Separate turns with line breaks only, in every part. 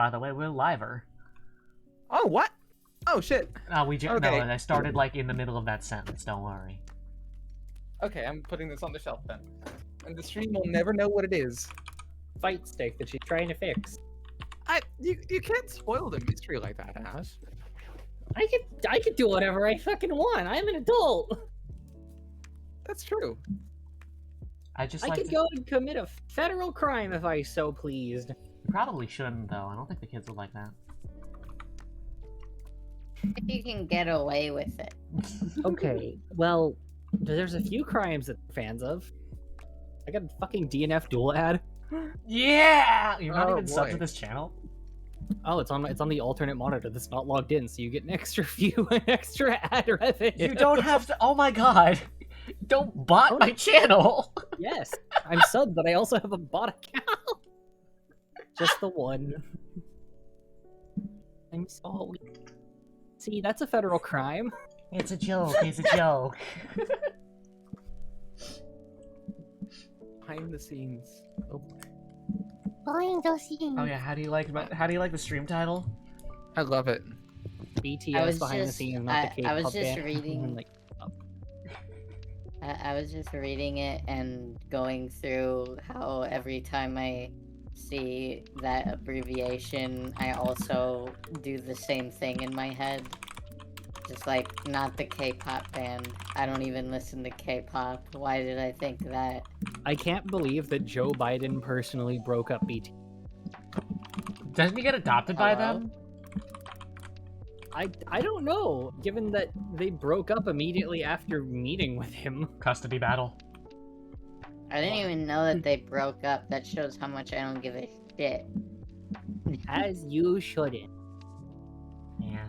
By the way, we're liver.
Oh, what? Oh, shit.
No,
Okay.
no, I started like in the middle of that sentence. Don't worry.
Okay, I'm putting this on the shelf then. And the stream will never know what it is.
Fight stick that she's trying to fix.
You can't spoil the mystery like that, Ash.
I could do whatever I fucking want. I'm an adult.
That's true.
I could go and commit a federal crime if I so pleased.
You probably shouldn't, though. I don't think the kids would like that.
If you can get away with it.
Okay, well, there's a few crimes that I'm fans of. I got a fucking DNF dual ad.
Yeah! You're not
Oh,
even subbed
boy.
to this channel?
Oh, it's on the alternate monitor that's not logged in, so you get an extra view and extra ad revenue.
You don't have to. Oh my god! Don't bot my channel!
Yes, I'm subbed, but I also have a bot account. Just the one. I'm sorry. See, that's a federal crime.
It's a joke, it's a joke.
Behind the scenes. Oh,
Behind the scenes.
Oh yeah, how do you like the stream title?
I love it.
BTS behind the scenes, not the K-pop
I was just
band.
reading.
Like,
I was just reading it and going through how every time I see that abbreviation, I also do the same thing in my head. Just like, not the K-pop band. I don't even listen to K-pop. Why did I think that?
I can't believe that Joe Biden personally broke up BTS.
Doesn't he get adopted by
Hello?
them?
I don't know, given that they broke up immediately after meeting with him.
Custody battle.
I didn't even know that they broke up. That shows how much I don't give a shit.
As you shouldn't.
Yeah.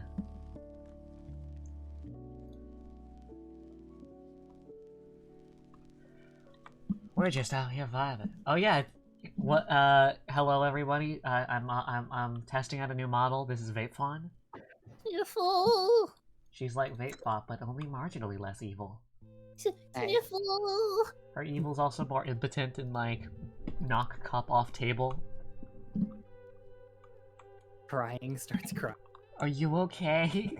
We're just out here vibing. Oh yeah. What? Hello everybody. I'm testing out a new model. This is Vapefawn.
Sniffle!
She's like Vapebot, but only marginally less evil.
Sniffle!
Her evil's also more impotent and like knock cup off table.
Crying, starts crying.
Are you okay?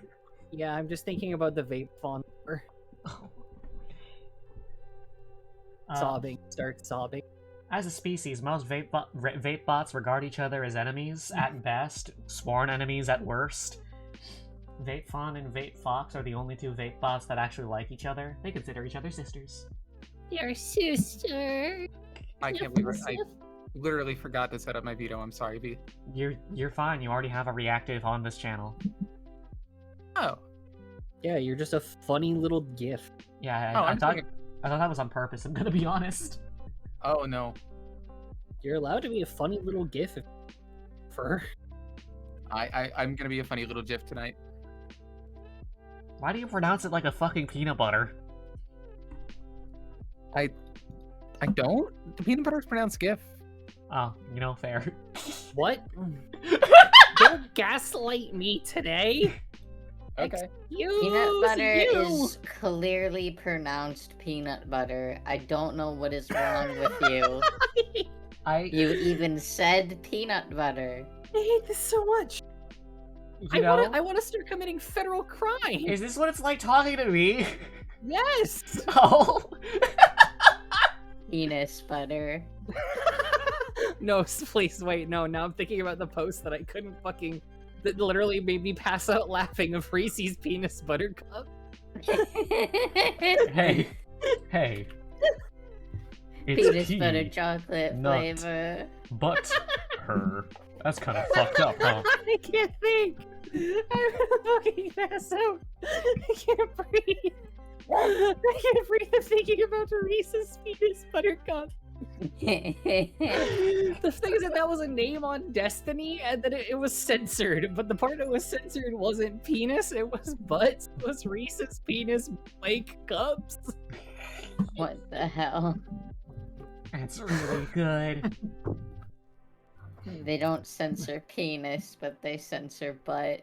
Yeah, I'm just thinking about the vape font. Sobbing, starts sobbing.
As a species, most vape bots regard each other as enemies at best, sworn enemies at worst. Vapefawn and Vapefox are the only two vape bots that actually like each other. They consider each other sisters.
Your sister!
I can't believe it. I literally forgot to set up my veto. I'm sorry, V.
You're fine. You already have a reactive on this channel.
Oh.
Yeah, you're just a funny little gif.
Yeah,
Oh,
I
I'm
thought
thinking-
I thought that was on purpose. I'm gonna be honest.
Oh, no.
You're allowed to be a funny little gif for.
I'm gonna be a funny little GIF tonight.
Why do you pronounce it like a fucking peanut butter?
I don't? The peanut butter is pronounced GIF.
Oh, you know, fair.
What? Don't gaslight me today.
Okay.
Peanut butter is clearly pronounced peanut butter. I don't know what is wrong with you. You even said peanut butter.
I hate this so much.
You know?
I want to start committing federal crime.
Is this what it's like talking to me?
Yes.
Oh.
Penis butter.
No, please wait. No, now I'm thinking about the post that I couldn't fucking. That literally made me pass out laughing of Reese's penis buttercup.
Hey. Hey.
Penis
tea,
butter chocolate
nut,
flavor.
But her. That's kind of fucked up, huh?
I can't think. I'm gonna fucking pass out. I can't breathe. I can't breathe. I'm thinking about Reese's penis buttercup. The thing is that was a name on Destiny, and then it was censored. But the part that was censored wasn't penis; it was butt. It was Reese's penis Blake cups.
What the hell?
It's really good.
They don't censor penis, but they censor butt.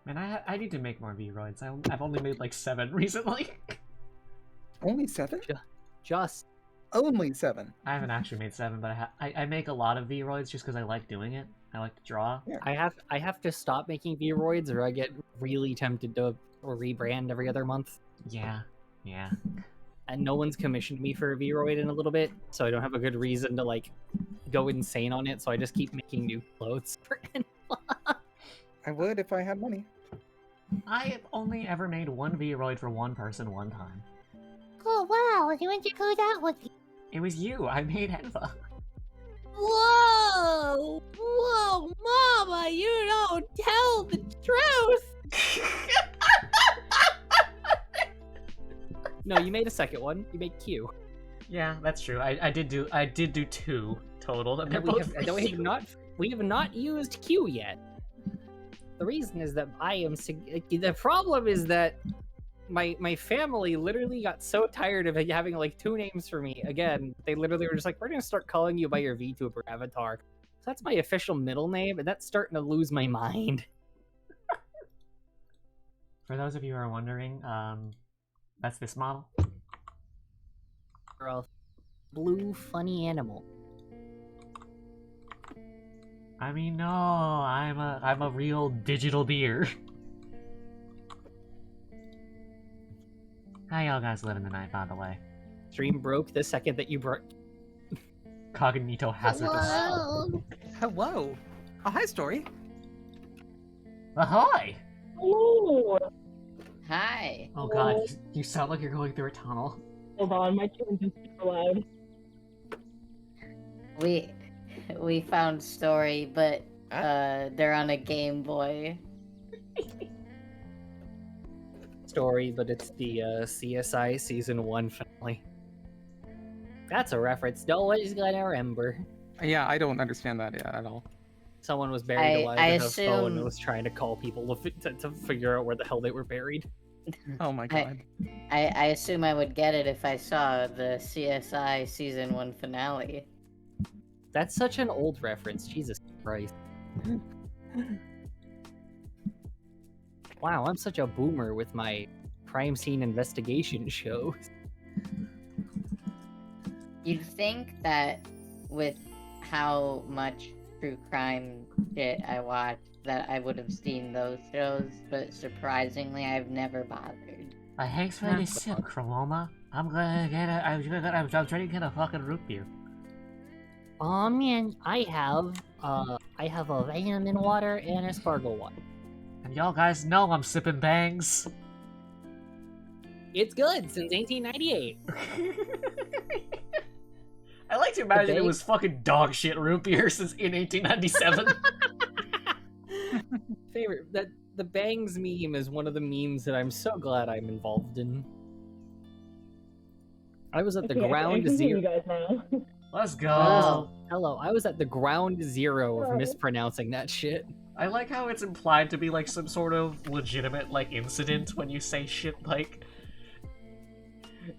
Man, I need to make more V-Roids. I've only made like 7 recently.
Only 7?
Just
only 7.
I haven't actually made 7, but I make a lot of Vroids just because I like doing it. I like to draw.
I have to stop making Vroids or I get really tempted to rebrand every other month.
Yeah.
And no one's commissioned me for a Vroid in a little bit, so I don't have a good reason to like go insane on it, so I just keep making new clothes for
I would if I had money.
I have only ever made one Vroid for one person one time.
Oh wow, you went to go that with you.
It was you. I made Enva.
Whoa! Whoa, Mama, you don't tell the truth!
No, you made a second one. You made Q.
Yeah, that's true. I did do 2 total, and they're
And
both
we have not used Q yet. The reason is that the problem is that my family literally got so tired of having like 2 names for me. Again, they literally were just like, we're gonna start calling you by your VTuber avatar. So that's my official middle name, and that's starting to lose my mind.
For those of you who are wondering, that's this model.
Or a blue funny animal.
I mean, no, I'm a real digital deer. How y'all guys living tonight, by the way?
Stream broke the second that you broke.
Cognito hazardous.
Whoa!
Hello. Oh, hi, Story.
Ahoy!
Ooh,
Hi.
Oh god, you sound like you're going through a tunnel.
hold on, my tune's just super loud.
We found Story, but they're on a Game Boy.
Story, but it's the CSI Season 1 finale. That's a reference no one's gonna remember.
Yeah, I don't understand that at all.
Someone was buried alive
I
in a phone and
assume-
was trying to call people to figure out where the hell they were buried.
Oh my god.
I assume I would get it if I saw the CSI Season 1 finale.
That's such an old reference, Jesus Christ. Wow, I'm such a boomer with my crime scene investigation shows.
You'd think that with how much true crime shit I watch, that I would have seen those shows, but surprisingly, I've never bothered.
Thanks for the sip, Chromoma. I'm gonna get a. I'm trying to get a fucking root beer.
Man, I have a vitamin water and a sparkle water.
And y'all guys know I'm sipping bangs.
It's good since 1898.
I like to imagine it
bang-
was fucking dog shit root beer since in 1897.
Favorite that the bangs meme is one of the memes that I'm so glad I'm involved in. I was at the
Okay, I
ground
can hear
zero.
you guys now.
Let's go.
Hello, I was at the ground zero of mispronouncing that shit.
I like how it's implied to be like some sort of legitimate like incident when you say shit like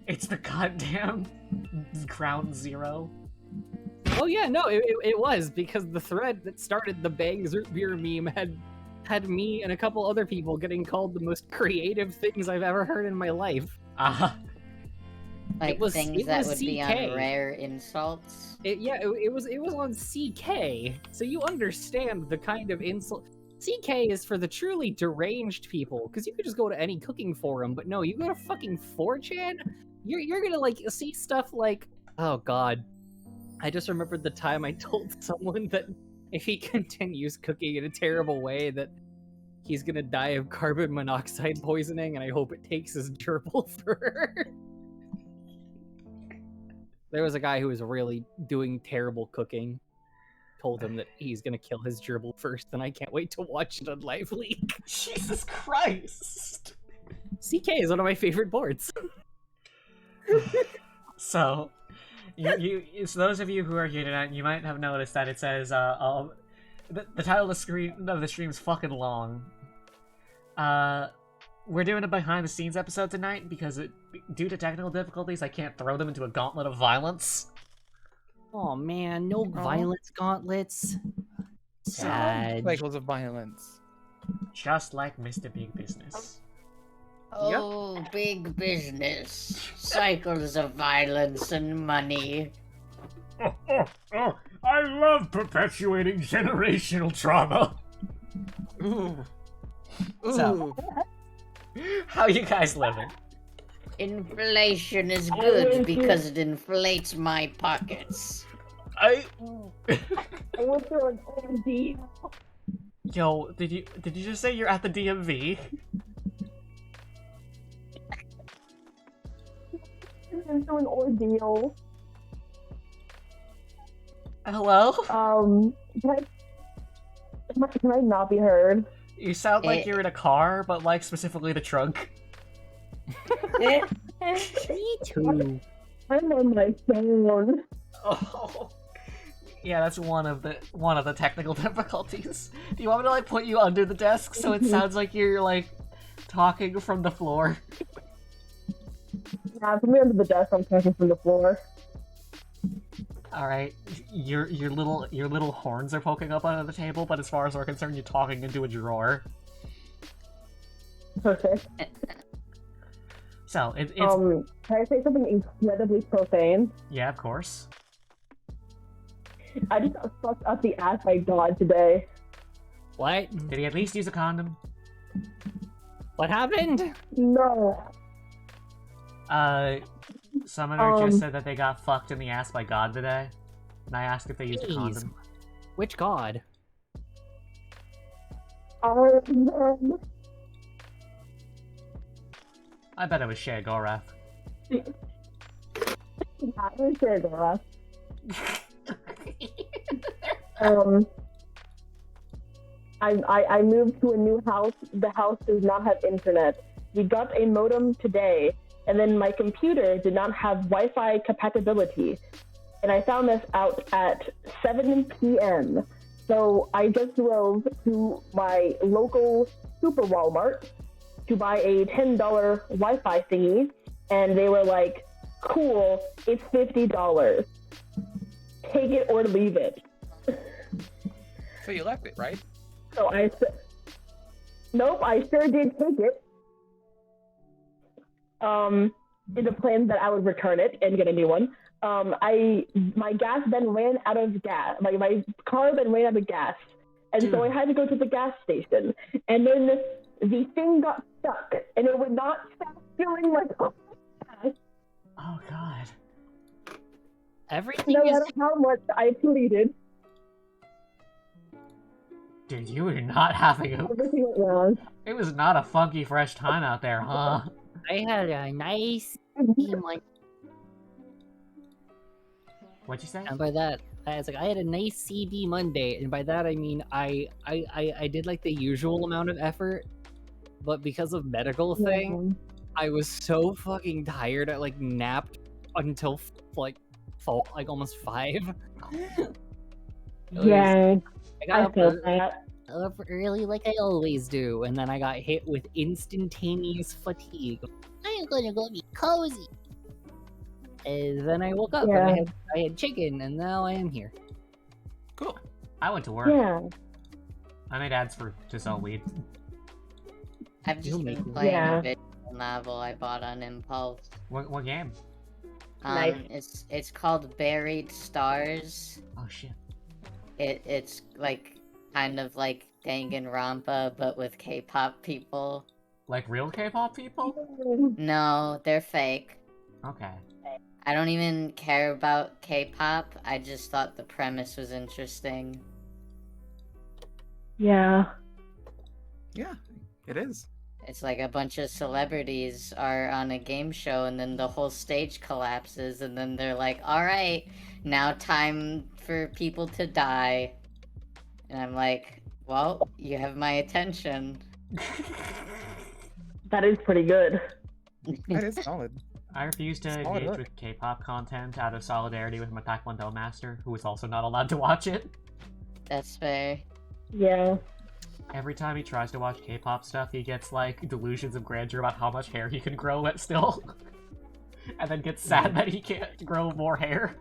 it's the goddamn ground zero.
Oh yeah, no, it was because the thread that started the bangs root beer meme had me and a couple other people getting called the most creative things I've ever heard in my life.
Like
was-
things
it
that
was
would be on
CK.
rare insults.
It was on CK, so you understand the kind of insult. CK is for the truly deranged people, because you could just go to any cooking forum, but no, you go to fucking 4chan, you're gonna like see stuff like, oh god, I just remembered the time I told someone that if he continues cooking in a terrible way that he's gonna die of carbon monoxide poisoning, and I hope it takes his gerbil for There was a guy who was really doing terrible cooking. Told him that he's gonna kill his gerbil first, and I can't wait to watch it on Live Leak.
Jesus Christ.
CK is one of my favorite boards.
So, so those of you who are here tonight, you might have noticed that it says, the title of the stream is fucking long. We're doing a behind the scenes episode tonight because due to technical difficulties, I can't throw them into a gauntlet of violence.
Oh man, no violence gauntlets. Sad.
Cycles of violence.
Just like Mr. Big Business.
Oh, big business. Cycles of violence and money.
Oh, I love perpetuating generational trauma.
Ooh.
So- How you guys living?
Inflation is good because it inflates my pockets.
I went through an ordeal.
Yo, did you just say you're at the DMV?
I went through an ordeal.
Hello?
Can I not be heard?
You sound like you're in a car, but like specifically the trunk.
Me too.
I'm on my phone.
Oh. Yeah, that's one of the technical difficulties. Do you want me to like put you under the desk so it sounds like you're like talking from the floor?
Yeah, put me under the desk. I'm talking from the floor.
All right, your little horns are poking up under the table, but as far as we're concerned, you're talking into a drawer.
Perfect.
So it's
Can I say something incredibly profane?
yeah, of course.
I just got fucked up the ass by God today.
What?
Did he at least use a condom?
What happened?
No.
Summoner just said that they got fucked in the ass by God today, and I asked if they used a
Jeez.
condom.
Which god?
I bet it was Shea Gorath.
I moved to a new house. The house does not have internet. We got a modem today, and then my computer did not have Wi-Fi compatibility. And I found this out at 7 p.m. So I just drove to my local super Walmart to buy a $10 Wi-Fi thingy, and they were like, cool, it's $50. Take it or leave it.
So you left it, right?
So I said, nope, I sure did take it. In the plan that I would return it and get a new one. My gas then ran out of gas. My car then ran out of gas, and so I had to go to the gas station. And then the thing got stuck, and it would not stop filling my car.
Oh God.
Everything
No
is
matter how much I pleaded,
Dude, you were not having a...
everything went wrong.
It was not a funky fresh time out there, huh?
I had a nice one.
What'd you say?
And by that, I was like, I had a nice CD Monday, and by that I mean I did like the usual amount of effort, but because of medical thing, I was so fucking tired. I like napped until like almost 5.
Yeah,
I got
I
up,
feel that.
up early like I always do, and then I got hit with instantaneous fatigue. I'm gonna go be cozy. And then I woke up
Yeah.
and I had chicken, and now I am here.
Cool.
I went to work.
Yeah.
I made ads to sell weed.
I've just
You'll
been
make it.
playing
Yeah.
a visual novel I bought on Impulse.
What game?
Nice.
It's called Buried Stars.
Oh shit.
It's like kind of like Danganronpa, but with K-pop people.
Like real K-pop people?
No, they're fake.
Okay.
I don't even care about K-pop. I just thought the premise was interesting.
Yeah.
Yeah, it is.
It's like a bunch of celebrities are on a game show, and then the whole stage collapses, and then they're like, alright, now time for people to die. And I'm like, well, you have my attention.
That is pretty good.
That is solid.
I refuse to
Solid
engage
work.
with K-pop content out of solidarity with my Taekwondo master, who is also not allowed to watch it.
That's fair.
Yeah.
Every time he tries to watch K-pop stuff, he gets like delusions of grandeur about how much hair he can grow at still, and then gets sad that he can't grow more hair.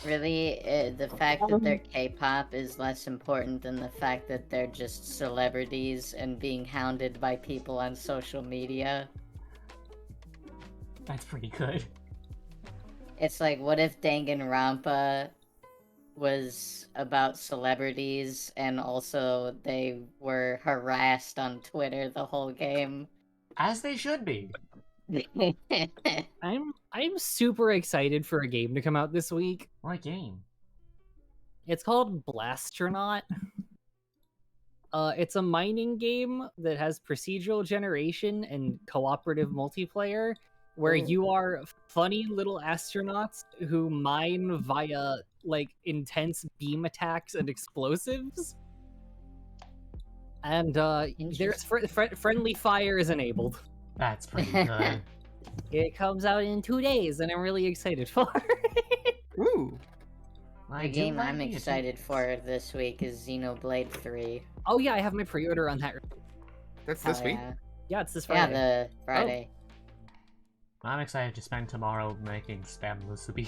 Really, the fact that they're K-pop is less important than the fact that they're just celebrities and being hounded by people on social media.
That's pretty good.
It's like, what if Danganronpa was about celebrities and also they were harassed on Twitter the whole game?
As they should be.
I'm super excited for a game to come out this week.
What game?
It's called Blastronaut. It's a mining game that has procedural generation and cooperative multiplayer, where you are funny little astronauts who mine via like intense beam attacks and explosives. And there's friendly fire is enabled.
That's pretty good.
It comes out in 2 days, and I'm really excited for it.
Ooh.
The game I'm excited for this week is Xenoblade 3.
Oh yeah, I have my pre-order on that.
That's this week?
Yeah, it's this
Yeah,
Friday.
the Friday.
I'm excited to spend tomorrow making spam musubi.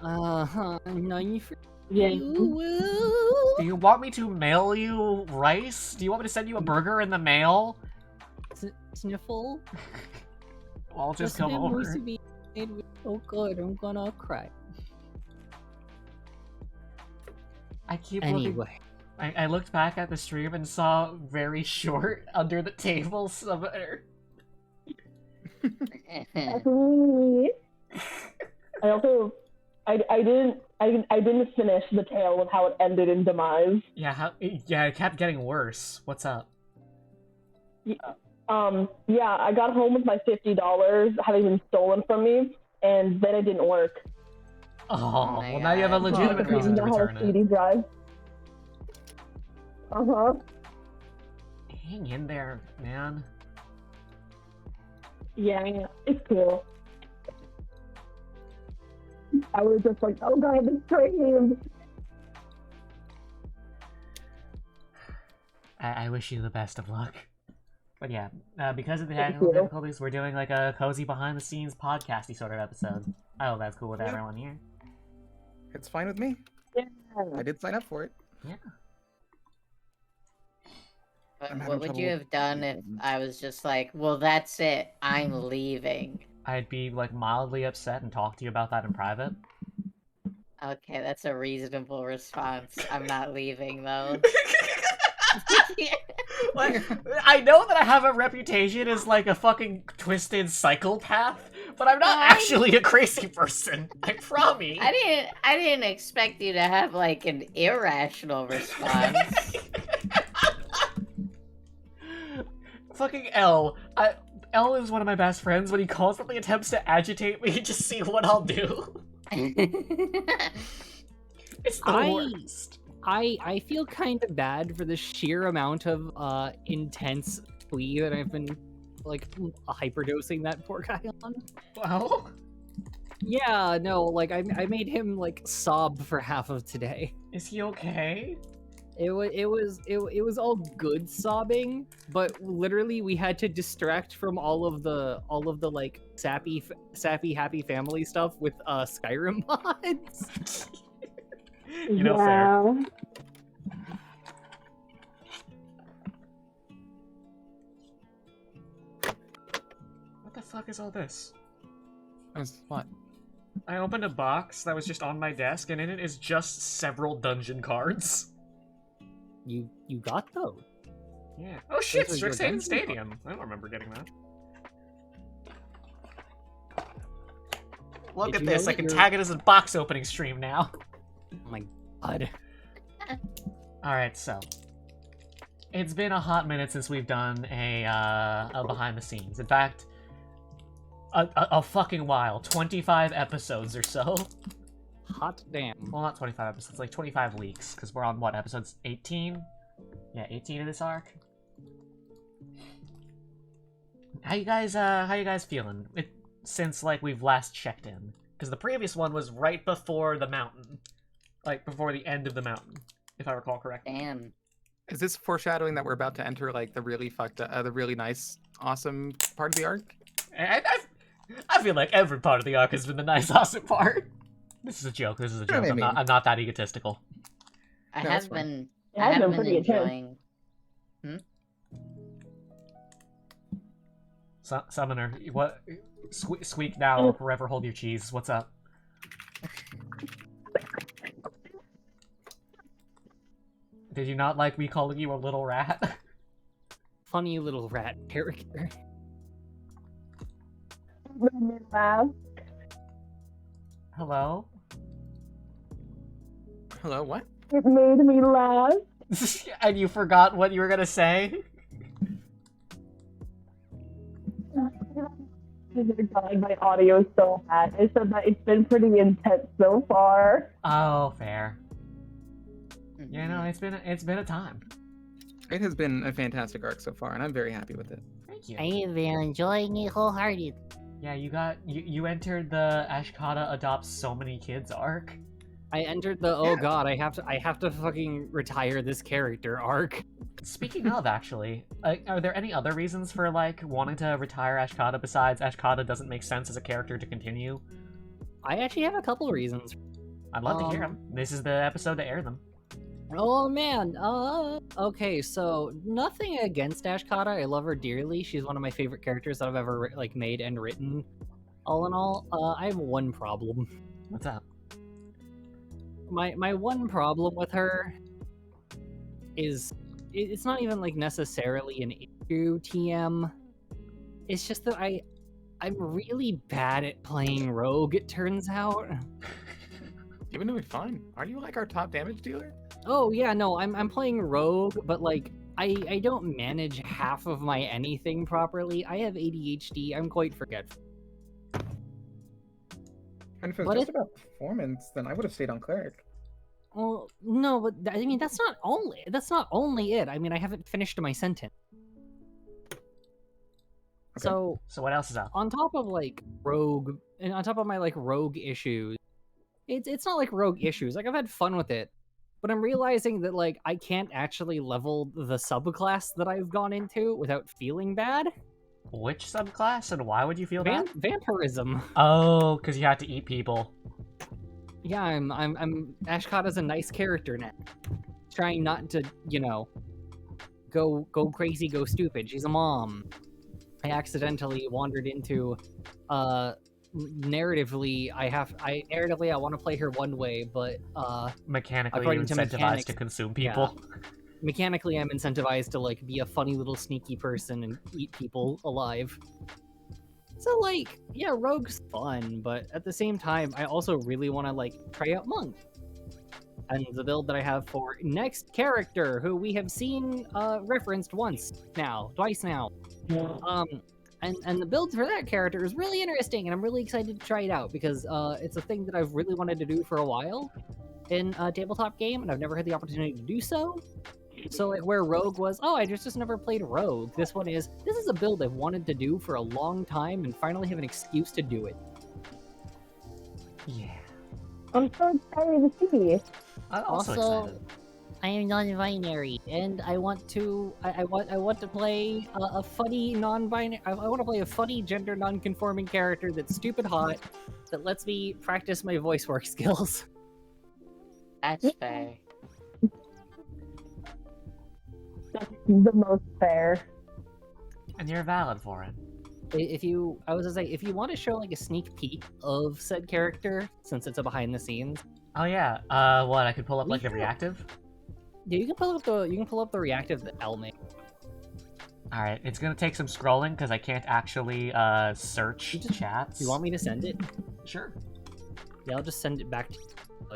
No, you
Yeah.
Do you want me to mail you rice? Do you want me to send you a burger in the mail?
sniffle.
I'll just
This
come
man
over.
used to be made with so good. I'm gonna cry.
I keep looking.
Anyway,
I looked back at the stream and saw very short under the table somewhere.
I also, I didn't finish the tale of how it ended in demise.
Yeah, it kept getting worse. What's up?
Yeah, I got home with my $50 having been stolen from me, and then it didn't work.
Oh,
my
well now you have a
God.
legitimate
Because
reason to
you know how
return
a
it.
CD drive.
Hang in there, man.
Yeah, it's cool. I was just like, oh god, this train.
I wish you the best of luck. But yeah, because of the
Thank
technical
you.
difficulties, we're doing like a cozy behind-the-scenes podcasty sort of episode. I hope that's cool with
Yeah.
everyone here.
It's fine with me.
Yeah.
I did sign up for it.
Yeah.
I'm having
What would you
trouble-
have done if I was just like, well, that's it, I'm leaving?
I'd be like mildly upset and talk to you about that in private.
Okay, that's a reasonable response. I'm not leaving, though.
Like, I know that I have a reputation as like a fucking twisted psychopath, but I'm not actually a crazy person. I promise.
I didn't expect you to have, like, an irrational response.
Fucking L. L is one of my best friends. When he constantly attempts to agitate me, just see what I'll do. It's the worst.
I feel kind of bad for the sheer amount of intense plea that I've been like hyperdosing that poor guy on.
Well,
Yeah, no, like I made him like sob for half of today.
is he okay?
It was all good sobbing, but literally we had to distract from all of the like sappy happy family stuff with Skyrim mods.
You know, fair. What the fuck is all this?
What?
I opened a box that was just on my desk, and in it is just several dungeon cards.
You got those.
Yeah. Oh shit,
Those are your
Strixhaven
dungeon
Stadium. I don't remember getting that. Look
Did
at
you know
this, I
that
can
you're-
tag it as a box opening stream now.
Oh my god.
Alright, so. It's been a hot minute since we've done a behind the scenes. In fact, a fucking while. 25 episodes or so.
Hot damn.
Well, not 25 episodes, like 25 weeks, because we're on, what, episodes 18? Yeah, 18 of this arc. How you guys feeling? Since, like, we've last checked in. Because the previous one was right before the mountain. Like, before the end of the mountain, if I recall correctly.
Damn.
Is this foreshadowing that we're about to enter like the really the really nice, awesome part of the arc?
I feel like every part of the arc has been the nice, awesome part. This is a joke. This is a
know
joke.
what I
I'm not that egotistical.
I
No, that's
have
fine.
been.
It
I
has
have
been
been
pretty intense.
enjoying.
Summoner, what? Squeak now or forever hold your cheese. What's up? Did you not like me calling you a little rat?
Funny little rat character.
Made me laugh.
Hello?
Hello, what?
It made me laugh.
And you forgot what you were gonna say?
God, my audio is so bad. I said that it's been pretty intense so far.
Oh, fair.
Mhm.
Yeah, no, it's been a time.
It has been a fantastic arc so far, and I'm very happy with it.
Thank you.
I have been enjoying it wholehearted.
Yeah, you entered the Ashkata adopts so many kids arc.
I entered the oh god, I have to fucking retire this character arc.
Speaking of, actually, are there any other reasons for like wanting to retire Ashkata besides Ashkata doesn't make sense as a character to continue?
I actually have a couple reasons.
I'd love to hear them. This is the episode to air them.
Oh man, okay, so nothing against Ashkata. I love her dearly. She's one of my favorite characters that I've ever like made and written. All in all, I have one problem.
What's up?
My one problem with her is it's not even like necessarily an issue TM. It's just that I'm really bad at playing rogue, it turns out.
You've been doing fine. Aren't you like our top damage dealer?
Oh yeah, no, I'm playing rogue, but like I don't manage half of my anything properly. I have ADHD. I'm quite forgetful.
And if it
What
was just
if-
about performance, then I would have stayed on cleric.
Well, no, but I mean that's not only it. I mean I haven't finished my sentence. So
So what else is up?
on top of like rogue, and on top of my like rogue issues, it's not like rogue issues. Like I've had fun with it, but I'm realizing that like I can't actually level the subclass that I've gone into without feeling bad.
Which subclass and why would you feel bad?
Vampirism.
Oh, because you have to eat people.
Yeah, I'm Ashkata's a nice character now. Trying not to, you know, go crazy, go stupid. She's a mom. I accidentally wandered into narratively I want to play her one way, but
Mechanically, you're
According to
incentivized
mechanics,
to consume people.
mechanically I'm incentivized to like be a funny little sneaky person and eat people alive. So like, yeah, rogue's fun, but at the same time, I also really want to like try out monk. And the build that I have for next character, who we have seen referenced twice now. And the build for that character is really interesting, and I'm really excited to try it out because it's a thing that I've really wanted to do for a while in a tabletop game, and I've never had the opportunity to do so. So like where rogue was, oh, I just never played rogue. This is a build I've wanted to do for a long time, and finally have an excuse to do it.
Yeah.
I'm so excited to see.
I'm also excited.
I am non-binary,
And I want to, I want to play a funny non-binary. I want to play a funny gender non-conforming character that's stupid hot, that lets me practice my voice work skills.
That's fair.
That's the most fair.
And you're valid for it.
If you want to show like a sneak peek of said character, since it's a behind the scenes,
Oh yeah. What? I could pull up like the
Yeah.
reactive.
yeah, you can pull up the reactive that L made.
All right. It's gonna take some scrolling because I can't actually search
You just-
chats.
You want me to send it?
Sure.
Yeah, I'll just send it back to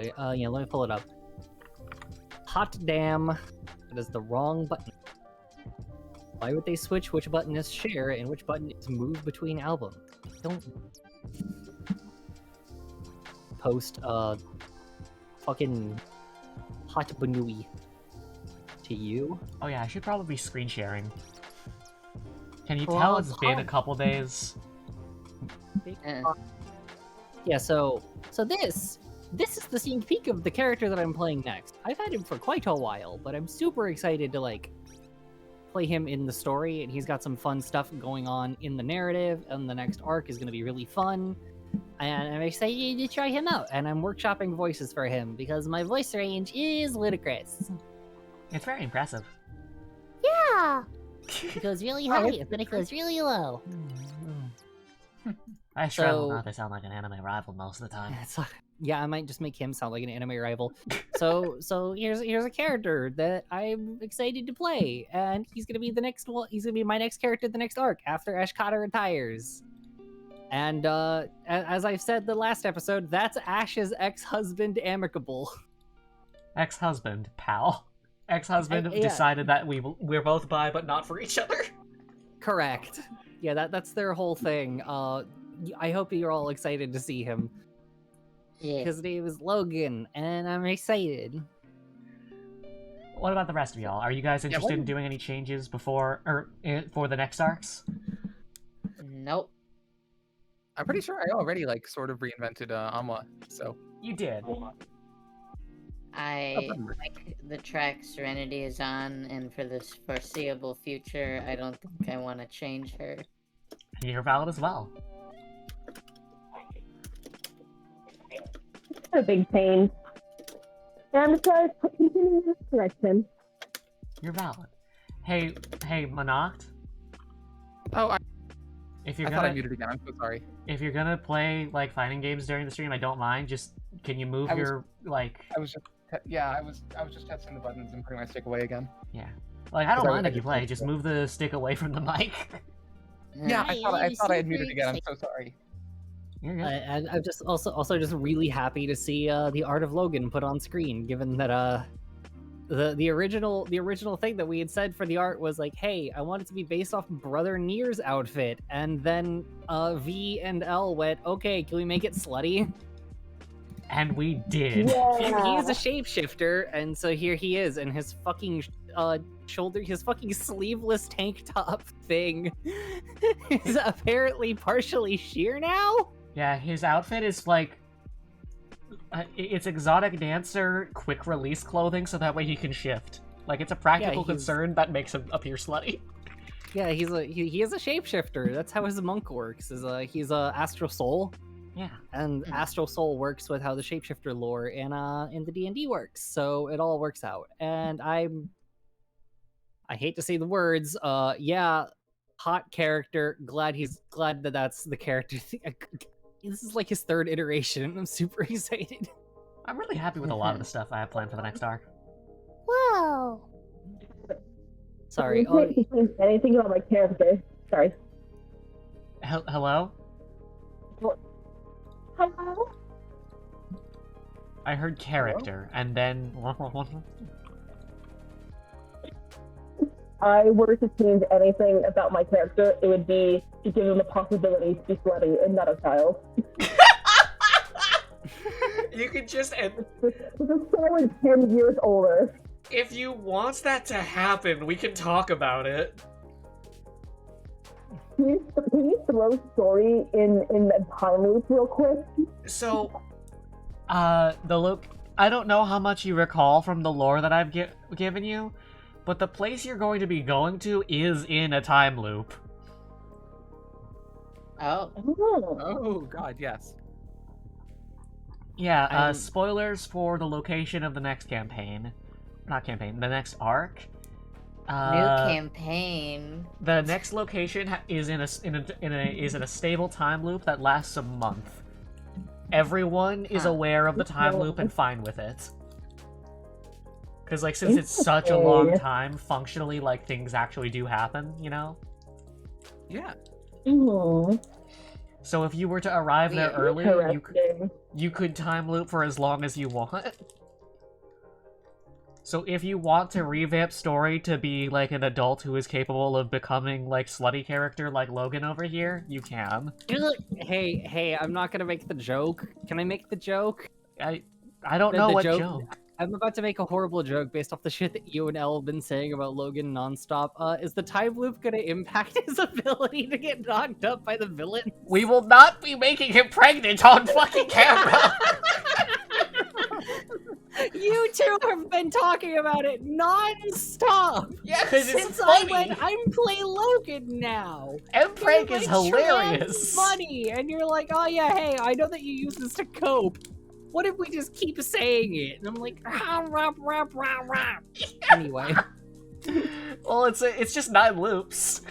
you. Yeah, let me pull it up. Hot damn. That is the wrong button. Why would they switch which button is share and which button is move between albums? Don't post fucking hot banui to you.
Oh yeah. I should probably be screen sharing. Can you
Well,
tell it's been a
hot.
couple days?
Yeah, so this is the sneak peek of the character that I'm playing next. I've had him for quite a while, but I'm super excited to like play him in the story, and he's got some fun stuff going on in the narrative, and the next arc is going to be really fun. And I'm excited to try him out, and I'm workshopping voices for him because my voice range is ludicrous.
It's very impressive.
Yeah.
It goes really high, and then it goes really low.
I struggle
So-
not to sound like an anime rival most of the time.
Yeah, I might just make him sound like an anime rival. So here's a character that I'm excited to play, and he's gonna be the next one. He's gonna be my next character, the next arc after Ashkata retires. And as I've said the last episode, that's Ash's ex-husband, Amicable.
Ex-husband, pal. Ex-husband
Yeah.
decided that we're both bi, but not for each other.
Correct. Yeah, that's their whole thing. I hope you're all excited to see him.
Yeah.
His name is Logan, and I'm excited.
What about the rest of y'all? Are you guys interested in
what-
doing any changes before or for the next arcs?
Nope.
I'm pretty sure I already like sort of reinvented Amwa, so
You did.
I
remember.
like the track Serenity is on, and for this foreseeable future, I don't think I want to change her.
You're valid as well.
A big pain. And I'm just going to continue in this direction.
You're valid. Hey, Monoct.
Oh,
If
I
you're
thought I
gonna
muted again. I'm so sorry.
if you're gonna play like fighting games during the stream, I don't mind. Just can you move
I was-
your like
I was just I was just testing the buttons and putting my stick away again.
like I don't
Sorry,
mind
I
if you
just
play.
moved
Just
it.
move the stick away from the mic.
Yeah, I thought I had muted
super
again. I'm so sorry.
You're good.
And I'm just also just really happy to see the Art of Logan put on screen, given that the original thing that we had said for the art was like, hey, I want it to be based off Brother Nier's outfit, and then V and L went, okay, can we make it slutty?
And we did.
He
Yeah.
is a shapeshifter, and so here he is, and his fucking his fucking sleeveless tank top thing is apparently partially sheer now.
Yeah, his outfit is like it's exotic dancer quick release clothing, so that way he can shift. Like it's a practical
he's-
concern that makes him appear slutty.
Yeah, he is a shapeshifter. That's how his monk works. He's a astral soul,
Yeah.
and astral soul works with how the shapeshifter lore in the D&D works. So it all works out. And I hate to say the words, yeah, hot character. Glad that that's the character. This is like his third iteration. I'm super excited.
I'm really happy with a lot of the stuff I have planned for the next arc.
Whoa.
Sorry.
I can't change anything about my character. Sorry.
Hello?
Hello?
I heard character, and then
I were to change anything about my character, it would be to give him the possibility to be slutty and not a child.
you could just
This is solid 10 years older.
if you want that to happen, we can talk about it.
Can you throw story in the time loop real quick?
So, I don't know how much you recall from the lore that I've given you, but the place you're going to be going to is in a time loop.
Oh,
Oh.
Oh God, yes.
Yeah,
I'm-
spoilers for the location of the next campaign. Not campaign, the next arc.
new campaign.
The next location is in a stable time loop that lasts a month. Everyone is
Huh.
aware of the time loop and fine with it. Because, like, since it's such a long
Interesting.
time, functionally, like, things actually do happen, you know?
Yeah.
Mhm.
So if you were to arrive there
Yeah,
early,
Interesting.
you could time loop for as long as you want. So if you want to revamp story to be, like, an adult who is capable of becoming, like, slutty character like Logan over here, you can.
Hey, I'm not gonna make the joke. Can I make the joke?
I don't
The-
know
the
what
joke-
joke.
I'm about to make a horrible joke based off the shit that you and Elle have been saying about Logan nonstop. Is the time loop gonna impact his ability to get knocked up by the villain?
We will not be making him pregnant on fucking camera!
You two have been talking about it non-stop.
Yeah, because it's
Since I
funny.
went, I'm play Logan now.
M prank
You're
is
like,
hilarious.
"Trans Funny, and you're like, oh yeah, hey, I know that you use this to cope. What if we just keep saying it? And I'm like, rap, rap, rap, rap. Anyway.
Well, it's just 9 loops.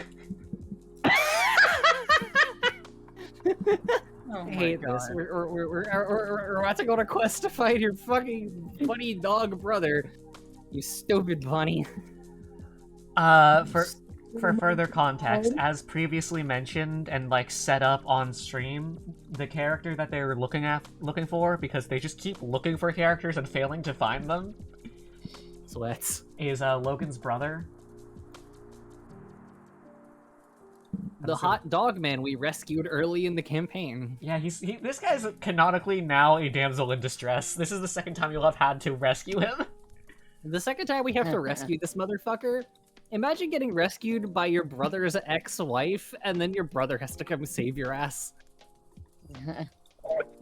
Oh
I
my
hate
God.
this. We're about to go on a quest to find your fucking funny dog brother. You stupid bunny.
For further context, as previously mentioned and like set up on stream, the character that they were looking for, because they just keep looking for characters and failing to find them,
Sweats.
is Logan's brother.
The hot dog man we rescued early in the campaign.
Yeah, this guy's canonically now a damsel in distress. This is the second time you'll have had to rescue him.
The second time we have to rescue this motherfucker, imagine getting rescued by your brother's ex-wife, and then your brother has to come save your ass.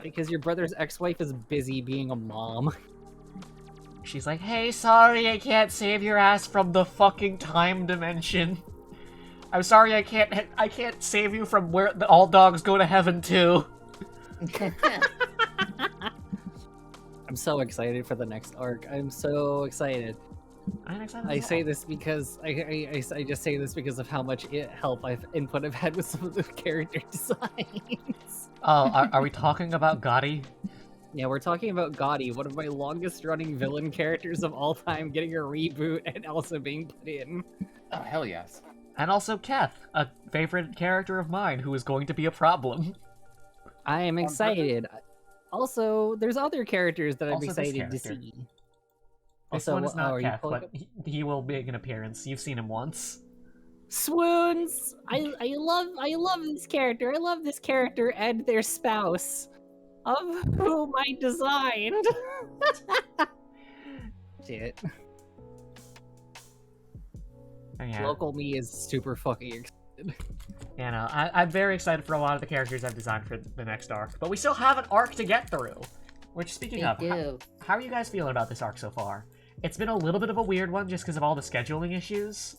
Because your brother's ex-wife is busy being a mom.
She's like, hey, sorry, I can't save your ass from the fucking time dimension. I'm sorry, I can't save you from where all dogs go to heaven too.
I'm so excited for the next arc. I'm so excited.
I'm excited.
I say this because I just say this because of how much help I've had with some of the character designs.
Oh, are we talking about Gotti?
Yeah, we're talking about Gotti, one of my longest running villain characters of all time, getting a reboot and also being put in.
Oh, hell yes.
And also Keth, a favorite character of mine who is going to be a problem.
I am excited. Also, there's other characters that I'm
Also this
excited to
character.
see.
This
Also,
one is
oh,
not
are you
Keth,
pulling
but he will make an appearance. You've seen him once.
Swoons! I love this character. I love this character and their spouse, of whom I designed. Shit.
Yeah.
Local me is super fucking excited.
Yeah, no, I'm very excited for a lot of the characters I've designed for the next arc. But we still have an arc to get through. Which, speaking of, how are you guys feeling about this arc so far? It's been a little bit of a weird one just because of all the scheduling issues.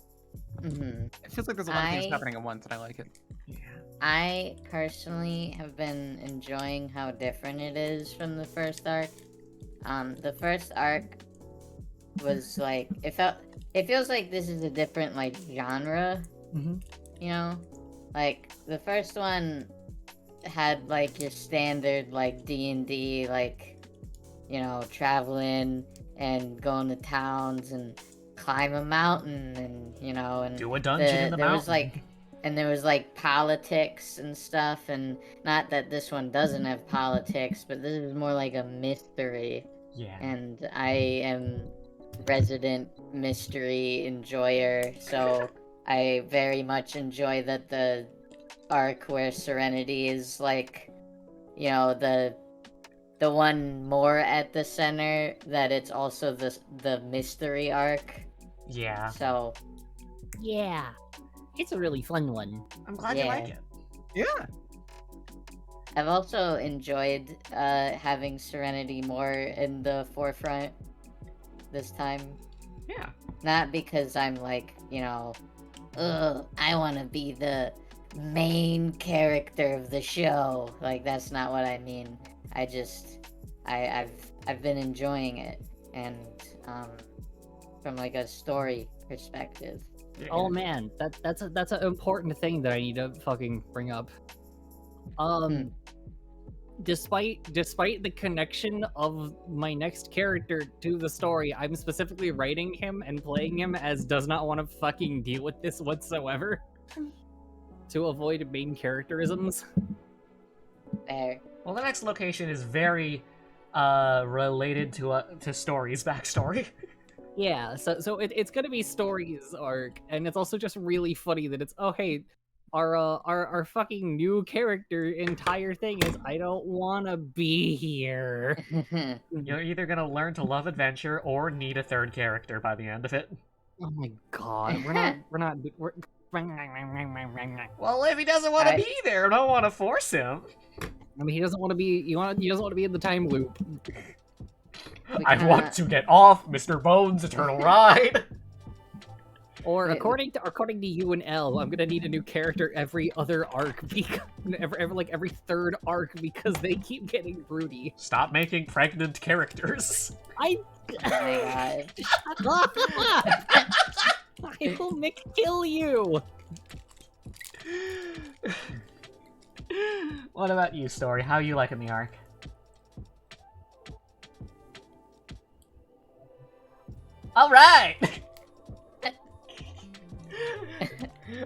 Mhm.
It feels like there's a lot of things happening at once, and I like it.
Yeah.
I personally have been enjoying how different it is from the first arc. The first arc was like it feels like this is a different like genre.
Mm-hmm.
You know, like the first one had like your standard like D&D, like, you know, traveling and going to towns and climb a mountain and, you know, and
Do a dungeon in the
there
mountain.
was like there was like politics and stuff, and not that this one doesn't have politics, but this is more like a mystery.
Yeah.
And I am resident mystery enjoyer, so I very much enjoy that the arc where Serenity is like, you know, the one more at the center, that it's also the mystery arc.
Yeah.
So
Yeah, it's a really fun one.
I'm glad you
Yeah.
like it.
Yeah.
I've also enjoyed having Serenity more in the forefront this time.
Yeah.
Not because I'm like, you know, I want to be the main character of the show. Like, that's not what I mean. I just, I've been enjoying it, and from like a story perspective.
Oh man, that's an important thing that I need to fucking bring up. Despite the connection of my next character to the story, I'm specifically writing him and playing him as does not want to fucking deal with this whatsoever. To avoid main characterisms.
There.
Well, the next location is very related to Story's backstory.
Yeah, so it's gonna be Story's arc, and it's also just really funny that it's, oh hey, our fucking new character entire thing is, I don't wanna be here.
You're either gonna learn to love adventure or need a third character by the end of it.
Oh my god, we're
Well, if he doesn't want to
I-
be there, don't want to force him.
I mean, he doesn't want to be. He doesn't want to be in the time loop.
I want to get off Mr. Bones' Eternal Ride.
Or
Wait,
according to you and L, I'm gonna need a new character every other arc because every third arc because they keep getting broody.
Stop making pregnant characters.
I
Oh my god.
I will kill you.
What about you, Story? How you liking the arc? All right.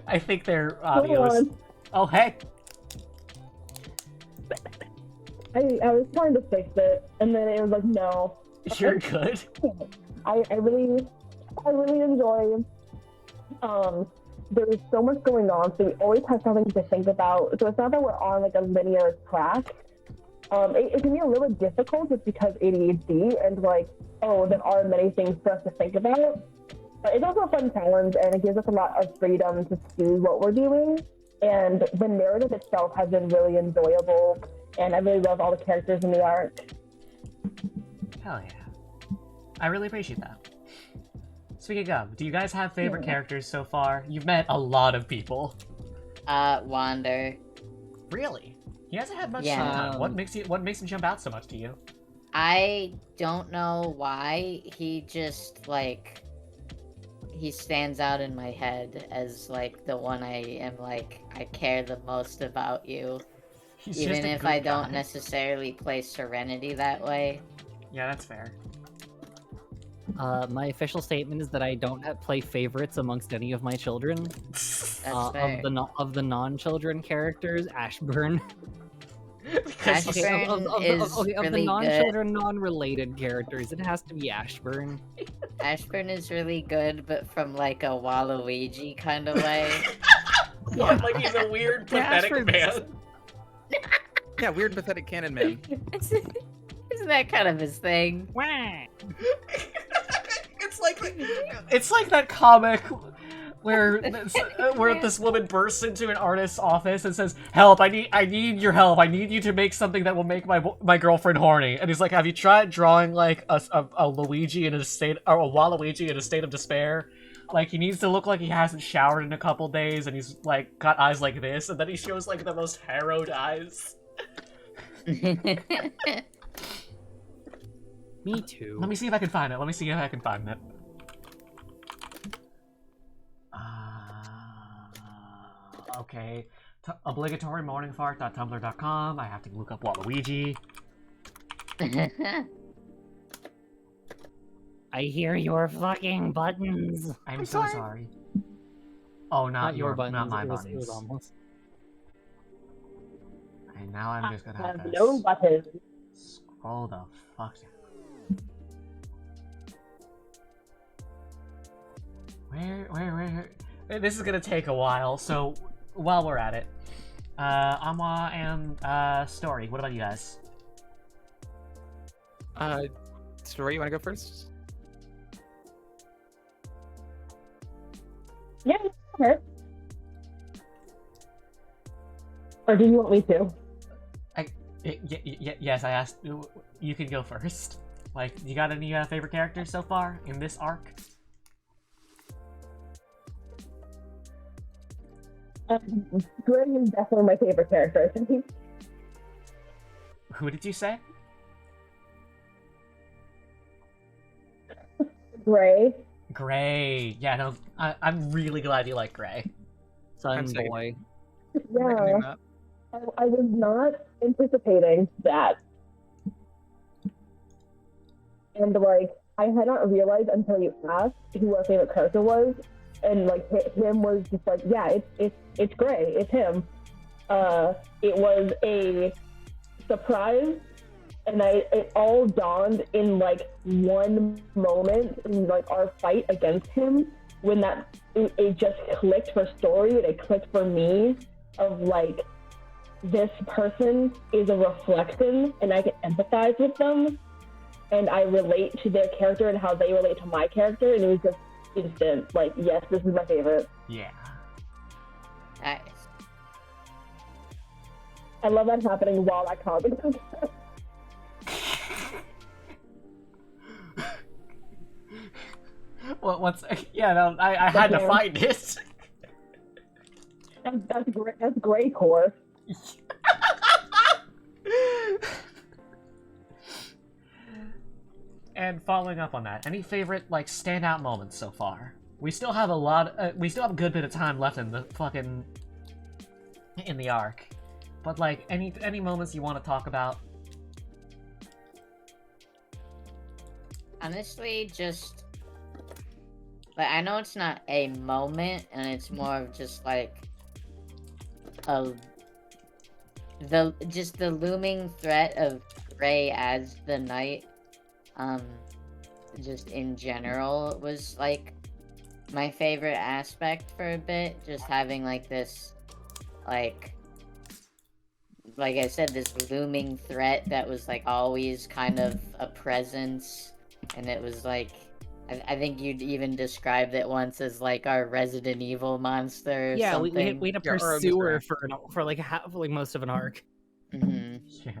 I think their audio is. Oh hey.
I was trying to fix it, and then it was like, no.
You're good.
I really enjoy. There's so much going on, so we always have something to think about. So it's not that we're on like a linear track. It can be a little difficult just because ADHD and like, oh, there are many things for us to think about. But it's also a fun challenge, and it gives us a lot of freedom to choose what we're doing. And the narrative itself has been really enjoyable, and I really love all the characters in the arc.
Hell yeah. I really appreciate that. Speaking of, do you guys have favorite characters so far? You've met a lot of people.
Wander.
Really? He hasn't had much
Yeah.
time. What makes him jump out so much to you?
I don't know why. He just, like... He stands out in my head as, like, the one I am, like, I care the most about you.
He's
Even
just a
if
good
I don't
guy.
necessarily play Serenity that way.
Yeah, that's fair.
My official statement is that I don't play favorites amongst any of my children.
That's fair.
Of the non-children characters, Ashburn.
Because he's-
Ashburn is
of the
really good.
non-children, non-related characters, it has to be Ashburn.
Ashburn is really good, but from, like, a Waluigi kind of way.
Yeah, like he's a weird, pathetic
Ashford's-
man.
Yeah, weird, pathetic cannon man.
Isn't that kind of his thing?
Wah!
It's like that comic where this woman bursts into an artist's office and says, "Help! I need your help. I need you to make something that will make my girlfriend horny." And he's like, "Have you tried drawing like a Luigi in a state or a Waluigi in a state of despair? Like he needs to look like he hasn't showered in a couple days, and he's like got eyes like this, and then he shows like the most harrowed eyes."
Me too.
Let me see if I can find it. Okay. Obligatory morningfart.tumblr.com. I have to look up Waluigi.
I hear your fucking buttons.
I'm so sorry. Oh, not your buttons. Not my
It
buttons.
was almost.
And now I'm just gonna have to
No buttons.
scroll the fuck down. Where? This is gonna take a while, so while we're at it, Amwa and Story, what about you guys?
Story, you wanna go first?
Yeah, okay. Or do you want me to?
Yes, I asked. You can go first. Like, you got any favorite characters so far in this arc?
Gray is definitely my favorite character. I think.
Who did you say?
Gray.
Gray. Yeah, no, I'm really glad you like Gray.
Sun
second.
boy.
Yeah,
Recommending that.
I was not anticipating that. And like, I had not realized until you asked who our favorite character was, and like him was just like, yeah, it's Gray, it's him. It was a surprise, and it all dawned in like one moment in like our fight against him when it just clicked for Story and it clicked for me of like, this person is a reflection and I can empathize with them and I relate to their character and how they relate to my character, and it was just instant. Like, yes, this is my favorite.
Yeah.
Nice.
I love that happening while that comic.
What's? Yeah, no, I had to
Okay.
find it.
That's gray core.
And following up on that, any favorite like standout moments so far? We still have a lot. We still have a good bit of time left in the fucking in the arc, but like any moments you want to talk about?
Honestly, just like I know it's not a moment, and it's more of just like a the looming threat of Rey as the knight. Just in general was like my favorite aspect for a bit. Just having like this, like I said, this looming threat that was like always kind of a presence, and it was like I think you'd even described it once as like our Resident Evil monster or
Yeah, we
something.
had to
Yeah, or
pursue her
Mr.
for like most of an arc.
hmm
Yeah,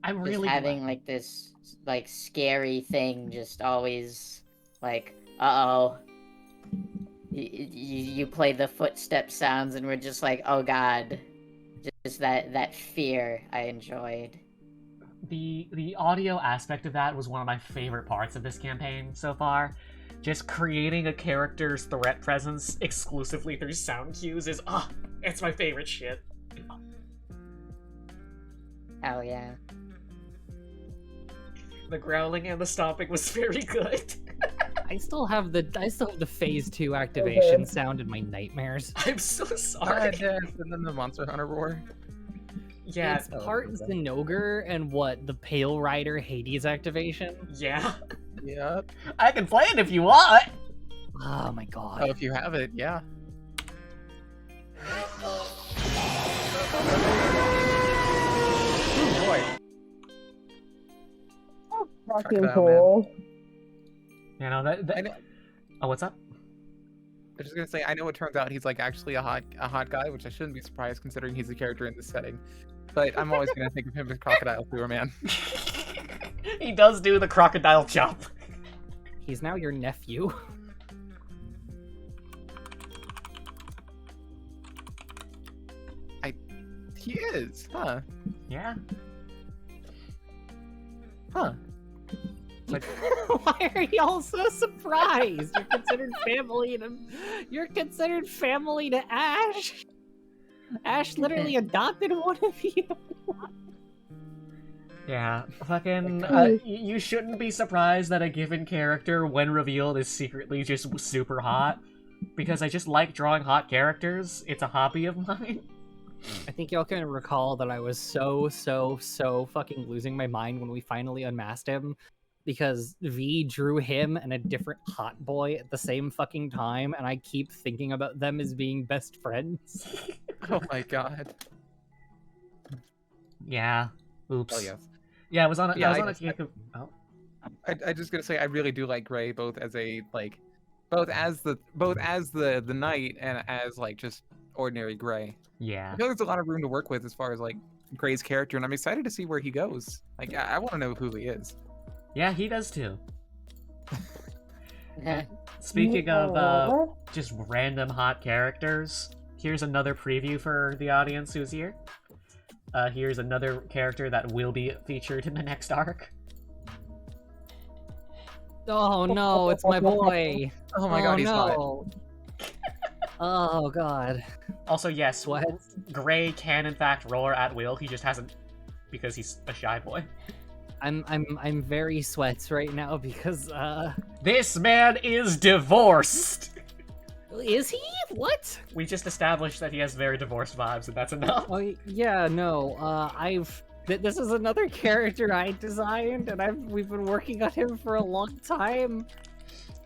I'm
Just
really
having
glad.
like this like scary thing just always like uh-oh, you play the footstep sounds and we're just like, oh god, just that fear I enjoyed.
The audio aspect of that was one of my favorite parts of this campaign so far. Just creating a character's threat presence exclusively through sound cues is it's my favorite shit.
Hell yeah.
The growling and the stomping was very good.
I still have the phase 2 activation sound in my nightmares.
I'm so sorry.
Yes, and then the Monster Hunter Roar.
Yeah,
It's part Zinogre and what, the Pale Rider Hades activation?
yeah.
Yep.
I can play it if you want.
Oh my god.
Oh, if you have it, yeah. Oh boy.
Fucking
it out,
cool.
You know that.
I know-
Oh, what's up?
I was just gonna say, I know it turns out he's like actually a hot guy, which I shouldn't be surprised considering he's a character in this setting. But I'm always gonna think of him as Crocodile Sewer Man.
He does do the crocodile jump.
He's now your nephew.
He is, huh?
Yeah.
Huh.
Why are y'all so surprised? You're considered family to Ash. Ash literally adopted one of you.
Yeah. Fucking. You shouldn't be surprised that a given character, when revealed, is secretly just super hot. Because I just like drawing hot characters. It's a hobby of mine.
I think y'all can recall that I was so fucking losing my mind when we finally unmasked him. Because V drew him and a different hot boy at the same fucking time, and I keep thinking about them as being best friends.
Oh my god.
Yeah. Oops.
Oh yes.
Yeah, I was on a.
Yeah,
I was
I
on a
guess
kick of. Oh.
I just gonna say I really do like Gray both as a like, both as the knight and as like just ordinary Gray.
Yeah.
I feel there's a lot of room to work with as far as like Gray's character, and I'm excited to see where he goes. Like I want to know who he is.
Yeah, he does too. Speaking of just random hot characters, here's another preview for the audience who's here. Here's another character that will be featured in the next arc.
Oh no, it's my boy.
Oh my god, he's hot.
no. Oh god.
Also, yes,
Sweat.
Gray can in fact roar at will. He just hasn't because he's a shy boy.
I'm very sweats right now because
This man is divorced.
is he? What?
We just established that he has very divorced vibes, and that's enough.
Oh yeah, no. This is another character I designed, and we've been working on him for a long time.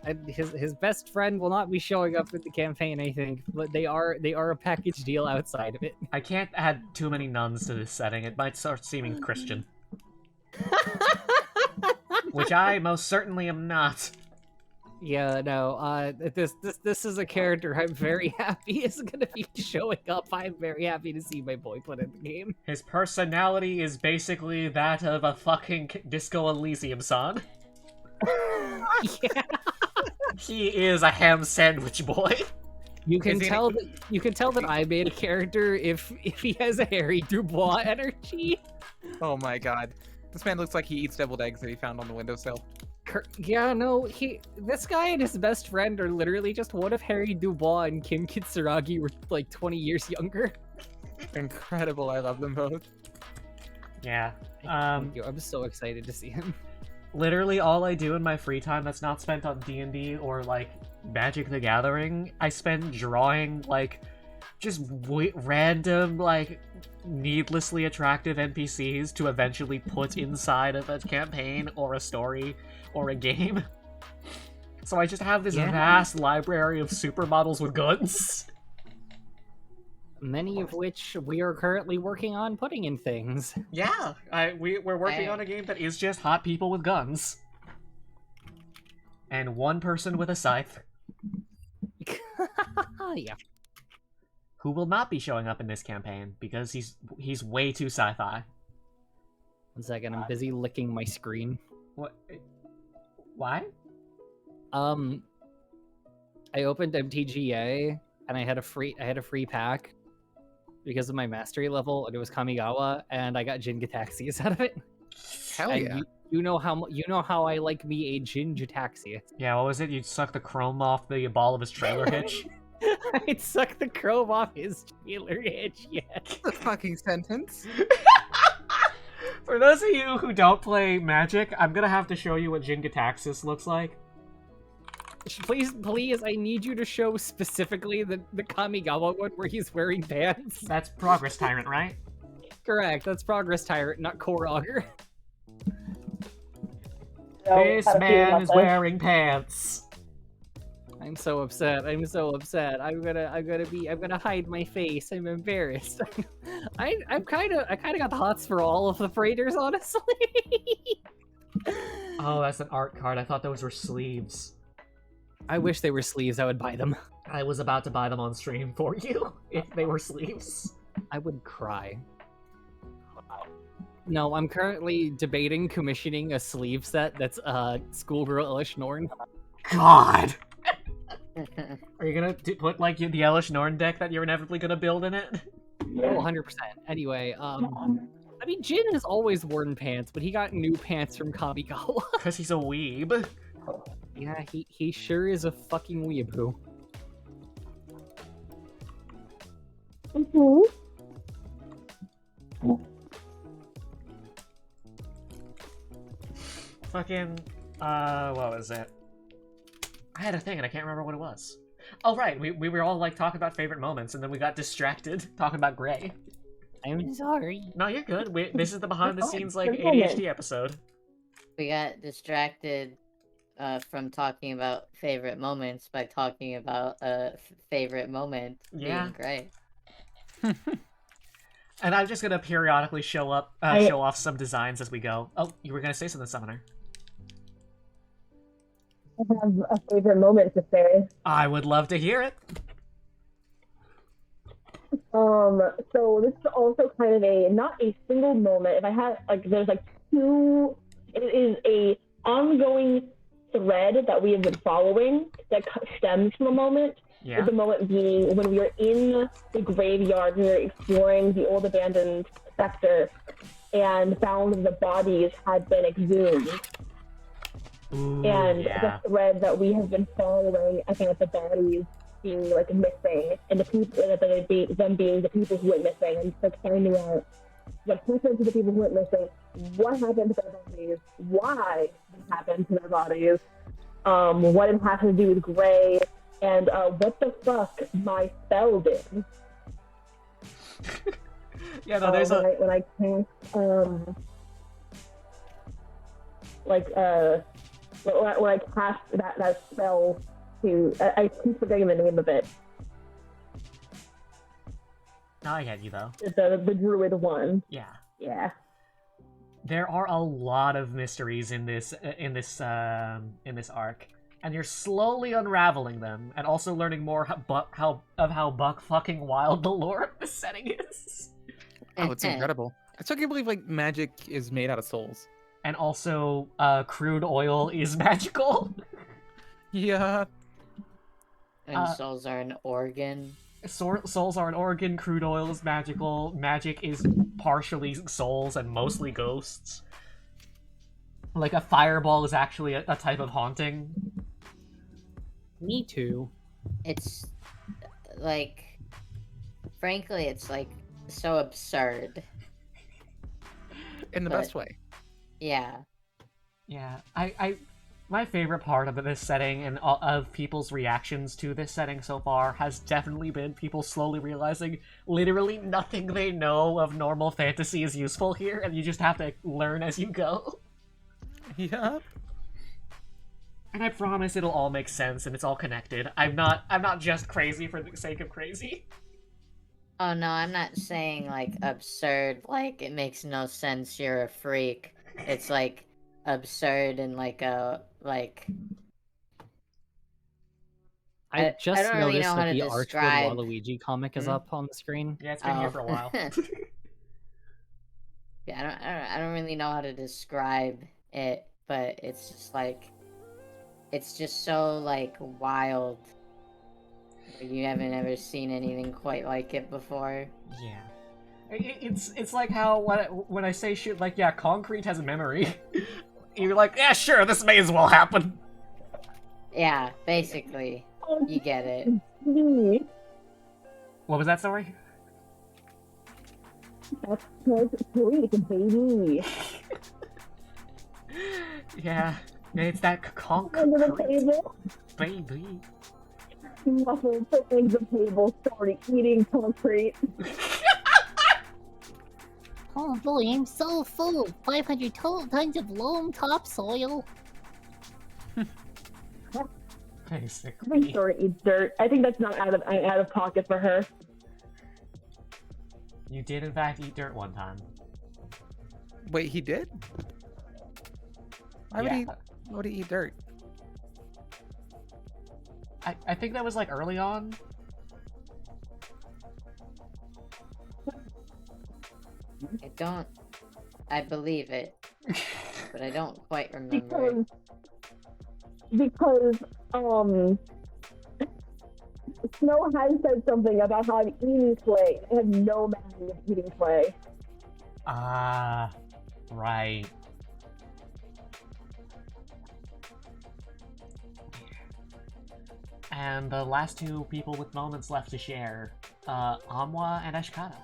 And his best friend will not be showing up in the campaign, I think, but they are a package deal outside of it.
I can't add too many nuns to this setting. It might start seeming Christian. Which I most certainly am not.
Yeah, no. This is a character I'm very happy is gonna be showing up. I'm very happy to see my boy put in the game.
His personality is basically that of a fucking Disco Elysium song.
Yeah.
He is a ham sandwich boy.
You can
Is he
tell that I made a character if he has a Harry Dubois energy.
Oh my god. This man looks like he eats deviled eggs that he found on the windowsill.
Yeah, no, this guy and his best friend are literally just one if Harry Dubois and Kim Kitsuragi were like 20 years younger.
Incredible, I love them both.
Yeah.
Thank you. I'm so excited to see him.
Literally all I do in my free time that's not spent on D&D or like Magic the Gathering, I spend drawing like just random like needlessly attractive NPCs to eventually put inside of a campaign or a story or a game. So I just have this vast library of supermodels with guns.
Many of which we are currently working on putting in things.
Yeah, we're working on a game that is just hot people with guns. And one person with a scythe.
Yeah.
Who will not be showing up in this campaign because he's way too sci-fi.
1 second, I'm busy licking my screen.
What? Why?
I opened MTGA and I had a free pack because of my mastery level, and it was Kamigawa, and I got Jin Gataxias out of it.
Hell
And
yeah.
you know how I like me a Jin Gataxias.
Yeah, what was it? You'd suck the chrome off the ball of his trailer hitch?
I'd suck the chrome off his trailer hitch, yeah.
The fucking sentence.
For those of you who don't play Magic, I'm gonna have to show you what Jin Gataxias looks like.
Please, I need you to show specifically the Kamigawa one where he's wearing pants.
That's Progress Tyrant, right?
Correct, that's Progress Tyrant, not Core Augur.
This man is wearing pants.
I'm so upset. I'm gonna hide my face. I'm embarrassed. I kind of got the hots for all of the freighters, honestly.
Oh, that's an art card. I thought those were sleeves.
I wish they were sleeves. I would buy them.
I was about to buy them on stream for you if they were sleeves.
I would cry. No, I'm currently debating commissioning a sleeve set that's Schoolgirl Elish Norn.
God! Are you gonna put like the Elish Norn deck that you're inevitably gonna build in it?
Oh, 100%. Anyway, I mean, Jin has always worn pants, but he got new pants from Kamigawa.
Because he's a weeb.
Yeah, he sure is a fucking weeaboo.
Fucking, what was it? I had a thing and I can't remember what it was. Oh, right, we were all like talking about favorite moments and then we got distracted talking about Gray.
I'm sorry.
No, you're good. This is the behind the scenes like
Good moment.
ADHD episode.
We got distracted from talking about favorite moments by talking about a favorite moment
Yeah.
being great.
And I'm just gonna periodically show off some designs as we go. Oh, you were gonna say something, Summoner.
I have a favorite moment to say.
I would love to hear it.
So this is also kind of not a single moment. If I had there's two. It is a ongoing thread that we have been following that stems from a moment.
Yeah.
The moment being when we were in the graveyard, we were exploring the old abandoned sector, and found the bodies had been exhumed.
Ooh,
And
yeah.
the thread that we have been following, I think, the bodies being missing, and the people them being the people who went missing, and finding out what happened to the people who went missing, what happened to their bodies, why it happened to their bodies, what it has to do with Gray, and what the fuck my spell did.
Yeah, no, there's
when I cast when I cast that spell to I keep forgetting the name of it.
No, I get you though.
The druid one.
Yeah.
Yeah.
There are a lot of mysteries in this arc, and you're slowly unraveling them, and also learning more how buck fucking wild the lore of the setting is.
Oh, it's incredible. I still can't believe magic is made out of souls.
And also, crude oil is magical.
Yeah.
And souls are an organ.
Souls are an organ, crude oil is magical, magic is partially souls and mostly ghosts. Like, a fireball is actually a type of haunting.
Me too.
It's like, frankly, it's like so absurd.
In the
But-
best way.
Yeah.
Yeah, my favorite part of this setting and of people's reactions to this setting so far has definitely been people slowly realizing literally nothing they know of normal fantasy is useful here, and you just have to learn as you go.
Yep.
And I promise it'll all make sense and it's all connected. I'm not just crazy for the sake of crazy.
Oh no, I'm not saying like absurd, like it makes no sense, you're a freak. It's like absurd and like a like
I just
don't really
noticed
know how
that
to
the Archwood
describe-
Waluigi comic is
Hmm?
up on the screen.
Yeah, it's been here for a while.
Yeah, I don't really know how to describe it, but it's just like it's just so like wild. You haven't ever seen anything quite like it before.
Yeah. It's like how when I say shit like, yeah, concrete has a memory, you're like, yeah, sure, this may as well happen.
Yeah, basically, you get it.
Me.
What was that story?
That's great, baby.
Yeah, it's that
Under the
concrete,
table,
baby.
muffled under the table, started eating concrete.
Oh boy, I'm so full. 500 total tons of loam topsoil.
Basically.
Sure, eat dirt. I think that's not out of pocket for her.
You did in fact eat dirt one time.
Wait, he did? Why
Yeah.
would he eat dirt?
I think that was like early on.
I believe it, but I don't quite remember.
Because Snow has said something about how I'm eating clay. I have no memory of eating clay.
Ah, right. And the last two people with moments left to share, Amwa and Ashkata.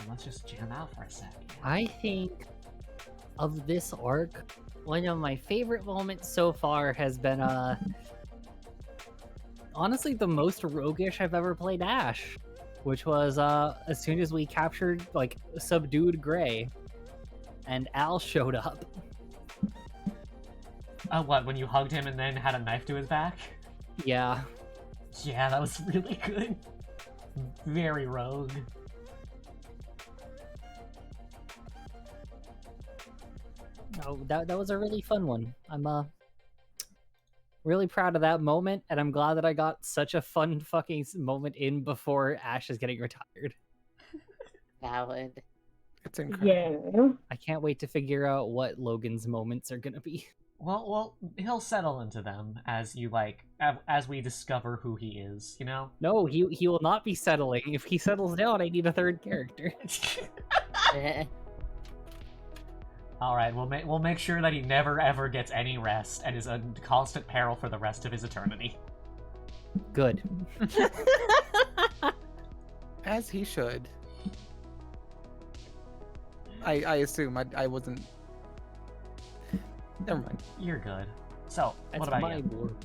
Let's just jam out for a sec.
I think of this arc, one of my favorite moments so far has been honestly the most roguish I've ever played Ash, which was as soon as we captured like subdued Gray and Al showed up.
What, when you hugged him and then had a knife to his back?
Yeah.
Yeah, that was really good. Very rogue.
No, that was a really fun one. I'm really proud of that moment, and I'm glad that I got such a fun fucking moment in before Ash is getting retired.
Valid.
It's incredible.
Yeah.
I can't wait to figure out what Logan's moments are gonna be.
Well, he'll settle into them as you as we discover who he is. You know.
No, he will not be settling. If he settles down, I need a third character.
All right, we'll make sure that he never ever gets any rest and is a constant peril for the rest of his eternity.
Good.
As he should. I assume I wasn't. Never mind.
You're good. So,
That's
what about
my
you?
board.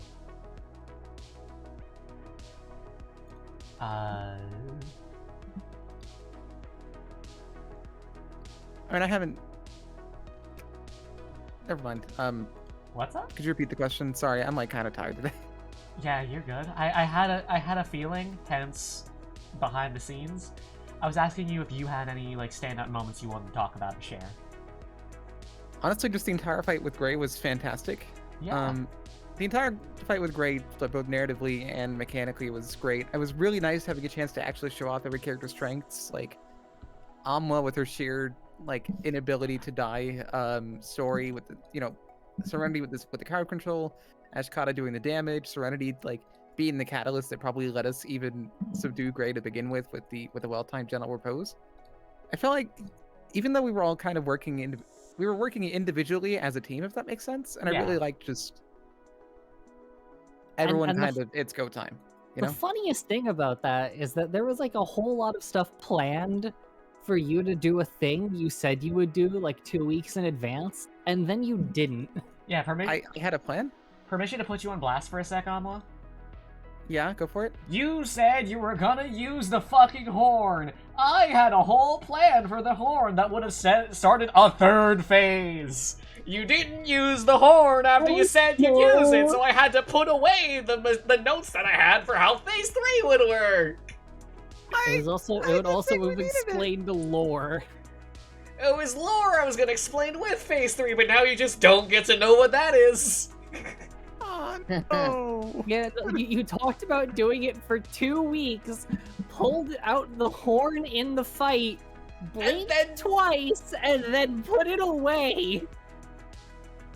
I mean, I haven't. Never mind.
What's up?
Could you repeat the question? Sorry, I'm like kind of tired today.
Yeah, you're good. I had a feeling tense behind the scenes. I was asking you if you had any like standout moments you wanted to talk about and share.
Honestly, just the entire fight with Gray was fantastic.
Yeah.
The entire fight was great, but both narratively and mechanically it was great. It was really nice having a chance to actually show off every character's strengths, like Amwa with her sheer like inability to die, story with the Serenity with the crowd control, Ashkata doing the damage, Serenity like being the catalyst that probably let us even subdue Gray to begin with the well-timed gentle repose. I felt like even though we were all kind of working individually as a team, if that makes sense, and I really liked just everyone it's go time.
The funniest thing about that is that there was like a whole lot of stuff planned for you to do a thing you said you would do like 2 weeks in advance, and then you didn't.
Yeah,
I had a plan.
Permission to put you on blast for a sec, Amla?
Yeah, go for it.
You said you were gonna use the fucking horn. I had a whole plan for the horn that would have started a third phase. You didn't use the horn after you said you'd use it, so I had to put away the notes that I had for how phase 3 would work.
It would also have explained the lore.
It was lore I was gonna explain with phase 3, but now you just don't get to know what that is.
Oh, no.
Yeah, you talked about doing it for 2 weeks, pulled out the horn in the fight, blinked twice, and then put it away.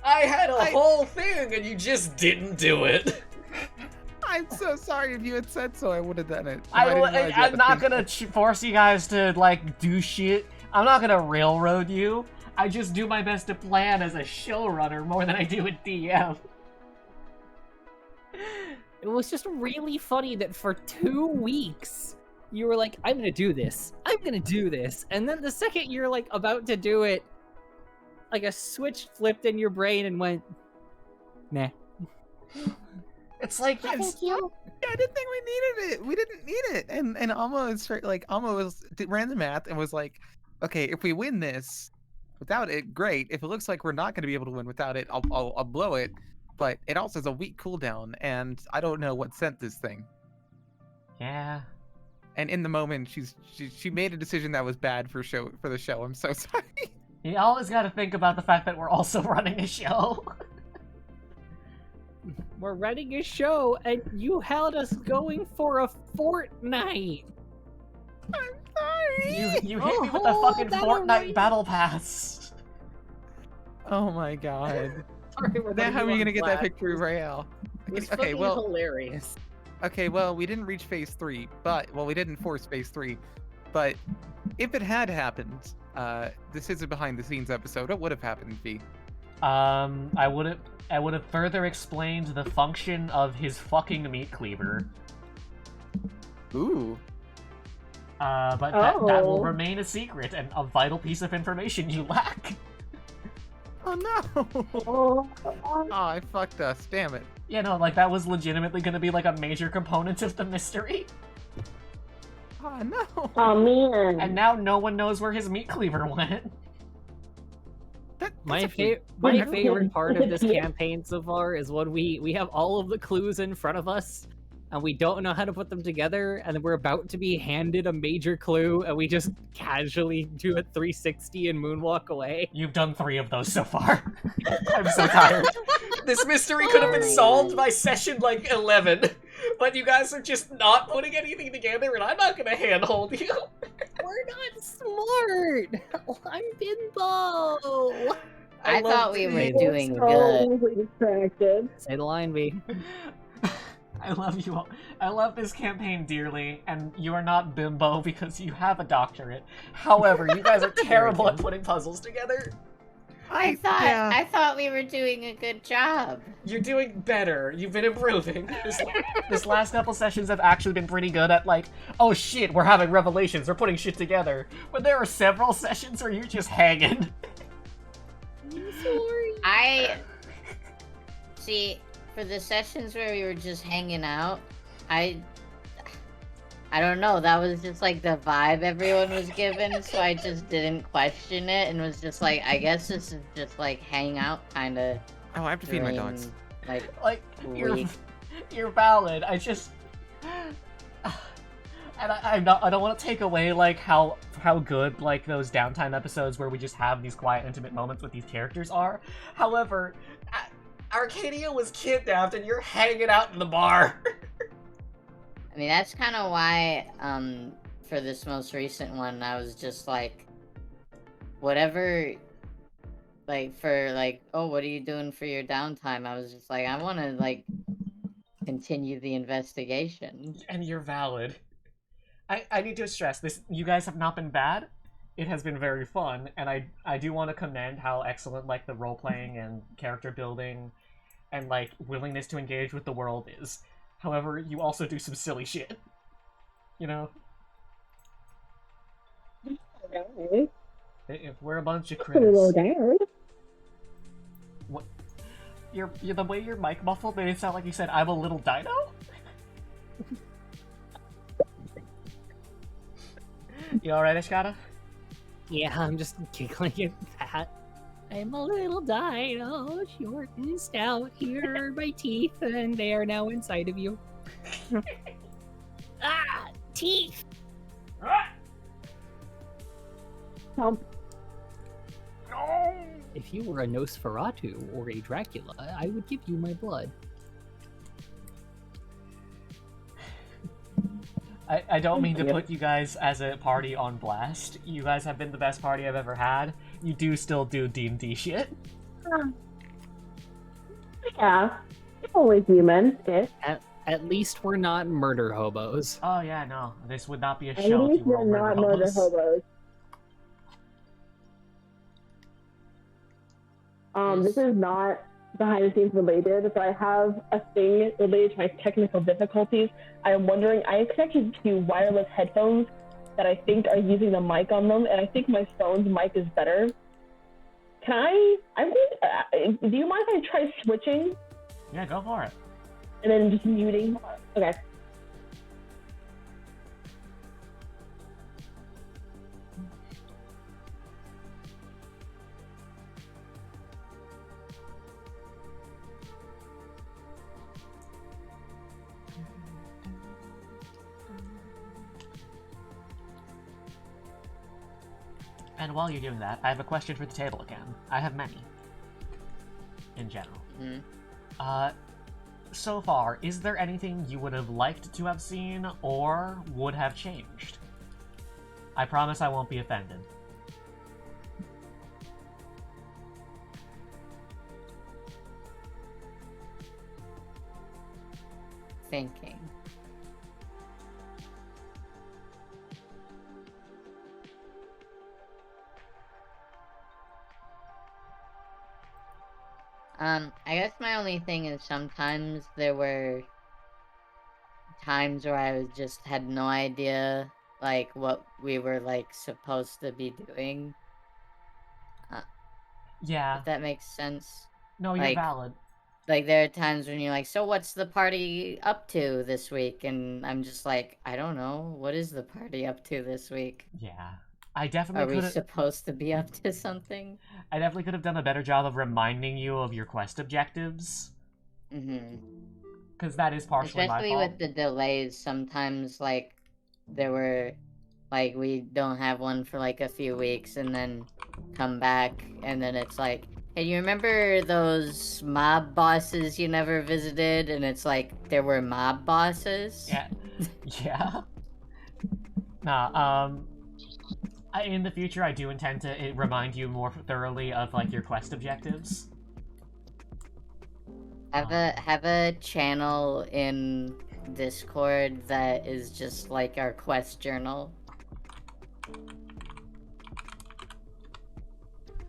I had a whole thing, and you just didn't do it.
I'm so sorry. If you had said so, I would have done it.
I'm not gonna force you guys to, like, do shit. I'm not gonna railroad you. I just do my best to plan as a showrunner more than I do at DM.
It was just really funny that for 2 weeks, you were like, I'm gonna do this. I'm gonna do this. And then the second you're, like, about to do it, like a switch flipped in your brain and went, nah.
It's like
I didn't think we needed it. We didn't need it. And Alma is straight, like Alma ran the math and was like, okay, if we win this without it, great. If it looks like we're not going to be able to win without it, I'll blow it. But it also has a weak cooldown, and I don't know what sent this thing.
Yeah.
And in the moment, she made a decision that was bad for the show. I'm so sorry.
You always got to think about the fact that we're also running a show.
We're running a show, and you held us going for a fortnight.
I'm sorry.
You hit me with a fucking Fortnite battle pass.
Oh my god.
Sorry,
now how are you gonna get that picture of Rael?
It's
okay, well,
hilarious.
Okay, well, we didn't reach phase 3, we didn't force phase 3, but if it had happened, this is a behind-the-scenes episode. What would have happened, V?
I would have further explained the function of his fucking meat cleaver.
Ooh.
But that will remain a secret and a vital piece of information you lack.
Oh no! Oh, I fucked us. Damn it.
Yeah, no, like that was legitimately gonna be like a major component of the mystery.
Oh no!
Oh man!
And now no one knows where his meat cleaver went.
My favorite part of this campaign so far is when we have all of the clues in front of us, and we don't know how to put them together, and we're about to be handed a major clue, and we just casually do a 360 and moonwalk away.
You've done 3 of those so far. I'm so tired. This mystery could have been solved by session, like, 11, but you guys are just not putting anything together, and I'm not gonna handhold you.
We're not smart! I'm Bimbo!
I thought we were doing good.
So distracted.
Say the line, B.
I love you all. I love this campaign dearly, and you are not Bimbo because you have a doctorate. However, you guys are terrible at putting puzzles together.
I thought we were doing a good job.
You're doing better. You've been improving. This last couple sessions have actually been pretty good at like, oh shit, we're having revelations, we're putting shit together. But there are several sessions where you're just hanging.
I'm sorry.
See, for the sessions where we were just hanging out, I don't know, that was just like the vibe everyone was given, so I just didn't question it and was just like, I guess this is just like hang out kind of.
Oh, I have to feed my dogs.
Like
you're valid. I just and I don't want to take away like how good like those downtime episodes where we just have these quiet intimate moments with these characters are. However, Arcadia was kidnapped and you're hanging out in the bar.
I mean, that's kind of why, for this most recent one, I was just like, whatever, like, for, like, oh, what are you doing for your downtime? I was just like, I want to, like, continue the investigation.
And you're valid. I need to stress this. You guys have not been bad. It has been very fun, and I do want to commend how excellent, like, the role-playing and character building and, like, willingness to engage with the world is. However, you also do some silly shit. You know?
Okay.
If we're a bunch of
Put a little
critters.
down.
What? You're the way your mic muffled made it sound like you said, I'm a little dino? You alright, Ashkata?
Yeah, I'm just giggling at that. I'm a little dino, short and stout. Here are my teeth, and they are now inside of you. Ah! Teeth!
Chomp.
If you were a Nosferatu or a Dracula, I would give you my blood.
I don't mean to put you guys as a party on blast. You guys have been the best party I've ever had. You do still do D&D shit.
Yeah. It's always human. Yes.
At least we're not murder hobos.
Oh yeah, no. This would not be a
At
show if
least
you were
we're
all
not
murder
murder
hobos.
hobos. This is not behind the scenes related, but I have a thing related to my technical difficulties. I am wondering, I connected to wireless headphones that I think are using the mic on them, and I think my phone's mic is better. Do you mind if I try switching
Yeah, go for it.
and then just muting? Okay.
And while you're doing that, I have a question for the table again. I have many. In general. So far, is there anything you would have liked to have seen or would have changed? I promise I won't be offended.
Thinking. I guess my only thing is sometimes there were times where I was just had no idea, like, what we were, like, supposed to be doing.
Yeah.
If that makes sense.
No, you're
like-
valid.
Like, there are times when you're like, so what's the party up to this week? And I'm just like, I don't know. What is the party up to this week?
Yeah. I
Are
definitely
we
could have...
supposed to be up to something?
I definitely could have done a better job of reminding you of your quest objectives.
Mm-hmm.
Because that is partially my
Especially
fault.
with the delays, sometimes, like, there were, like, we don't have one for, like, a few weeks, and then come back, and then it's like, hey, you remember those mob bosses you never visited? And it's like, there were mob bosses?
Yeah. Yeah. Nah, in the future, I do intend to remind you more thoroughly of, like, your quest objectives.
Have a channel in Discord that is just like our quest journal.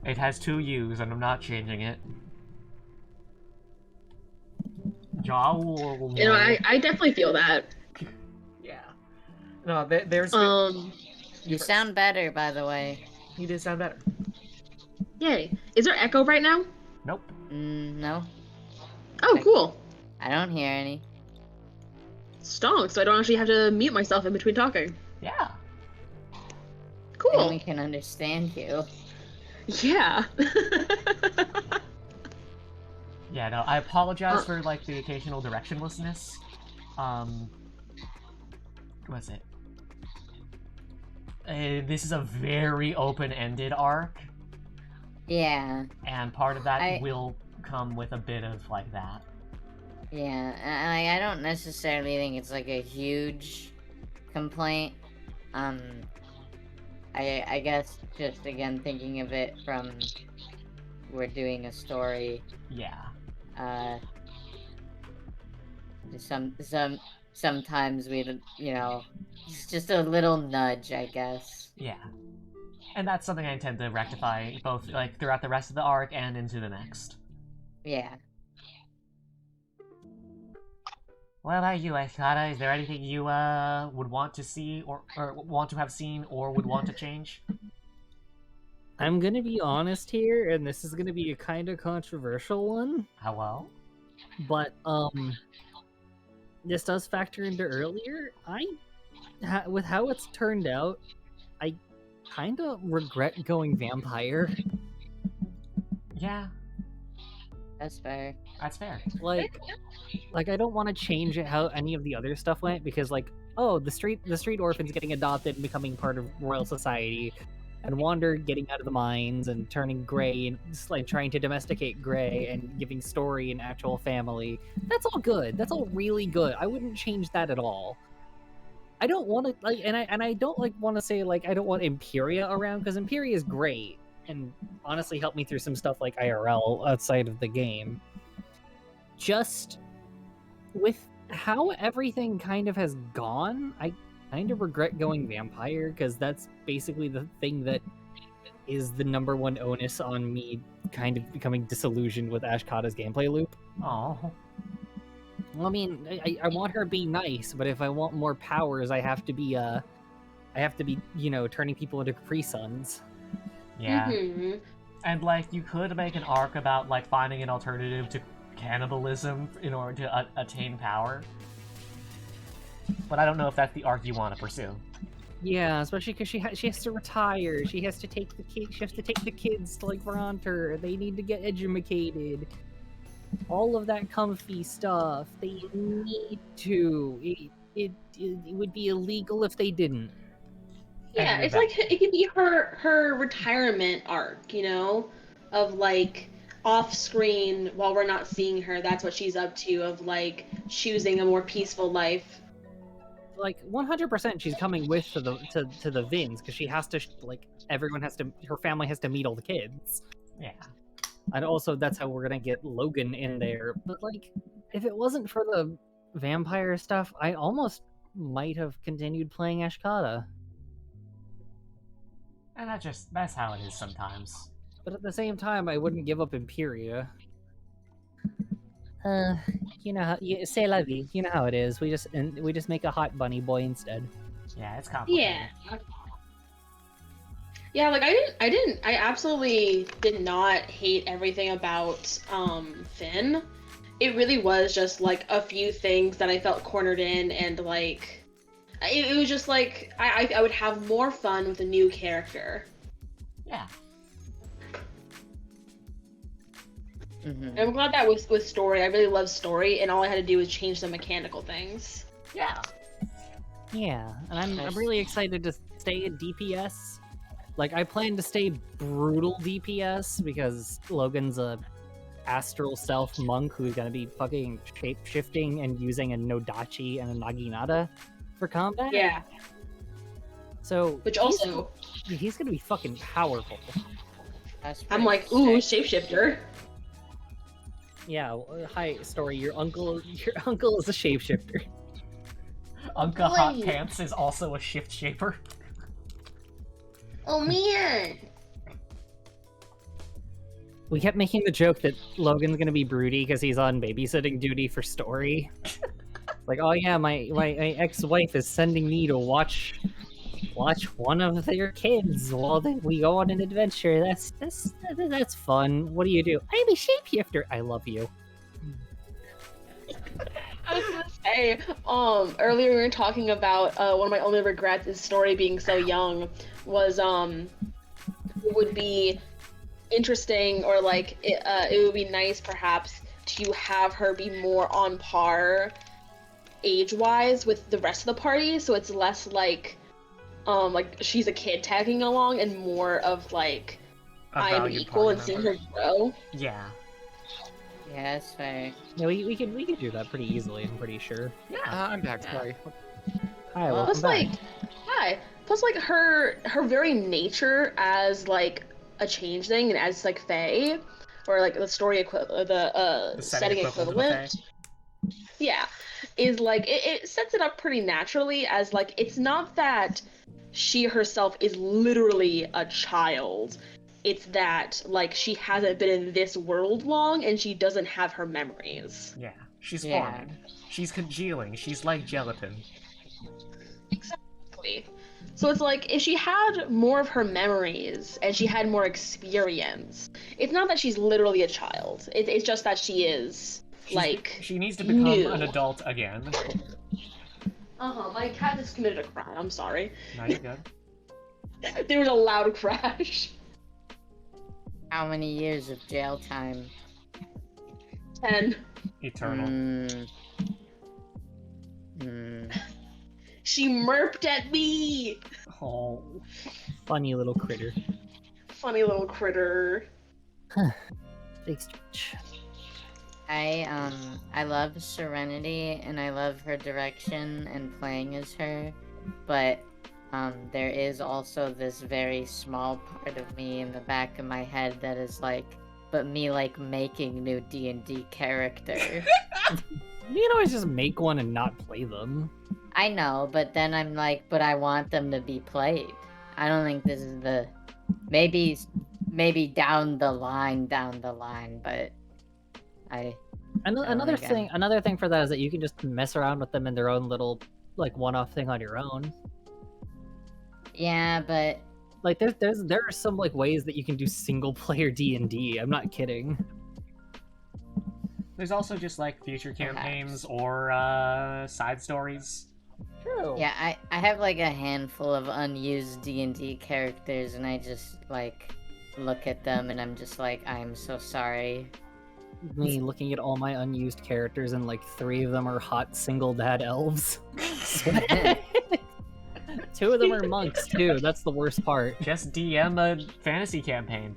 It has 2 U's, and I'm not changing it. Jowl.
You know, I definitely feel that.
Yeah. No, there's...
You sound better, by the way.
You did sound better.
Yay. Is there echo right now?
Nope.
No.
Oh, cool.
I don't hear any.
Stonk, so I don't actually have to mute myself in between talking.
Yeah.
And
Cool.
we can understand you.
Yeah.
Yeah, no, I apologize for, like, the occasional directionlessness. What is it? This is a very open-ended arc,
Yeah.
and part of that
I-
will come with a bit of like that.
Yeah, I don't necessarily think it's like a huge complaint. I guess just again thinking of it from we're doing a story.
Yeah.
Sometimes we, it's just a little nudge, I guess.
Yeah. And that's something I intend to rectify both like throughout the rest of the arc and into the next.
Yeah.
What about you, Ashkata? Is there anything you would want to see or want to have seen or would want to change?
I'm gonna be honest here, and this is gonna be a kind of controversial one,
Hello?
but this does factor into earlier. With how it's turned out, I kind of regret going vampire.
Yeah,
That's fair.
that's fair.
Like I don't want to change how any of the other stuff went because, like, oh, the street orphans getting adopted and becoming part of royal society, and Wander getting out of the mines and turning gray and just, like, trying to domesticate Gray and giving Story an actual family. That's all good. That's all really good. I wouldn't change that at all. I don't want to like, and I don't like want to say like I don't want Imperia around because Imperia is great and honestly helped me through some stuff like IRL outside of the game. Just with how everything kind of has gone, I kind of regret going vampire because that's basically the thing that is the number one onus on me kind of becoming disillusioned with Ashkata's gameplay loop.
Oh.
Well, I mean, I want her to be nice, but if I want more powers, I have to be turning people into Capri Suns.
Yeah.
Mm-hmm.
And like you could make an arc about like finding an alternative to cannibalism in order to attain power. But I don't know if that's the arc you want to pursue.
Yeah, especially because she has to retire. She has to take the kids to like Veronter. They need to get educated. All of that comfy stuff. They need to. It would be illegal if they didn't.
Yeah, it's like it could be her retirement arc, of like off screen while we're not seeing her. That's what she's up to, of like choosing a more peaceful life.
Like 100%, she's coming with to the Vins because she has to her family has to meet all the kids.
Yeah.
And also that's how we're gonna get Logan in there. But like, if it wasn't for the vampire stuff, I almost might have continued playing Ashkata.
And that's how it is sometimes.
But at the same time, I wouldn't give up Imperia. Say la vie. You know how it is. We just make a hot bunny boy instead.
Yeah, it's complicated.
Yeah. Yeah, like I absolutely did not hate everything about Finn. It really was just like a few things that I felt cornered in, and like it was just like I would have more fun with a new character.
Yeah.
Mm-hmm.
I'm glad that with Story. I really love Story, and all I had to do was change some mechanical things.
Yeah.
Yeah, and I'm really excited to stay in DPS. Like, I plan to stay brutal DPS because Logan's a astral self monk who's gonna be fucking shape-shifting and using a Nodachi and a Naginata for combat.
Yeah.
So
Which also,
he's gonna be fucking powerful.
I'm like, ooh, shapeshifter.
Yeah, hi, Story. Your uncle is a shapeshifter.
Uncle Hot Pants is also a shift shaper.
Oh man.
We kept making the joke that Logan's gonna be broody because he's on babysitting duty for Story. Like, oh yeah, my ex-wife is sending me to watch one of their kids while we go on an adventure. That's fun. What do you do? I'm a shapeshifter. I love you.
I was gonna say, earlier we were talking about one of my only regrets is Story being so young. Was it would be interesting, or like it would be nice perhaps to have her be more on par age-wise with the rest of the party, so it's less like she's a kid tagging along and more of like I am equal and seeing her grow.
Yeah.
Yeah, that's fair.
Yeah, we could do that pretty easily. I'm pretty sure.
I'm back. Sorry.
Hi,
Well,
welcome
Plus,
back.
like, hi. Plus, like, her very nature as like a changeling and as like Fae, or like the story the setting equivalent. Yeah, is like it sets it up pretty naturally as like it's not that she herself is literally a child. It's that like she hasn't been in this world long and she doesn't have her memories.
Yeah, she's
Yeah.
forming. She's congealing. She's like gelatin.
Exactly. So it's like if she had more of her memories and she had more experience, it's not that she's literally a child. It's just that she is like
She needs to become
new.
an adult again.
My cat just committed a crime. I'm sorry.
No, you're good.
There was a loud crash.
How many years of jail time?
10.
Eternal.
She murped at me.
Oh.
Funny little critter.
Funny little critter.
Big stretch.
I love Serenity and I love her direction and playing as her, but there is also this very small part of me in the back of my head that is like, but me like making new D&D character.
You can always just make one and not play them.
I know, but then I'm like, but I want them to be played. I don't think this is the maybe down the line, but
Another
again.
thing for that is that you can just mess around with them in their own little like one-off thing on your own.
Yeah, but
Like there are some like ways that you can do single player D&D. I'm not kidding.
There's also just like future campaigns or side stories.
True.
yeah, I have like a handful of unused D&D characters and I just like look at them and I'm just like, I'm so sorry.
Me looking at all my unused characters and like 3 of them are hot single dad elves. 2 of them are monks too. That's the worst part.
Just DM a fantasy campaign.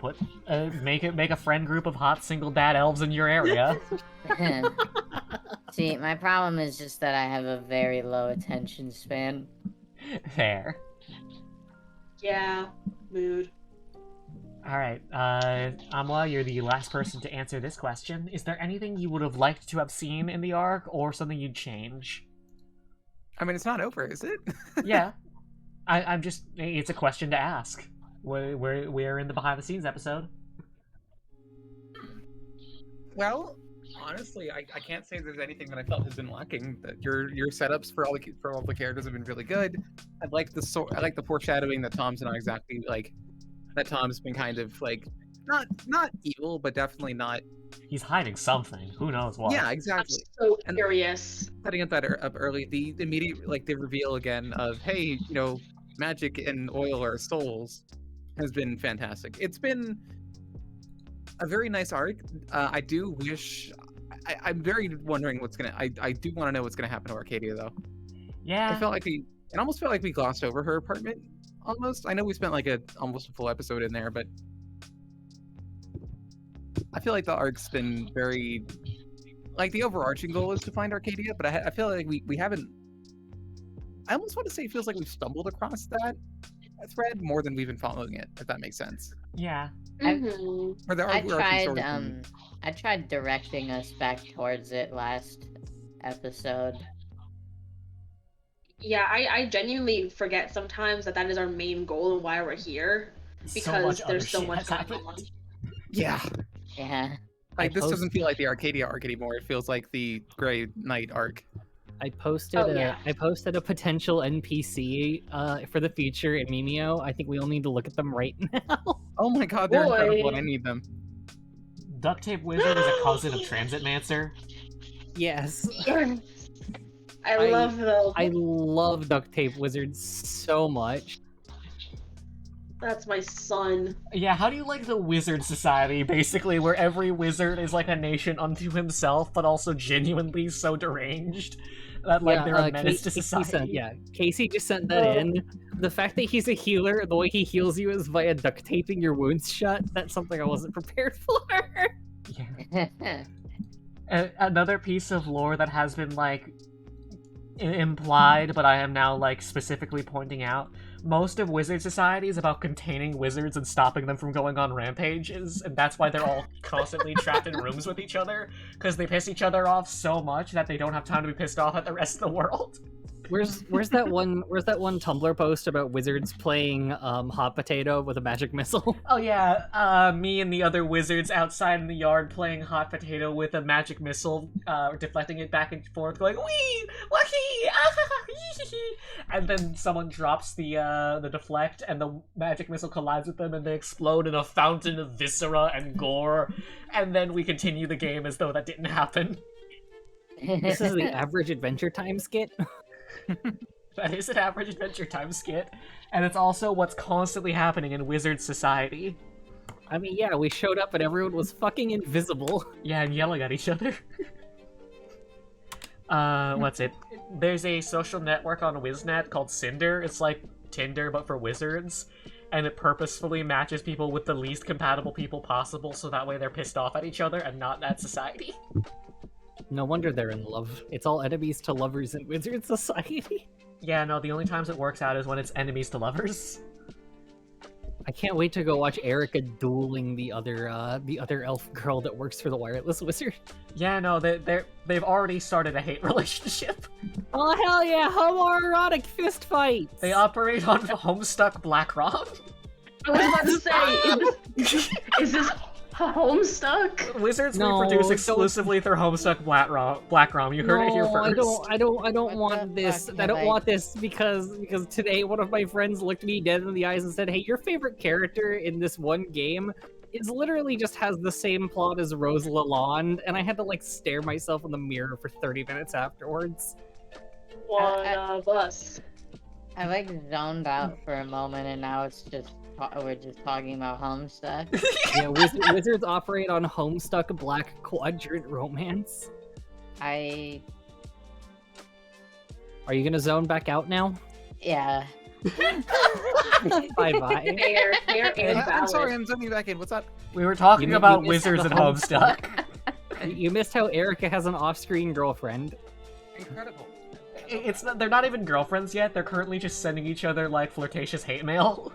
Make a friend group of hot single dad elves in your area.
See, my problem is just that I have a very low attention span.
Fair.
Yeah, mood.
Alright, Amwa, you're the last person to answer this question. Is there anything you would have liked to have seen in the arc, or something you'd change?
I mean, it's not over, is it?
Yeah. I'm just... It's a question to ask. We're in the behind-the-scenes episode.
Well, honestly, I can't say there's anything that I felt has been lacking. Your setups for all the characters have been really good. I like the foreshadowing that Tom's not exactly like that. Tom's been kind of like not evil, but definitely not.
He's hiding something. Who knows what?
Yeah,
I'm
exactly.
so
And-
curious.
Setting up early, the immediate the reveal again of hey, magic and oil are souls has been fantastic. It's been a very nice arc. I do wish. I'm very wondering what's gonna. I do want to know what's gonna happen to Arcadia though.
Yeah.
It almost felt like we glossed over her apartment. Almost. I know we spent like almost a full episode in there, but I feel like the arc's been very. Like the overarching goal is to find Arcadia, but I feel like we haven't. I almost want to say it feels like we've stumbled across that thread more than we've been following it. If that makes sense.
Yeah.
Mhm.
Or the
I
overarching
tried
story's been-
I tried directing us back towards it last episode.
Yeah, I genuinely forget sometimes that is our main goal and why we're here. Because there's so much going on.
Yeah.
Yeah.
Like this
post-
doesn't feel like the Arcadia arc anymore. It feels like the Grey Knight arc.
I posted I posted a potential NPC for the future in Mimeo. I think we all need to look at them right now.
Oh my god, they're
Boy.
incredible and I need them.
Duct Tape Wizard is a cousin of Transitmancer.
Yes.
I love those.
I love Duct Tape Wizard so much.
That's my son.
Yeah, how do you like the wizard society, basically, where every wizard is like a nation unto himself, but also genuinely so deranged that like they're a menace to society?
Casey just sent that in. The fact that he's a healer, the way he heals you is via duct taping your wounds shut. That's something I wasn't prepared for.
Yeah. Another piece of lore that has been like implied, but I am now like specifically pointing out. Most of Wizard Society is about containing wizards and stopping them from going on rampages, and that's why they're all constantly trapped in rooms with each other, because they piss each other off so much that they don't have time to be pissed off at the rest of the world.
Where's that one Tumblr post about wizards playing hot potato with a magic missile?
Oh yeah, me and the other wizards outside in the yard playing hot potato with a magic missile, deflecting it back and forth, going wee, wacky, ah, and then someone drops the deflect, and the magic missile collides with them, and they explode in a fountain of viscera and gore, and then we continue the game as though that didn't happen.
This is the average Adventure Time skit.
That is an average Adventure Time skit, and it's also what's constantly happening in Wizard Society.
I mean, yeah, we showed up and everyone was fucking invisible.
Yeah, and yelling at each other. What's it? There's a social network on WizNet called Cinder. It's like Tinder, but for wizards. And it purposefully matches people with the least compatible people possible, so that way they're pissed off at each other and not at society.
No wonder they're in love. It's all enemies to lovers in Wizard Society.
Yeah, no, the only times it works out is when it's enemies to lovers.
I can't wait to go watch Erica dueling the other elf girl that works for the wireless wizard.
Yeah, no, they've already started a hate relationship.
Oh hell yeah, homoerotic fist fights!
They operate on Homestuck Black Rom.
I was about to say, is this Homestuck?
Wizards
No,
reproduce
don't-
exclusively through Homestuck Black Rom. You heard it here first.
I don't
What
want
the
this.
fuck
I don't
have I-
want this because today one of my friends looked me dead in the eyes and said, "Hey, your favorite character in this one game is literally just has the same plot as Rose Lalonde," and I had to like stare myself in the mirror for 30 minutes afterwards.
One of us.
I like zoned out for a moment, and now it's just we're just talking about Homestuck.
Yeah, wizards operate on Homestuck Black Quadrant romance.
I
Are you gonna zone back out now?
yeah.
Bye bye.
Fair and
I'm
valid.
sorry, I'm zooming back in. What's up?
We were talking
You
about
missed
wizards
the
and Homestuck.
You missed how Erica has an off-screen girlfriend.
Incredible.
They're not even girlfriends yet. They're currently just sending each other like flirtatious hate mail.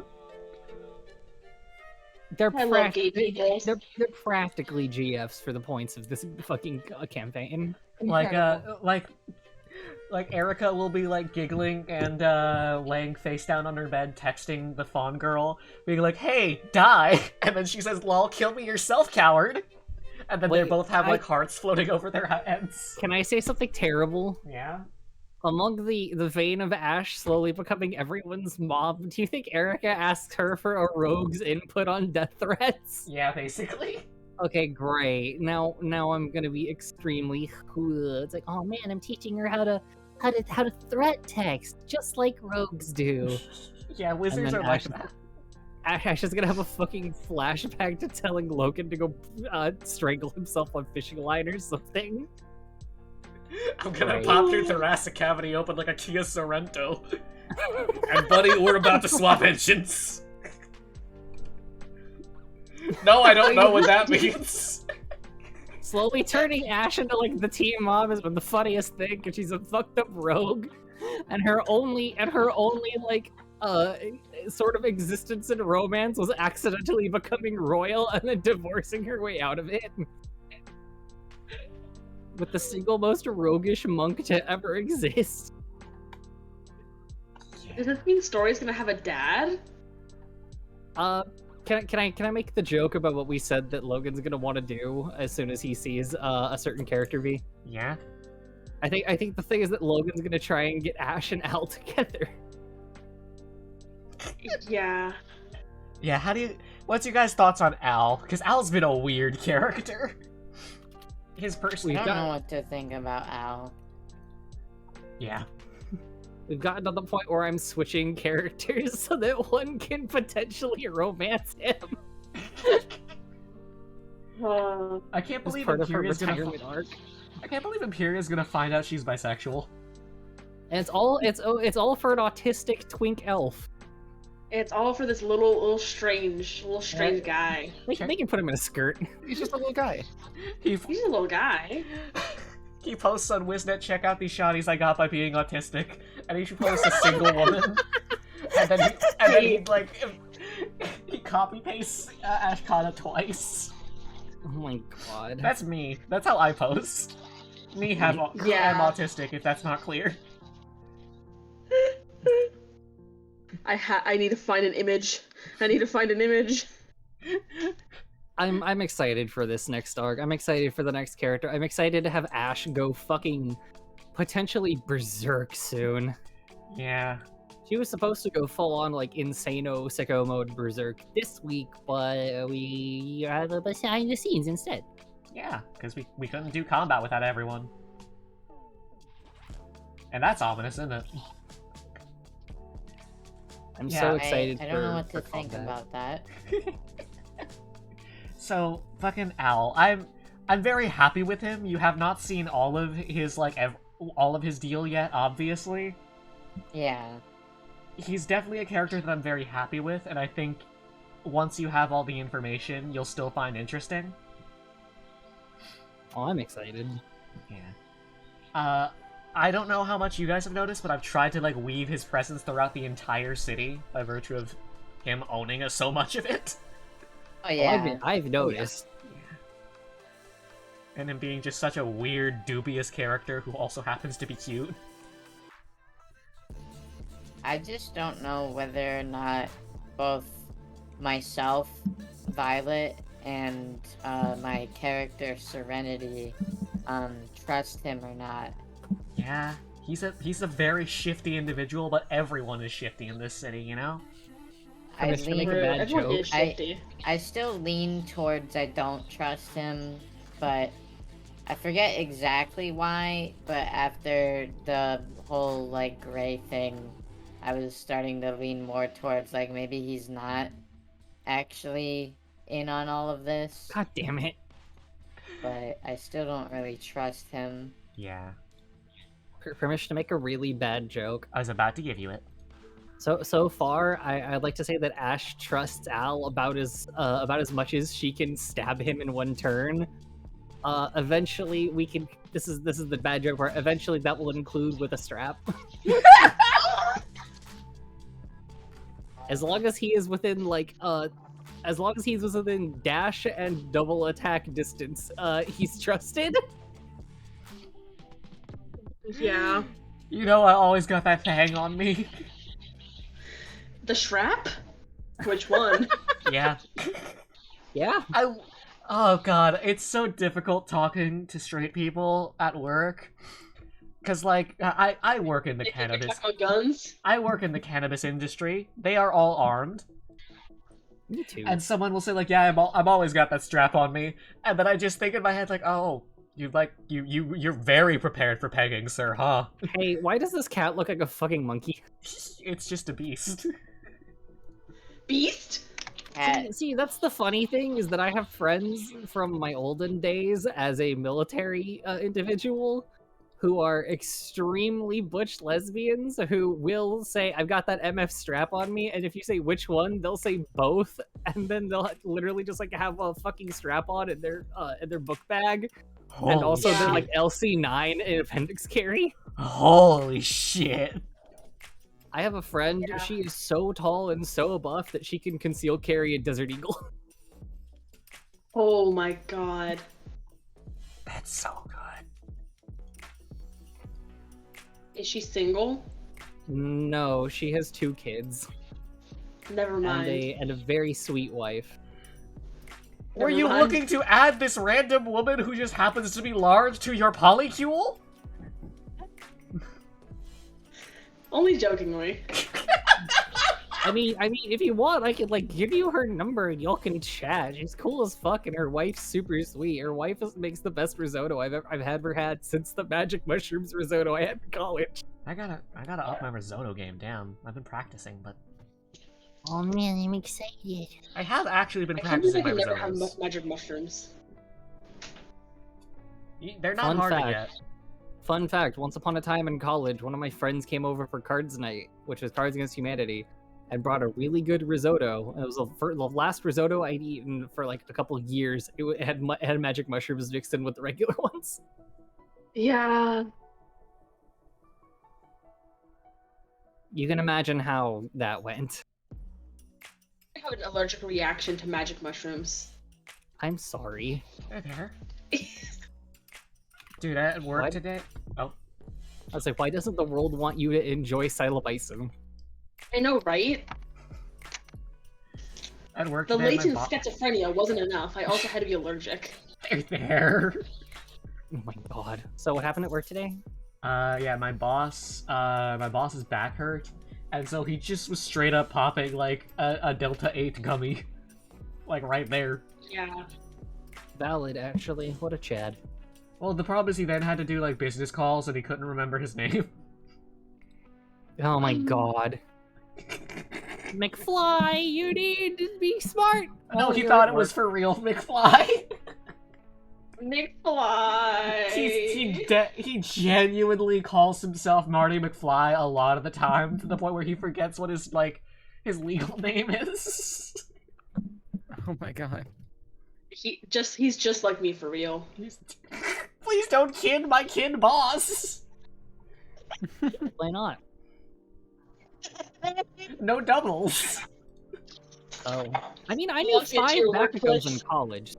They're
I love gay people.
they're practically GFs for the points of this fucking campaign.
like Erica will be like giggling and laying face down on her bed, texting the fawn girl, being like, "Hey, die!" And then she says, "Lol, kill me yourself, coward." And then they
Wait,
both have like hearts floating over their heads.
Can I say something terrible?
Yeah.
Among the vein of Ash slowly becoming everyone's mom, do you think Erica asked her for a rogue's input on death threats?
Yeah, basically.
Okay, great. Now I'm gonna be extremely cool. It's like, oh man, I'm teaching her how to threat text, just like rogues do.
Yeah, wizards
then
are like
Ash-
that.
Ash is gonna have a fucking flashback to telling Logan to go strangle himself on fishing line or something.
I'm gonna
Great.
pop your thoracic cavity open like a Kia Sorrento. And buddy, we're about to swap engines. No, I don't know what that means.
Slowly turning Ash into like the teen mom has been the funniest thing because she's a fucked up rogue, and her only like sort of existence in romance was accidentally becoming royal and then divorcing her way out of it. With the single most roguish monk to ever exist.
Does this mean Story's gonna have a dad?
Can I make the joke about what we said that Logan's gonna want to do as soon as he sees a certain character V?
Yeah?
I think the thing is that Logan's gonna try and get Ash and Al together.
Yeah.
Yeah, what's your guys' thoughts on Al? Because Al's been a weird character. His person.
I don't know what to think about Al.
Yeah.
We've gotten to the point where I'm switching characters so that one can potentially romance him.
I can't
As
believe
part of her
Imperia's gonna.
retirement arc.
I can't believe Imperia's gonna find out she's bisexual.
And it's all for an autistic twink elf.
It's all for this little strange guy.
They can put him in a skirt.
He's just a little guy.
He
He's a little guy.
he posts on Wisnet, check out these shotties I got by being autistic, and he should post a single woman, and then he like he copy pastes Ashkana twice.
Oh my god.
That's me. That's how I post. Me have
Yeah.
I'm autistic. If that's not clear.
I need to find an image. I need to find an image.
I'm excited for this next arc. I'm excited for the next character. I'm excited to have Ash go fucking potentially berserk soon.
Yeah.
She was supposed to go full on like insano sicko mode berserk this week, but we are behind the scenes instead.
Yeah, because we couldn't do combat without everyone. And that's ominous, isn't it?
I'm
Yeah,
so excited
I
for
don't know what to
for
think
combat.
about that.
So, fucking Al, I'm very happy with him. You have not seen all of his all of his deal yet, obviously.
Yeah.
He's definitely a character that I'm very happy with, and I think once you have all the information, you'll still find interesting.
Oh, I'm excited.
Yeah. I don't know how much you guys have noticed, but I've tried to like weave his presence throughout the entire city by virtue of him owning so much of it.
Oh yeah.
I've noticed.
And him being just such a weird, dubious character who also happens to be cute.
I just don't know whether or not both myself, Violet, and my character Serenity trust him or not.
Yeah, he's a very shifty individual, but everyone is shifty in this city, you know?
I
Permission to make a
lean,
bad
Everyone
joke.
is shifty.
I still lean towards I don't trust him, but I forget exactly why, but after the whole like gray thing, I was starting to lean more towards like maybe he's not actually in on all of this,
God damn it.
but I still don't really trust him.
Yeah,
Permission to make a really bad joke.
I was about to give you it.
So far, I'd like to say that Ash trusts Al about as much as she can stab him in one turn. Eventually, we can. This is the bad joke part. Eventually, that will include with a strap. As long as he is within as long as he's within dash and double attack distance, he's trusted.
Yeah.
You know, I always got that thing on me.
The strap? Which one?
Yeah.
Yeah.
Oh god, it's so difficult talking to straight people at work. Cause like I work in the cannabis.
Talk about guns?
I work in the cannabis industry. They are all armed,
Me too.
and someone will say like, "Yeah, I've always got that strap on me," and then I just think in my head like, "Oh, you're very prepared for pegging, sir, huh?"
Hey, why does this cat look like a fucking monkey?
It's just a beast.
Beast?
See, that's the funny thing, is that I have friends from my olden days as a military individual who are extremely butch lesbians who will say, I've got that MF strap on me, and if you say which one, they'll say both, and then they'll literally just like have a fucking strap on in their book bag, and also
shit.
they're like LC9 in appendix carry.
Holy shit.
I have a friend, she is so tall and so buff that she can conceal carry a Desert Eagle.
Oh my god.
That's so good.
Is she single?
No, she has 2 kids
Never mind.
and a very sweet wife.
Were
Never
you
mind.
looking to add this random woman who just happens to be large to your polycule?
Only jokingly.
I mean, if you want, I could like give you her number and y'all can chat. She's cool as fuck, and her wife's super sweet. Her wife makes the best risotto I've ever had since the magic mushrooms risotto I had in college.
I gotta up my risotto game. Damn, I've been practicing, but
Oh man, I'm excited.
I have actually been
I can't believe
practicing
I
my
can never have
risottos.
magic mushrooms.
They're not
Fun
hard to
fact.
get.
Fun fact, once upon a time in college, one of my friends came over for cards night, which was Cards Against Humanity,
and brought a really good risotto. It was the last risotto I'd eaten for like a couple of years. It had magic mushrooms mixed in with the regular ones.
Yeah.
You can imagine how that went.
I have an allergic reaction to magic mushrooms.
I'm sorry.
Hey there. Dude, at work
What?
today. Oh,
I was like, why doesn't the world want you to enjoy psilocybin?
I know, right?
at work
The
today.
latent schizophrenia wasn't enough. I also had to be allergic.
Hey there.
Oh my god. So what happened at work today?
Yeah, my boss's back hurt, and so he just was straight up popping like a Delta 8 gummy, like right there.
Yeah.
Valid, actually. What a Chad.
Well, the problem is he then had to do like business calls and he couldn't remember his name.
Oh my god.
McFly, you need to be smart.
No,
Oh,
he
you're
thought
at
it was
work.
for real, McFly.
McFly.
He genuinely calls himself Marty McFly a lot of the time, to the point where he forgets what his legal name is.
Oh my god.
He's just like me for real.
Please don't kid my kid boss.
Why not?
No doubles.
Oh. I mean, I knew
Walks into
5
your
Bakugos
workplace.
in college.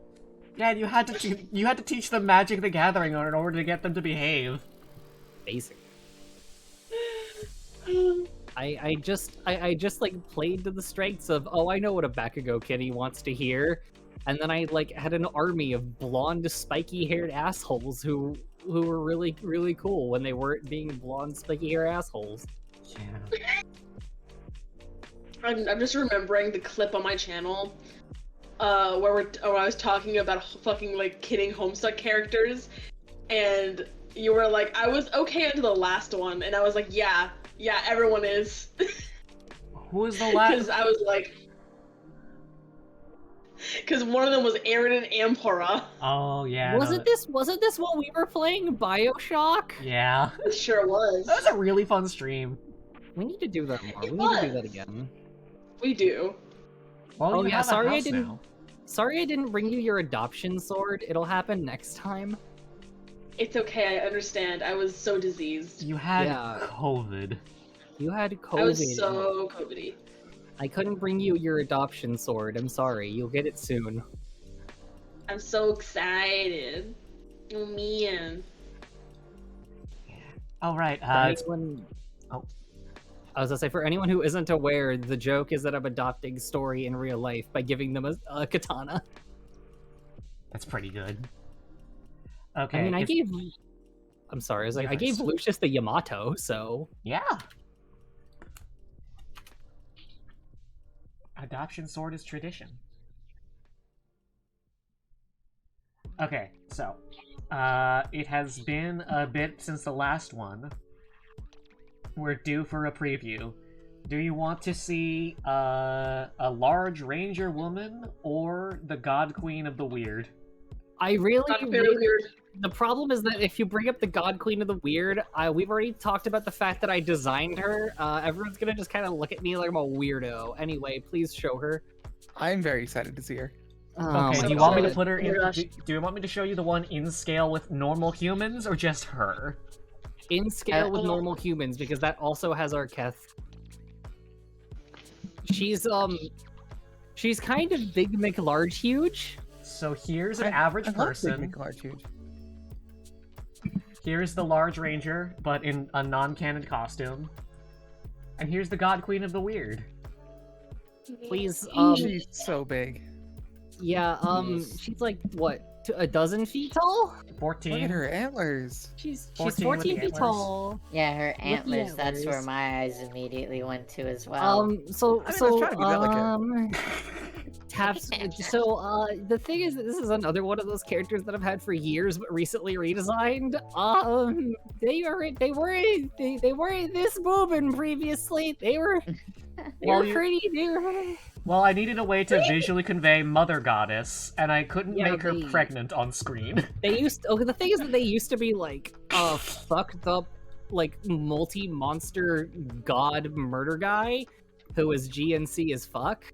Yeah, you had to teach them Magic the Gathering in order to get them to behave.
Basic. I just like played to the strengths of, oh, I know what a Bakugo kitty wants to hear, and then I like had an army of blonde, spiky-haired assholes who were really, really cool when they weren't being blonde, spiky-haired assholes.
Yeah.
I'm just remembering the clip on my channel, where I was talking about fucking like kidding Homestuck characters, and you were like, I was okay until the last one, and I was like, yeah, everyone is.
Who was the last?
Because I was like, because one of them was Aaron and Ampora.
Oh yeah.
Wasn't this what we were playing? BioShock?
Yeah.
It sure was.
That was a really fun stream.
We need to do that more.
It
We need to do that
was.
again.
We do.
Well,
Oh
you
yeah,
have a
sorry I
house
didn't.
now.
Sorry I didn't bring you your adoption sword. It'll happen next time.
It's okay, I understand. I was so diseased.
You had
Yeah.
COVID.
You had COVID.
I was so COVIDy.
I couldn't bring you your adoption sword. I'm sorry. You'll get it soon.
I'm so excited. Oh man.
All right.
For
It's
anyone...
Oh.
I was gonna say, for anyone who isn't aware, the joke is that I'm adopting Story in real life by giving them a katana.
that's pretty good. Okay.
I mean, I
if-
gave... I'm sorry, I was like, I gave
Difference.
Lucius the Yamato, so...
Yeah. Adoption sword is tradition. Okay, so it has been a bit since the last one. We're due for a preview. Do you want to see a large ranger woman or the god queen of the weird?
I really...
Not very weird.
The problem is that if you bring up the God Queen of the Weird, we've already talked about the fact that I designed her. Everyone's gonna just kind of look at me like I'm a weirdo. Anyway, please show her.
I'm very excited to see her.
Oh
Okay,
my
do you want me to
God.
put her
Oh my
in?
gosh.
Do you want me to show you the one in scale with normal humans or just her?
In scale with normal humans, because that also has our Keth. She's kind of Big McLarge huge.
So here's an average
I love Big
person.
Nick Large Huge.
Here's the large ranger, but in a non-canon costume. And here's the god queen of the weird.
Please,
She's so big.
yeah, she's like, what, a dozen feet tall?
14.
Look at her antlers.
She's
14 with the
14 feet
antlers.
tall.
Yeah, her
the
antlers, that's where
antlers.
my eyes immediately went to as well.
So
I was trying to be delicate.
Taps. So, the thing is that this is another one of those characters that I've had for years, but recently redesigned. They weren't this boobin previously. They were
Well,
pretty. They were.
Well, I needed a way to visually convey Mother Goddess, and I couldn't
Yeah,
make her
they-
pregnant on screen.
They used. Okay, the thing is that they used to be like a fucked up, like multi-monster god murder guy. who is GNC as fuck.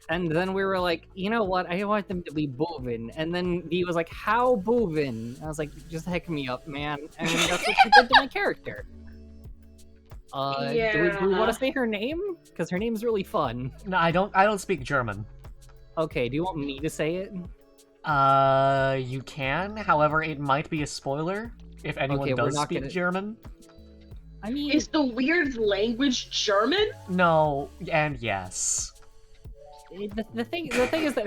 And then we were like, you know what? I want them to be Boovin. And then he was like, how Boovin? I was like, just heck me up, man. And that's what she did to my character. Do we want to say her name? Because her name's really fun.
No, I don't speak German.
Okay, do you want me to say it?
You can. However, it might be a spoiler if anyone
Okay, we're
does
not
speak
gonna-
German.
I mean,
Is the weird language German?
No, and yes.
the thing is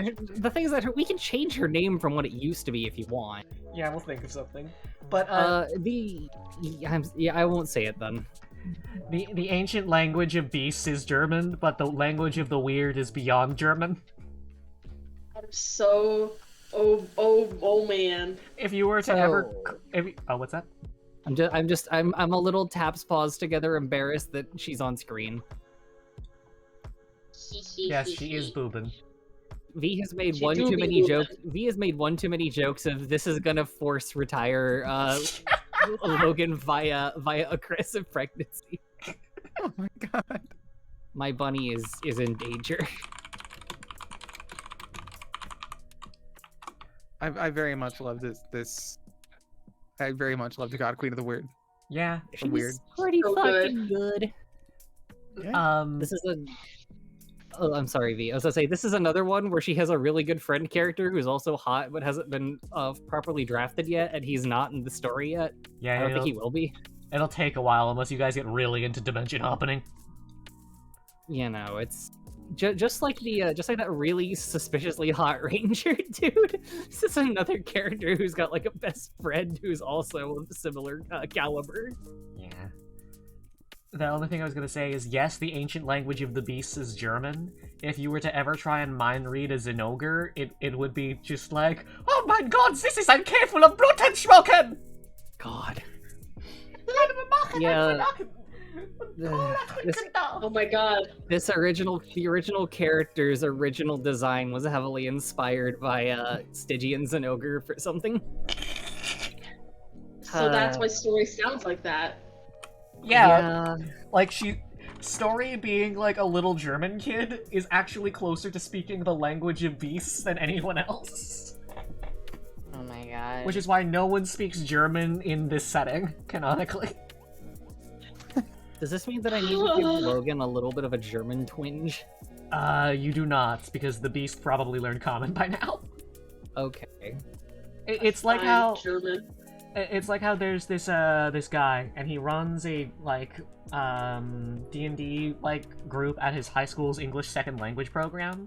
that we can change her name from what it used to be if you want.
Yeah, we'll think of something. But
I won't say it then.
the ancient language of beasts is German, but the language of the weird is beyond German.
I'm so oh man.
If you were to ever, what's that?
I'm a little taps paws together, embarrassed that she's on screen.
Yes, she is boobin.
V has made
She
one
do
too
be
many
boobin'.
jokes. V has made one too many jokes of this is gonna force retire Logan via aggressive pregnancy.
Oh my god.
My bunny is in danger.
I very much love this. I very much love the God Queen of the Weird.
Yeah.
She's weird.
Pretty
So
fucking good.
This
This is Oh, I'm sorry, V. I was gonna say this is another one where she has a really good friend character who's also hot but hasn't been properly drafted yet, and he's not in the story yet. I
yeah.
don't think he will be.
It'll take a while unless you guys get really into dimension hopping.
You know, it's just like that really suspiciously hot ranger dude. This is another character who's got like a best friend who's also of similar caliber.
Yeah. The only thing I was gonna say is, yes, the ancient language of the beasts is German. If you were to ever try and mind read a Zinogre, it would be just like, oh my god, this is ein cave full of Blutensschmocken!
God. Yeah.
Oh my god.
The original character's original design was heavily inspired by Stygian Zinogre for something.
So that's why story sounds like that.
Yeah. Like, Story being like a little German kid is actually closer to speaking the language of beasts than anyone else.
Oh my god.
Which is why no one speaks German in this setting, canonically.
Does this mean that I need to give Logan a little bit of a German twinge?
You do not, because the beast probably learned Common by now.
Okay.
It's like
I'm
how
German.
it's like how there's this guy, and he runs a D&D group at his high school's English second language program,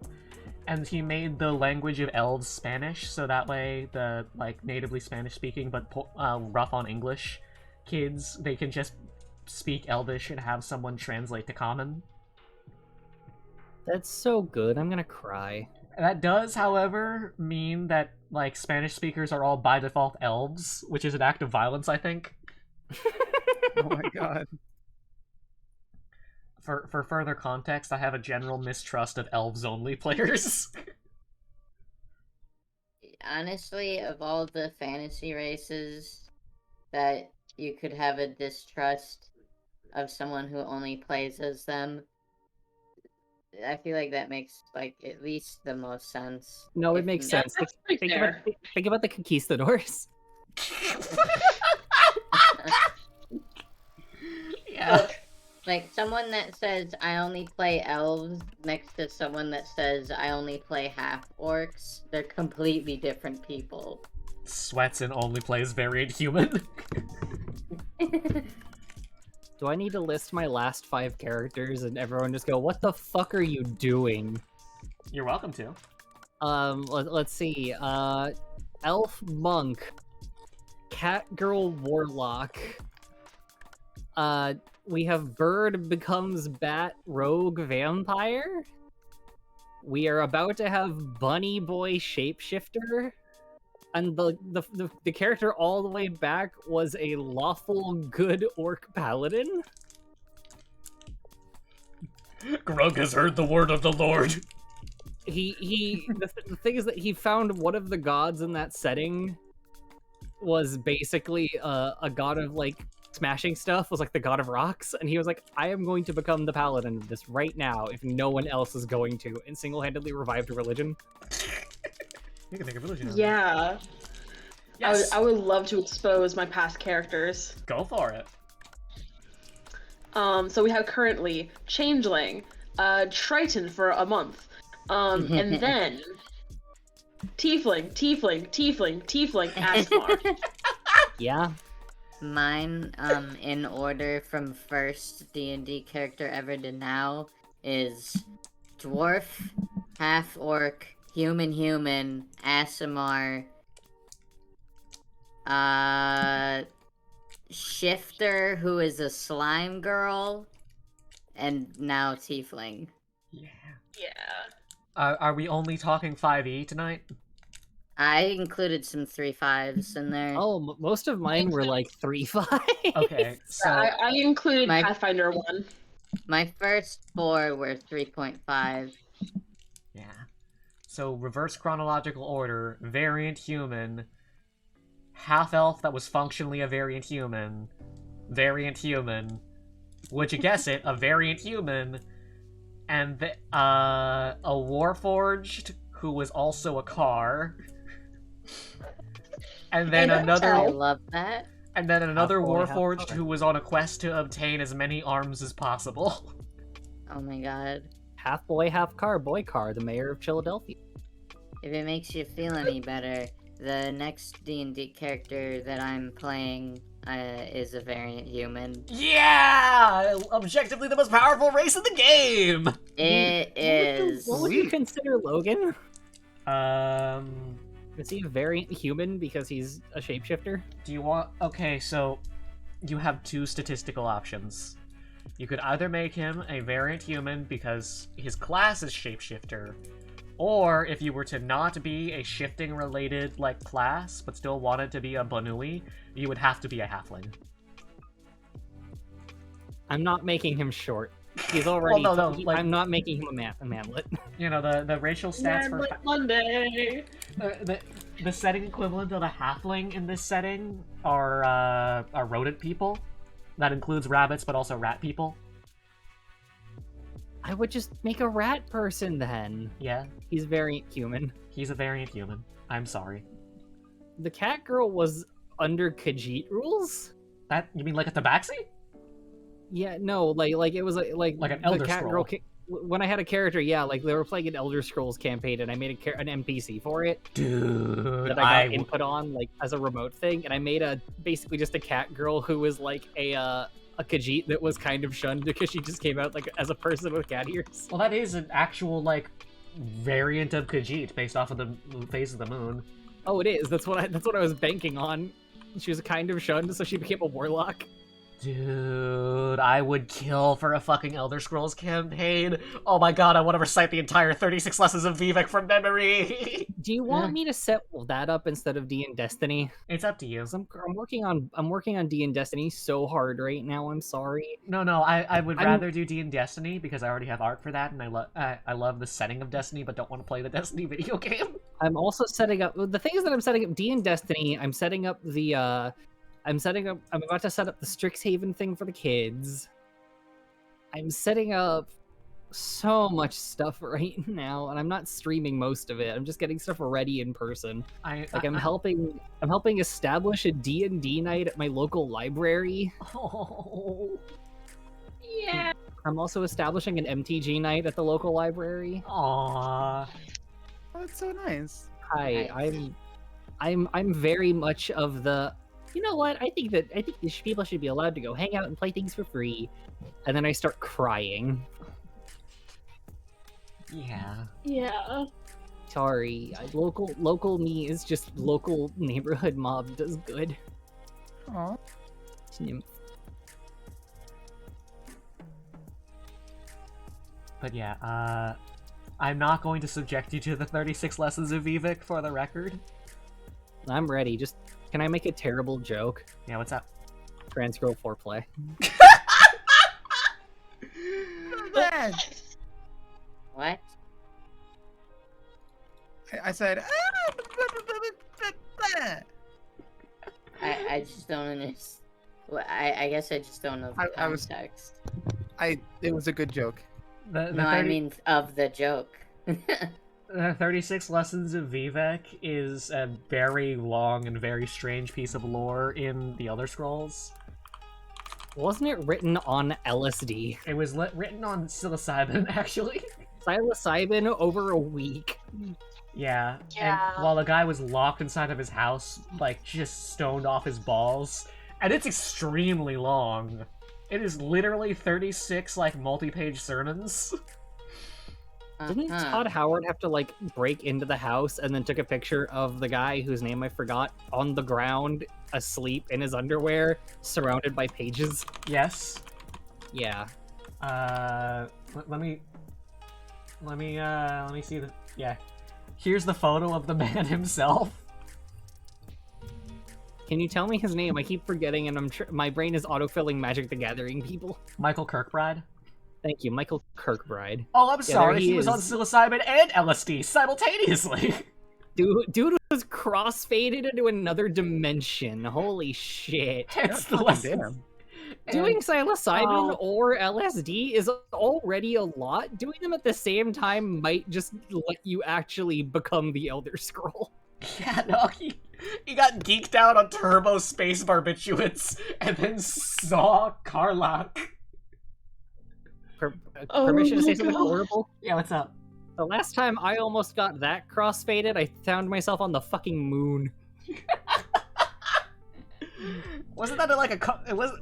and he made the language of elves Spanish, so that way the natively Spanish speaking but rough on English kids, they can just speak Elvish and have someone translate to Common.
That's so good. I'm gonna cry.
That does, however, mean that Spanish speakers are all by default elves, which is an act of violence, I think.
Oh my god.
For further context, I have a general mistrust of elves-only players.
Honestly, of all the fantasy races that you could have a distrust of someone who only plays as them, I feel like that makes at least the most sense.
No, it
If
makes
not-
sense.
That's pretty
Think
fair.
about the conquistadors.
Yeah.
Like someone that says I only play elves next to someone that says I only play half orcs, they're completely different people.
Sweats and only plays variant human.
Do I need to list my last 5 characters and everyone just go, what the fuck are you doing?
You're welcome to.
Let's see. Elf Monk. Cat Girl Warlock. We have Bird becomes Bat Rogue Vampire. We are about to have Bunny Boy Shapeshifter. And the character all the way back was a lawful good orc paladin.
Grug has heard the word of the Lord.
The thing is that he found one of the gods in that setting was basically a god of smashing stuff was like the god of rocks, and he was like, I am going to become the paladin of this right now if no one else is going to, and single-handedly revived a religion.
You can make a religion.
Yeah.
Yes.
I would love to expose my past characters.
Go for it.
So we have currently Changeling, Triton for a month, and then Tiefling, Asmar.
Yeah.
Mine, in order from first D&D character ever to now, is Dwarf, Half-Orc, Human, Aasimar, Shifter, who is a slime girl, and now Tiefling.
Yeah.
Yeah.
Are we only talking 5e tonight?
I included some 3/5s in there.
Oh, most of mine were like 3/5.
Okay, so
I included
My-
Pathfinder 1.
My first 4 were 3.5.
yeah. So reverse chronological order, variant human, half elf that was functionally a variant human, would you guess it, a variant human, and a warforged who was also a car. And then
Hey,
another
I love that.
and then another
Half boy, half
warforged
car.
who was on a quest to obtain as many arms as possible.
Oh my god.
Half boy, half car, boy car, the mayor of Philadelphia.
If it makes you feel any better, the next D&D character that I'm playing is a variant human.
Yeah! Objectively the most powerful race in the game!
It is.
What would you consider Logan?
Um,
Is he a variant human because he's a shapeshifter?
do you want... Okay, so you have two statistical options. You could either make him a variant human because his class is shapeshifter, or if you were to not be a shifting related like class, but still wanted to be a Banui, you would have to be a halfling.
I'm not making him short. He's already.
Well, no, like-
I'm not making him a manlet.
You know, the racial stats for...
Monday.
The setting equivalent of a halfling in this setting are rodent people. That includes rabbits, but also rat people.
I would just make a rat person then.
Yeah,
He's variant human.
he's a variant human. I'm sorry.
The cat girl was under Khajiit rules.
That, you mean like a tabaxi?
Yeah, no, like it was like
Like an
the
Elder
cat
Scroll.
girl. When I had a character, yeah, like they were playing an Elder Scrolls campaign, and I made an NPC for it
Dude,
that I got input on like as a remote thing, and I made basically just a cat girl who was like a Khajiit that was kind of shunned because she just came out like as a person with cat ears.
Well, that is an actual, like, variant of Khajiit based off of the phase of the moon.
Oh, it is. That's what I was banking on. She was kind of shunned, so she became a warlock.
Dude, I would kill for a fucking Elder Scrolls campaign. Oh my god, I want to recite the entire 36 lessons of Vivek from memory.
Do you want me to set that up instead of D and Destiny?
It's up to you.
'Cause I'm working on D and Destiny so hard right now. I'm sorry.
No, I would
I'm-
rather do D and Destiny because I already have art for that, and I love the setting of Destiny, but don't want to play the Destiny video game.
I'm also setting up the things that I'm setting up. D and Destiny. I'm setting up the. I'm about to set up the Strixhaven thing for the kids. I'm setting up so much stuff right now, and I'm not streaming most of it. I'm just getting stuff ready in person. I'm helping establish a D&D night at my local library.
Oh,
Yeah.
I'm also establishing an MTG night at the local library.
aw.
Oh, that's so nice.
Hi,
Nice.
I'm very much of the. You know what? I think these people should be allowed to go hang out and play things for free, and then I start crying.
Yeah.
Yeah.
Sorry, local me is just local neighborhood mob does good.
Aw.
Nymph.
But yeah, I'm not going to subject you to the 36 lessons of Vivek for the record.
I'm ready. Just can I make a terrible joke?
Yeah, what's up?
Trans girl foreplay.
What?
I said.
I just don't understand. Well, I guess I just don't know the
I was-
context.
It was a good joke.
The
No, I mean of the joke.
36 Lessons of Vivek is a very long and very strange piece of lore in the Elder Scrolls.
Wasn't it written on LSD?
It was written on psilocybin, actually.
Psilocybin over a week.
Yeah.
Yeah.
And while the guy was locked inside of his house, like, just stoned off his balls. And it's extremely long. It is literally 36, like, multi-page sermons.
Didn't Todd Howard have to, like, break into the house and then took a picture of the guy whose name I forgot on the ground, asleep in his underwear, surrounded by pages?
Yes.
Yeah.
Let me see the... Yeah. Here's the photo of the man himself.
Can you tell me his name? I keep forgetting, and my brain is autofilling Magic the Gathering people.
Michael Kirkbride.
Thank you, Michael Kirkbride.
Oh, I'm sorry,
there
he
he
was on
is.
psilocybin and LSD simultaneously.
Dude was crossfaded into another dimension. Holy shit.
It's the
Fucking
lesson.
damn.
Doing psilocybin
Oh.
or LSD is already a lot. Doing them at the same time might just let you actually become the Elder Scroll.
Yeah, no, he got geeked out on turbo space barbiturates and then saw Karlach.
Oh
Permission to say
my
something
God.
horrible?
Yeah, what's up?
The last time I almost got that crossfaded, I found myself on the fucking moon.
Wasn't that like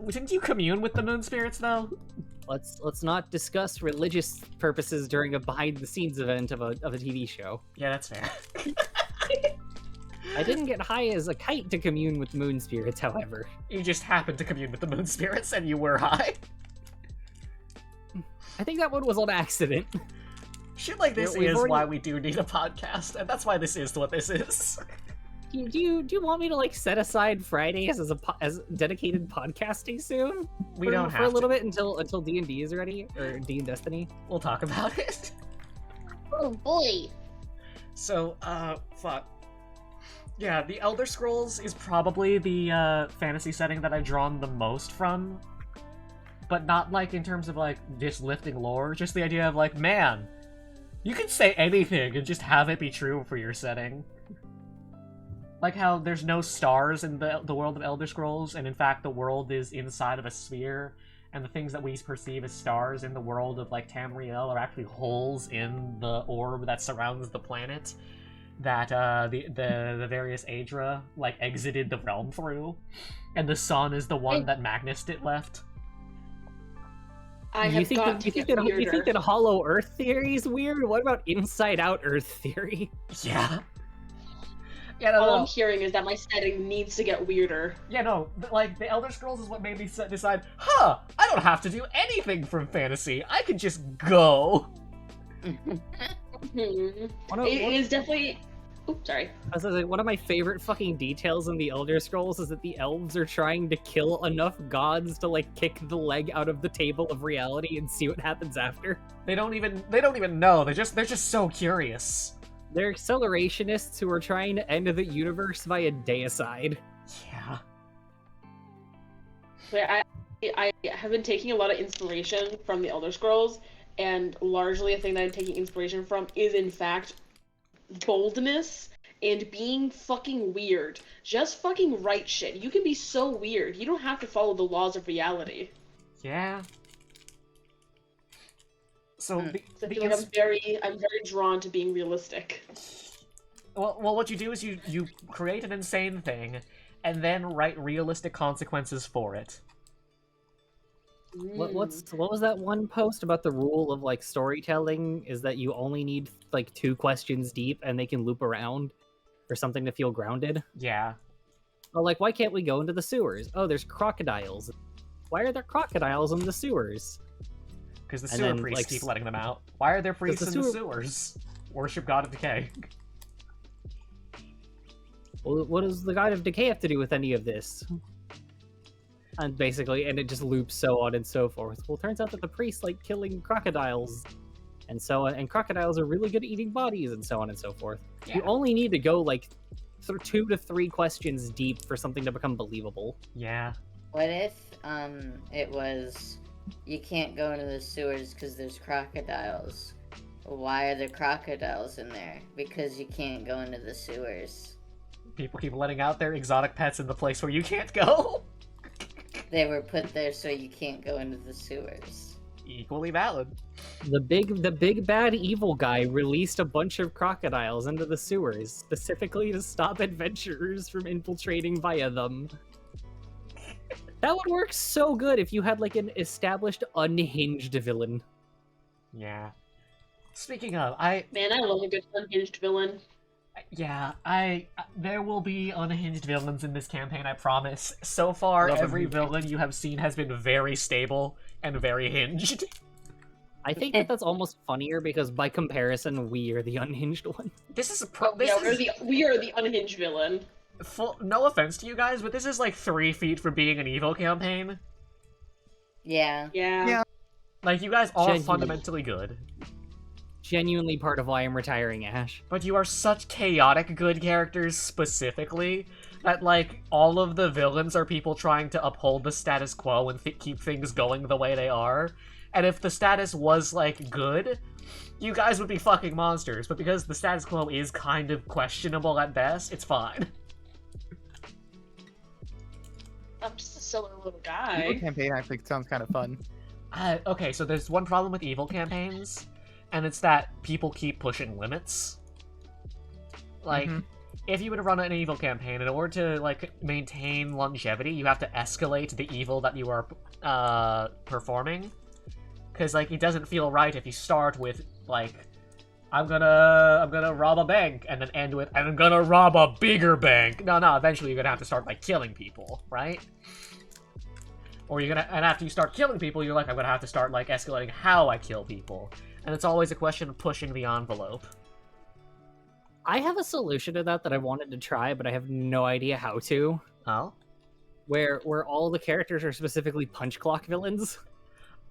didn't you commune with the moon spirits though?
Let's not discuss religious purposes during a behind-the-scenes event of a TV show.
Yeah, that's fair.
I didn't get high as a kite to commune with moon spirits, however.
You just happened to commune with the moon spirits and you were high.
I think that one was on accident.
Shit like this
We've
is
already-
why we do need a podcast, and that's why this is what this is.
Do you want me to like set aside Fridays as dedicated podcasting soon?
We don't
for
have
a little
to.
bit until D&D is ready, or D and Destiny.
We'll talk about it.
Oh boy.
So, fuck. Yeah, the Elder Scrolls is probably the fantasy setting that I've drawn the most from. But not like in terms of like just lifting lore, just the idea of like, man, you can say anything and just have it be true for your setting. Like how there's no stars in the world of Elder Scrolls, and in fact the world is inside of a sphere, and the things that we perceive as stars in the world of like Tamriel are actually holes in the orb that surrounds the planet that the various Aedra like exited the realm through, and the sun is the one that Magnus it left.
I have got to get
you think
weirder.
that Hollow Earth theory is weird? What about Inside Out Earth theory?
Yeah. Yeah, no,
All
no.
I'm hearing is that my setting needs to get weirder.
Yeah, no, like, the Elder Scrolls is what made me decide, I don't have to do anything from fantasy. I can just go.
It is definitely... Oops, sorry.
I was like, one of my favorite fucking details in the Elder Scrolls is that the elves are trying to kill enough gods to like kick the leg out of the table of reality and see what happens after.
They don't even know. They're just so curious.
They're accelerationists who are trying to end the universe via deicide.
Yeah.
But I have been taking a lot of inspiration from the Elder Scrolls, and largely a thing that I'm taking inspiration from is in fact boldness and being fucking weird. Just fucking write shit. You can be so weird. You don't have to follow the laws of reality.
Yeah. So,
So I feel like I'm very drawn to being realistic.
well, what you do is you create an insane thing, and then write realistic consequences for it.
What was that one post about the rule of like storytelling is that you only need like 2 questions deep and they can loop around or something to feel grounded?
Yeah.
Or like, why can't we go into the sewers? Oh, there's crocodiles. Why are there crocodiles in the sewers?
Because the
And
sewer
then,
priests
like,
keep letting them out. Why are there priests
the
in the
sewer-
sewers? Worship God of Decay.
Well, what does the God of Decay have to do with any of this? And basically, and it just loops so on and so forth. Well, it turns out that the priests like killing crocodiles, and crocodiles are really good at eating bodies, and so on and so forth.
Yeah.
You only need to go like 2 to 3 questions deep for something to become believable.
Yeah.
What if it was you can't go into the sewers because there's crocodiles? Why are there crocodiles in there? Because you can't go into the sewers.
People keep letting out their exotic pets in the place where you can't go.
They were put there so you can't go into the sewers.
Equally valid.
The big bad evil guy released a bunch of crocodiles into the sewers, specifically to stop adventurers from infiltrating via them. That would work so good if you had like an established unhinged villain.
Yeah. Speaking of,
Man, I love a good unhinged villain.
there will be unhinged villains in this campaign, I promise. So far,
Love
every
unhinged.
villain you have seen has been very stable and very hinged.
I think that that's almost funnier because by comparison, we are the unhinged one.
This is
We are the unhinged villain.
no offense to you guys, but this is like 3 feet from being an evil campaign.
Yeah.
Yeah.
Like, you guys are
Genuinely.
fundamentally good.
Genuinely part of why I'm retiring, Ash.
But you are such chaotic good characters specifically that, like, all of the villains are people trying to uphold the status quo and keep things going the way they are. And if the status was, like, good, you guys would be fucking monsters. But because the status quo is kind of questionable at best, it's fine.
I'm just a silly little
Evil
guy.
campaign actually sounds kind of fun.
Okay, so there's one problem with evil campaigns, and it's that people keep pushing limits. Like, if you were to run an evil campaign, in order to, like, maintain longevity, you have to escalate the evil that you are, performing. Because, like, it doesn't feel right if you start with, like, I'm gonna rob a bank, and then end with, and I'm gonna rob a bigger bank. No, eventually you're gonna have to start by killing people, right? Or and after you start killing people, you're like, I'm gonna have to start, like, escalating how I kill people. And it's always a question of pushing the envelope.
I have a solution to that I wanted to try, but I have no idea how to.
Oh?
Where all the characters are specifically punch clock villains.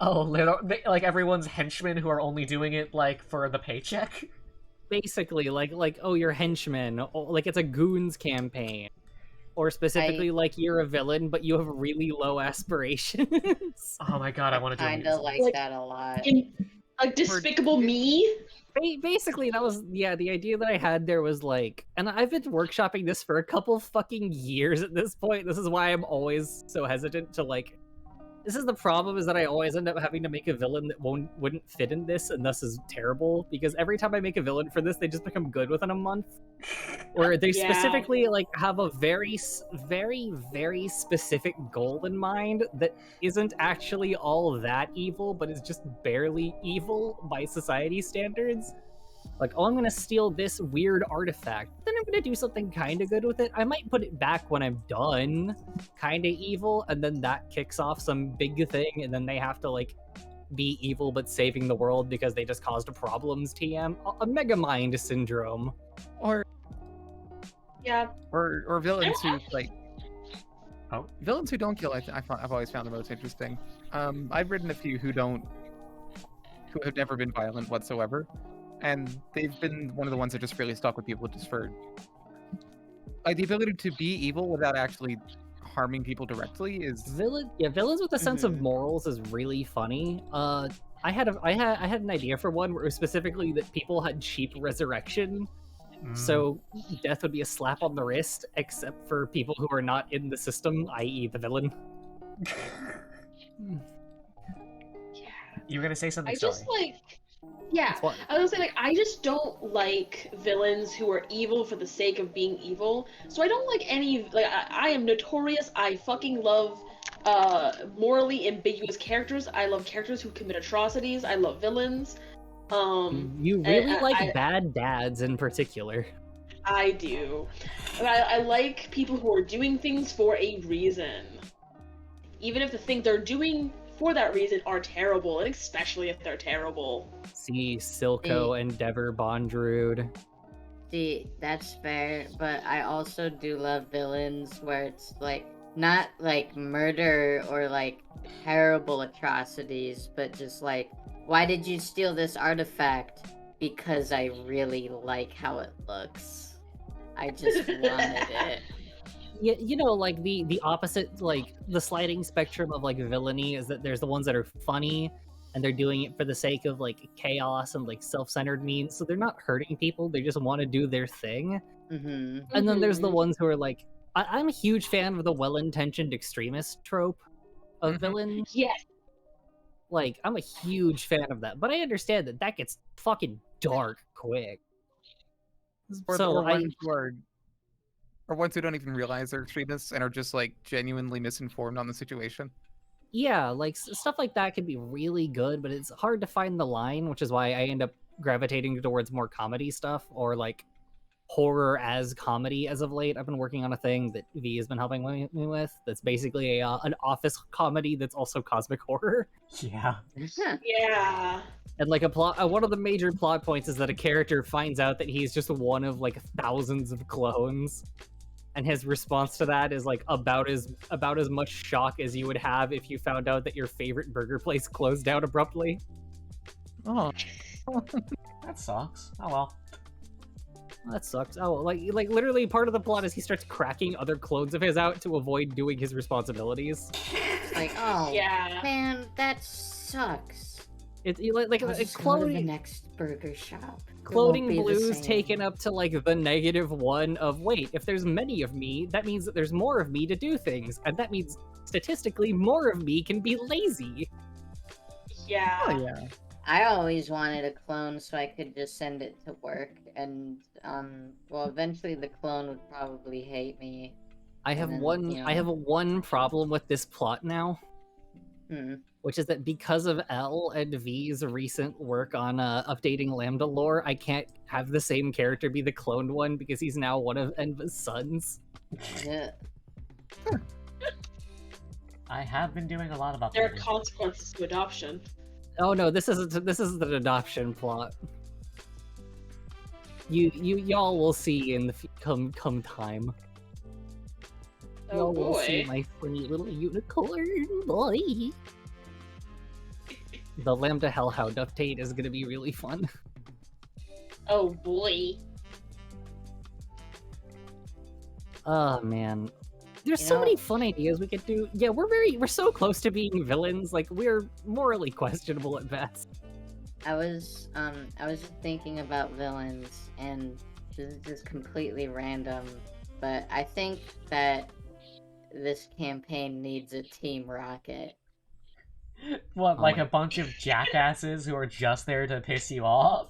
Oh, like everyone's henchmen who are only doing it, like, for the paycheck?
Basically, like oh, you're henchmen. Like, it's a goons campaign. Or specifically, like, you're a villain, but you have really low aspirations.
Oh my god, I want to do
Kinda like that a lot.
Like Despicable Me.
Basically, that was, yeah, the idea that I had there was like, and I've been workshopping this for a couple fucking years at this point. This is why I'm always so hesitant to, like, this is the problem, is that I always end up having to make a villain that wouldn't fit in this, and thus is terrible, because every time I make a villain for this, they just become good within a month. Or they specifically, like, have a very, very specific goal in mind that isn't actually all that evil, but is just barely evil by society standards. Like, oh, I'm gonna steal this weird artifact, then I'm gonna do something kind of good with it. I might put it back when I'm done, kind of evil, and then that kicks off some big thing, and then they have to, like, be evil but saving the world because they just caused problems. TM, a Megamind syndrome.
Or
Yeah.
or villains who, like,
Oh?
villains who don't kill. I've always found the most interesting. I've written a few who have never been violent whatsoever. And they've been one of the ones that just really stuck with people just for, like, the ability to be evil without actually harming people directly is
Villains with a sense of morals is really funny. I had an idea for one where it was specifically that people had cheap resurrection, so death would be a slap on the wrist, except for people who are not in the system, i.e. the villain.
You were gonna say something,
I just like, yeah,
What?
I was gonna say, like, I just don't like villains who are evil for the sake of being evil. So I don't like any, like, I am notorious. I fucking love morally ambiguous characters. I love characters who commit atrocities. I love villains.
You really like bad dads in particular.
I do. And I like people who are doing things for a reason. Even if the things they're doing for that reason are terrible, and especially if they're terrible.
See Silco, Endeavor, Bondrude.
See, that's fair, but I also do love villains where it's like not like murder or like terrible atrocities, but just like, why did you steal this artifact? Because I really like how it looks. I just wanted it.
Yeah, you know, like the opposite, like the sliding spectrum of like villainy is that there's the ones that are funny and they're doing it for the sake of like chaos and like self-centered means, so they're not hurting people, they just want to do their thing.
Mm-hmm.
And then there's the
Mhm.
ones who are like, I'm a huge fan of the well-intentioned extremist trope of
Mhm.
villain.
Yes.
Like, I'm a huge fan of that, but I understand that that gets fucking dark quick.
Or,
So
or ones who are, or ones who don't even realize they're extremists and are just like genuinely misinformed on the situation.
yeah, like stuff like that can be really good, but it's hard to find the line, which is why I end up gravitating towards more comedy stuff or like horror as comedy as of late. I've been working on a thing that V has been helping me with that's basically an office comedy that's also cosmic horror.
Yeah.
Huh.
Yeah.
And like a plot, one of the major plot points is that a character finds out that he's just one of like thousands of clones, and his response to that is like about as much shock as you would have if you found out that your favorite burger place closed down abruptly.
Oh,
That sucks. Oh well.
That sucks. Oh, like literally part of the plot is he starts cracking other clones of his out to avoid doing his responsibilities.
Like, oh
Yeah.
man, that sucks.
It's
I'll just go to the
cloning.
next burger shop. It
Cloning
won't be the
blues
same.
taken up to like the -1 of wait, if there's many of me, that means that there's more of me to do things, and that means statistically more of me can be lazy.
Yeah.
oh yeah.
I always wanted a clone so I could just send it to work, and well, eventually the clone would probably hate me.
I have
And then,
one
you
I have
know.
one problem with this plot now,
Hmm.
which is that because of L and V's recent work on updating Lambda lore, I can't have the same character be the cloned one because he's now one of Enva's sons.
Yeah.
I have been doing a lot of
There are
updating.
consequences to adoption.
Oh no, this isn't an adoption plot. Y'all will see in the come time.
Oh
Y'all will see
boy.
my funny little unicorn boy. The Lambda Hellhound update is gonna be really fun.
Oh boy.
Oh man. There's
You
so
know-
many fun ideas we could do. Yeah, we're so close to being villains. Like we're morally questionable at best.
I was just thinking about villains, and this is just completely random, but I think that this campaign needs a Team Rocket.
What,
Oh
like
my-
a bunch of jackasses who are just there to piss you off?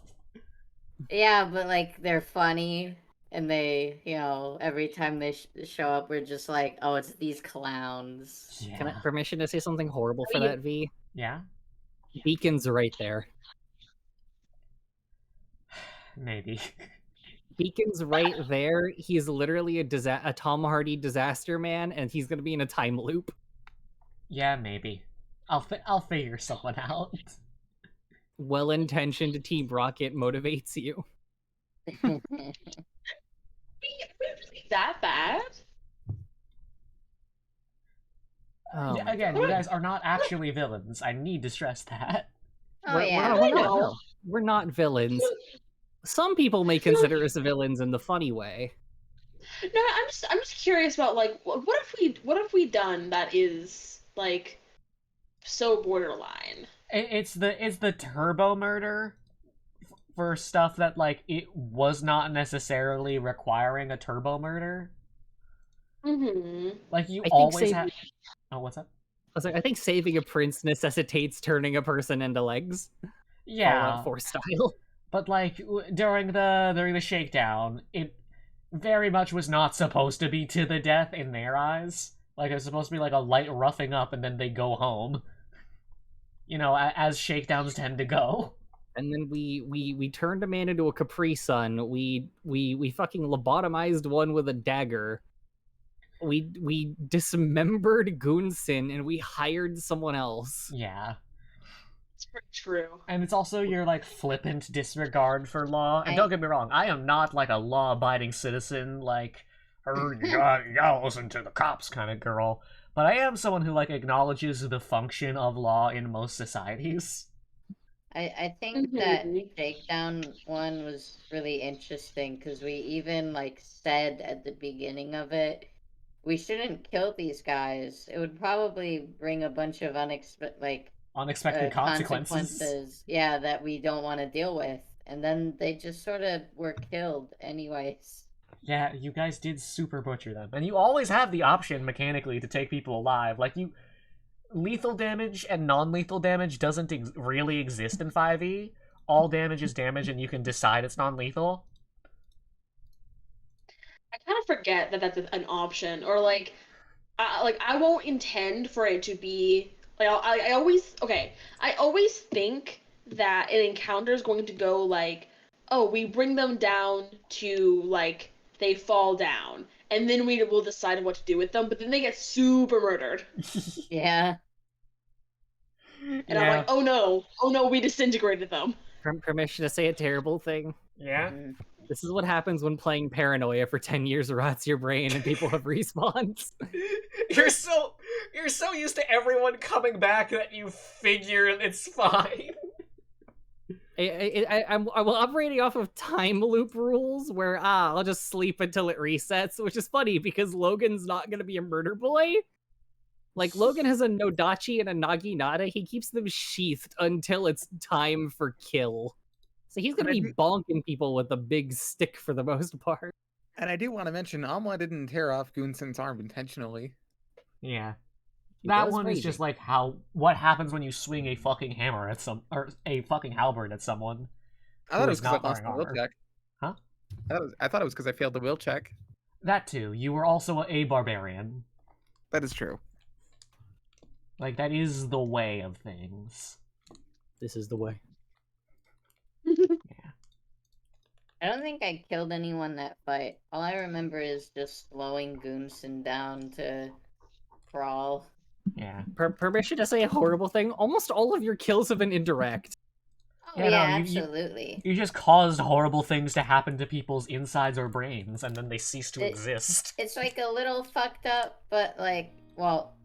Yeah, but like they're funny, and they, every time they show up, we're just like, oh, it's these clowns.
Can I
Yeah.
permission to say something horrible for
mean-
that, V?
Yeah?
Beacon's right there.
Maybe.
Beacon's right there. He's literally a Tom Hardy disaster man, and he's gonna be in a time loop.
Yeah, maybe. I'll figure someone out.
Well-intentioned Team Rocket motivates you.
That bad?
Oh
Yeah,
my
again,
God.
you guys are not actually villains. I need to stress that.
Oh
We're-
yeah.
we're
I
not,
know.
no. We're not villains. Some people may consider us villains in the funny way.
No, I'm just curious about like what have we done that is like so borderline?
It's the turbo murder for stuff that like it was not necessarily requiring a turbo murder.
Mm-hmm.
Like you
I think
always
saving-
have. Oh, what's up?
I was like, I think saving a prince necessitates turning a person into legs.
Yeah,
Fallout 4 style.
but like during the shakedown, it very much was not supposed to be to the death in their eyes. Like it was supposed to be like a light roughing up, and then they go home. You know, as shakedowns tend to go.
And then we turned a man into a Capri Sun. We fucking lobotomized one with a dagger. We dismembered Goonsin and we hired someone else.
Yeah.
It's pretty true.
And it's also your like flippant disregard for law. And
I-
don't get me wrong, I am not like a law-abiding citizen, like you gotta listen to the cops kind of girl. But I am someone who like acknowledges the function of law in most societies.
I think that
Mhm.
Shakedown one was really interesting because we even like said at the beginning of it we shouldn't kill these guys. It would probably bring a bunch of
Unexpected consequences.
Yeah, that we don't want to deal with. And then they just sort of were killed anyways.
Yeah, you guys did super butcher them. And you always have the option mechanically to take people alive. Like, lethal damage and non-lethal damage doesn't really exist in 5e. All damage is damage and you can decide it's non-lethal.
I kind of forget that that's an option, or I won't intend for it to be like I always think that an encounter is going to go like, oh, we bring them down to like they fall down, and then we will decide what to do with them, but then they get super murdered.
Yeah.
And I'm like, oh no, we disintegrated them.
Permission to say a terrible thing.
Yeah.
This is what happens when playing Paranoia for 10 years rots your brain and people have respawns.
You're so used to everyone coming back that you figure it's fine.
I'm operating off of time loop rules where I'll just sleep until it resets, which is funny because Logan's not going to be a murder boy. Like, Logan has a Nodachi and a Naginata. He keeps them sheathed until it's time for kill. So he's going to be bonking people with a big stick for the most part.
And I do want to mention, Amwa didn't tear off Gunson's arm intentionally.
Yeah.
He
That
was
one is
raging.
just like what happens when you swing a fucking hammer at or a fucking halberd at someone.
I thought
Who
it
is
was because I
not
lost the
wearing
will
armor.
check.
Huh?
I thought it was because I failed the will check.
That too. You were also a barbarian.
That is true.
Like, that is the way of things.
This is the way.
I don't think I killed anyone that fight. All I remember is just slowing Goonson down to crawl.
Yeah.
Permission to say a horrible thing. Almost all of your kills have been indirect.
Oh
Yeah,
yeah,
no, you-
absolutely.
You just caused horrible things to happen to people's insides or brains, and then they cease to
It-
exist.
It's like a little fucked up, but like, well,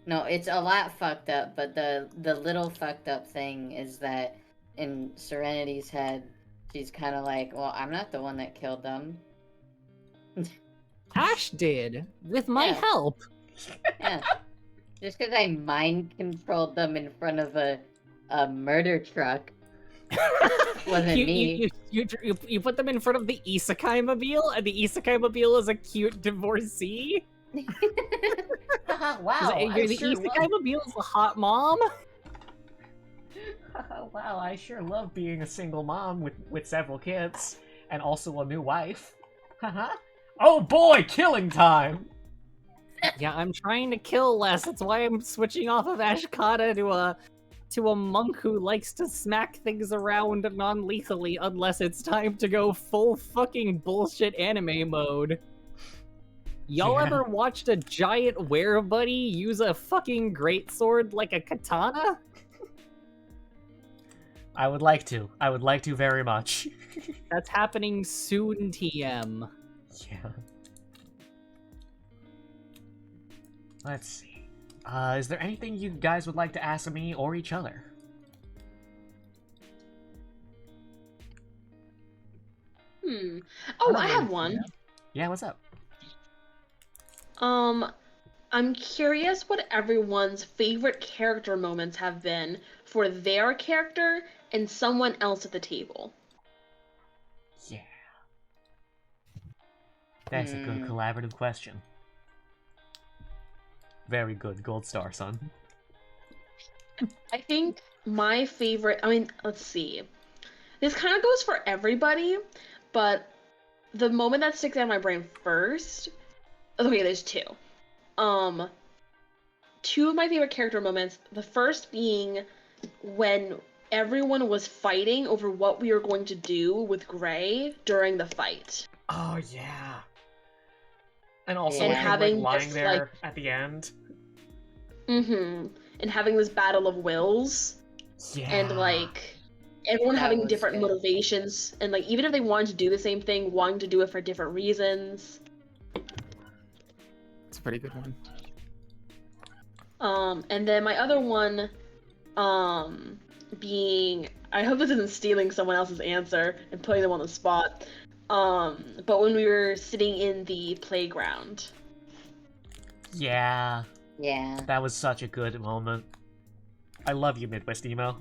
no, it's a lot fucked up. But the little fucked up thing is that in Serenity's head, she's kind of like, well, I'm not the one that killed them.
Ash did, with my
Yeah.
help.
Yeah, just because I mind controlled them in front of a murder truck wasn't me.
You put them in front of the Isekai mobile, and the Isekai mobile is a cute divorcee.
Wow,
The Isekai mobile is a hot mom.
Wow, I sure love being a single mom with several kids, and also a new wife. Oh boy, killing time!
Yeah, I'm trying to kill less. That's why I'm switching off of Ashkata to a monk who likes to smack things around non-lethally unless it's time to go full fucking bullshit anime mode. Y'all
Yeah.
ever watched a giant werebuddy use a fucking greatsword like a katana?
I would like to. I would like to very much.
That's happening soon, TM.
Yeah. Let's see. Is there anything you guys would like to ask of me or each other?
Oh, I have one.
Yeah, what's up?
I'm curious what everyone's favorite character moments have been for their character and someone else at the table.
Yeah. That's a good collaborative question. Very good. Gold star, son.
I think my favorite, let's see. This kind of goes for everybody, but the moment that sticks out in my brain first, okay, there's two. Two of my favorite character moments, the first being when everyone was fighting over what we were going to do with Gray during the fight.
Oh, yeah. And also
And
with him,
having
like, lying
this,
there
like-
at the end.
Mm-hmm. And having this battle of wills.
Yeah.
And like everyone
That
having
was
different
good.
motivations, and like even if they wanted to do the same thing, wanting to do it for different reasons.
It's a pretty good one.
And then my other one, being, I hope this isn't stealing someone else's answer and putting them on the spot. But when we were sitting in the playground,
Yeah,
Yeah.
that was such a good moment. I love you, Midwest Emo.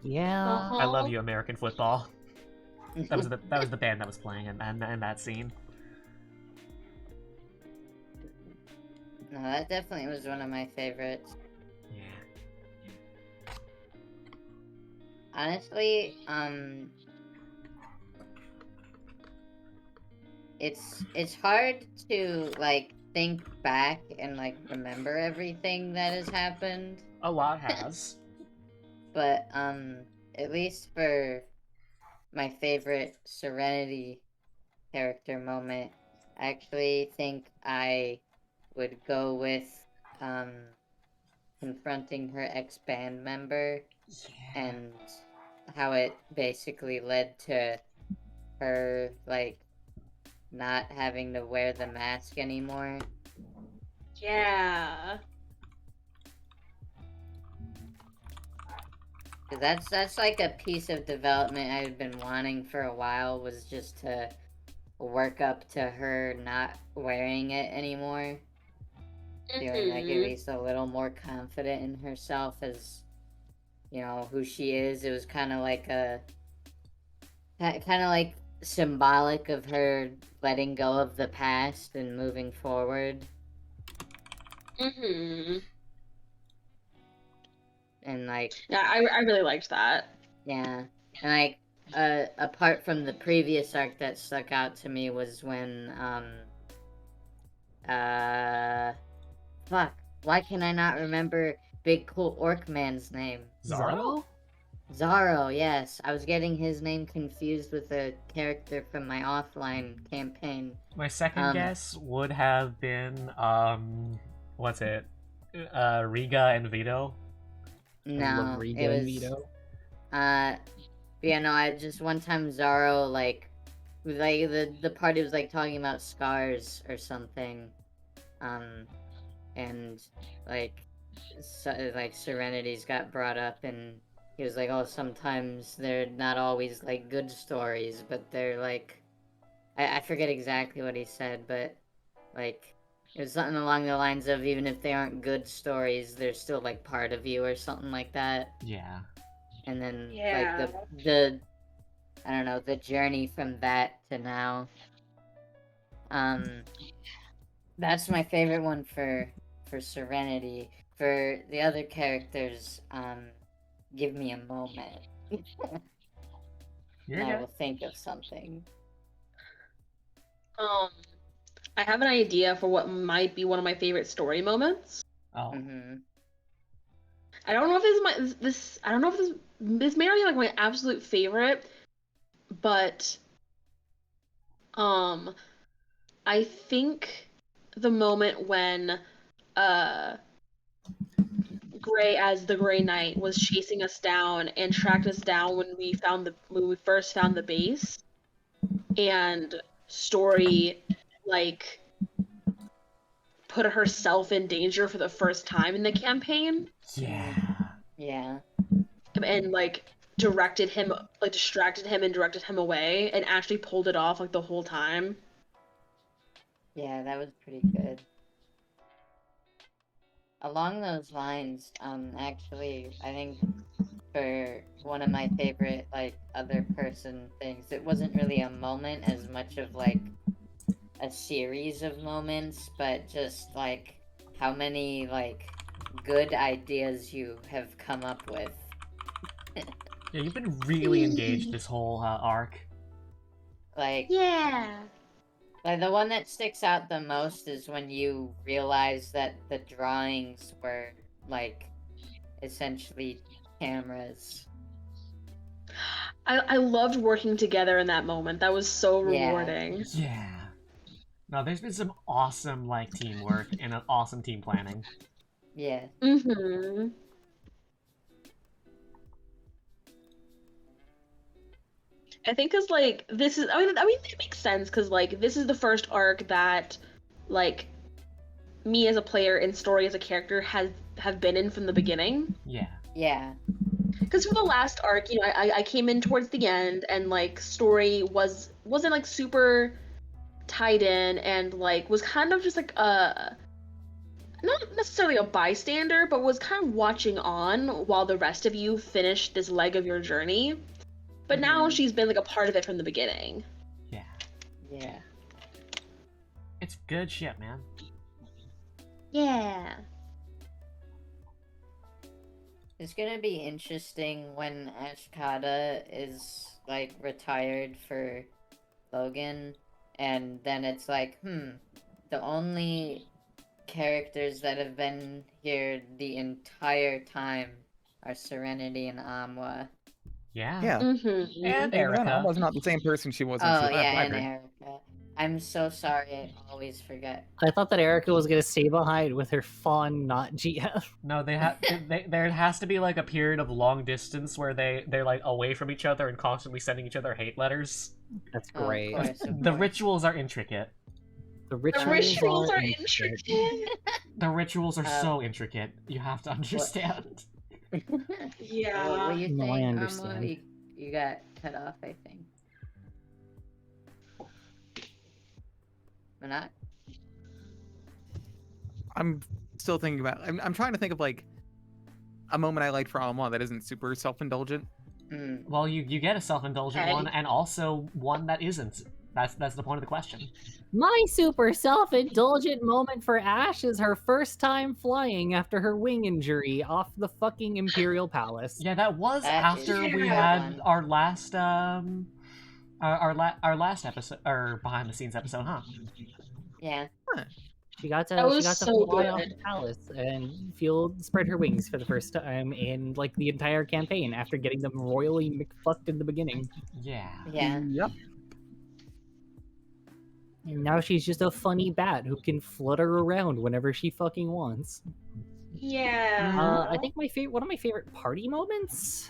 Yeah.
I love you, American Football. That was the band that was playing in that scene.
No, that definitely was one of my favorites.
Yeah.
Honestly, it's hard to like think back and like remember everything that has happened,
A lot has.
but at least for my favorite Serenity character moment, I actually think I would go with confronting her ex-band member
Yeah.
and how it basically led to her like not having to wear the mask anymore.
Yeah.
'Cause that's like a piece of development I had been wanting for a while, was just to work up to her not wearing it anymore. Feeling like at least a little more confident in herself as, you know, who she is. It was kind of like symbolic of her letting go of the past and moving forward. And like,
Yeah, I really liked that.
yeah, and like, apart from the previous arc that stuck out to me was when fuck, why can I not remember Big Cool Orc Man's name?
Zaro?
Zaro, yes. I was getting his name confused with a character from my offline campaign.
My second guess would have been what's it? Riga and Vito.
I
No,
love Riga
it
and
was
Vito.
yeah, no, I just one time Zaro like the party was like talking about scars or something. And like Serenity's got brought up, and he was like, oh, sometimes they're not always like good stories, but they're like, I forget exactly what he said, but like it was something along the lines of, even if they aren't good stories, they're still like part of you or something like that.
Yeah.
And then
Yeah.
like the I don't know, the journey from that to now. That's my favorite one for Serenity. For the other characters, give me a moment.
You're
And I
good.
will think of something.
I have an idea for what might be one of my favorite story moments.
Oh.
Mm-hmm.
I don't know if I don't know if this may not be like my absolute favorite, but I think the moment when Gray as the Gray Knight was chasing us down and tracked us down when we first found the base, and Story like put herself in danger for the first time in the campaign.
Yeah.
Yeah.
And like distracted him and directed him away, and actually pulled it off like the whole time.
Yeah, that was pretty good. Along those lines, actually, I think for one of my favorite, like, other person things, it wasn't really a moment as much of, like, a series of moments, but just, like, how many, like, good ideas you have come up with.
Yeah, you've been really engaged this whole arc.
Like,
Yeah.
like, the one that sticks out the most is when you realize that the drawings were, like, essentially cameras.
I loved working together in that moment. That was so
Yeah.
rewarding.
Yeah. No, there's been some awesome like teamwork and an awesome team planning.
Yeah.
Mm-hmm. I think because like this is I mean it makes sense because like this is the first arc that like me as a player and Story as a character have been in from the beginning.
Yeah.
Yeah.
Because for the last arc, you know, I came in towards the end, and like Story wasn't like super tied in and like was kind of just like a not necessarily a bystander, but was kind of watching on while the rest of you finished this leg of your journey. But now she's been like a part of it from the beginning.
Yeah.
Yeah.
It's good shit, man.
Yeah.
It's gonna be interesting when Ashkata is like retired for Logan, and then it's like, the only characters that have been here the entire time are Serenity and Amwa.
Yeah.
Yeah.
Mm-hmm.
And
Hey, Ren,
Erica.
Alma's not the same person she was in
Oh
Survive
yeah, and
Library.
Erica. I'm so sorry, I always forget.
I thought that Erica was gonna stay behind with her fawn, not GF.
No, there has to be like a period of long distance where they're like away from each other and constantly sending each other hate letters.
That's
Oh, of
great.
course, of
The
course.
rituals are intricate.
The
The rituals are intricate.
The rituals are
Um,
so intricate. You have to understand.
Yeah.
What were you
No, I
saying,
understand.
Amwa? You got cut off, I think. Or not?
I'm still thinking about. I'm trying to think of like a moment I liked for Alma that isn't super self-indulgent.
Mm.
Well, you get a self-indulgent
Okay.
one, and also one that isn't. That's the point of the question.
My super self-indulgent moment for Ash is her first time flying after her wing injury off the fucking Imperial Palace.
Yeah, that was
That
after
is
we
true.
had our last our last episode or behind the scenes episode, huh?
Yeah.
She got to
That was
fly
so
off
good.
the palace and spread her wings for the first time in like the entire campaign after getting them royally McFucked in the beginning.
Yeah.
Yeah.
Yep.
And now she's just a funny bat who can flutter around whenever she fucking wants.
Yeah.
I think one of my favorite party moments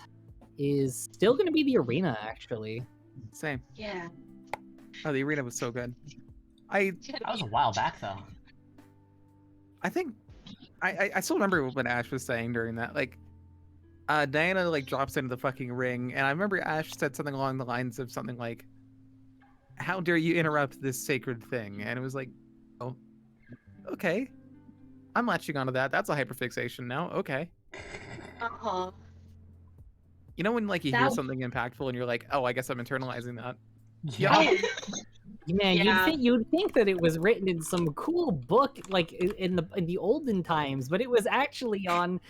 is still going to be the arena, actually.
Same.
Yeah.
Oh, the arena was so good.
That was a while back though.
I think I still remember what Ash was saying during that. Like, Diana like drops into the fucking ring, and I remember Ash said something along the lines of something like, "How dare you interrupt this sacred thing?" And it was like, "Oh, okay, I'm latching onto that. That's a hyperfixation now. Okay."
Uh-huh.
You know when like you hear
That-
something impactful and you're like, "Oh, I guess I'm internalizing that."
Yeah.
Man,
Yeah.
you'd think that it was written in some cool book, like in the olden times, but it was actually on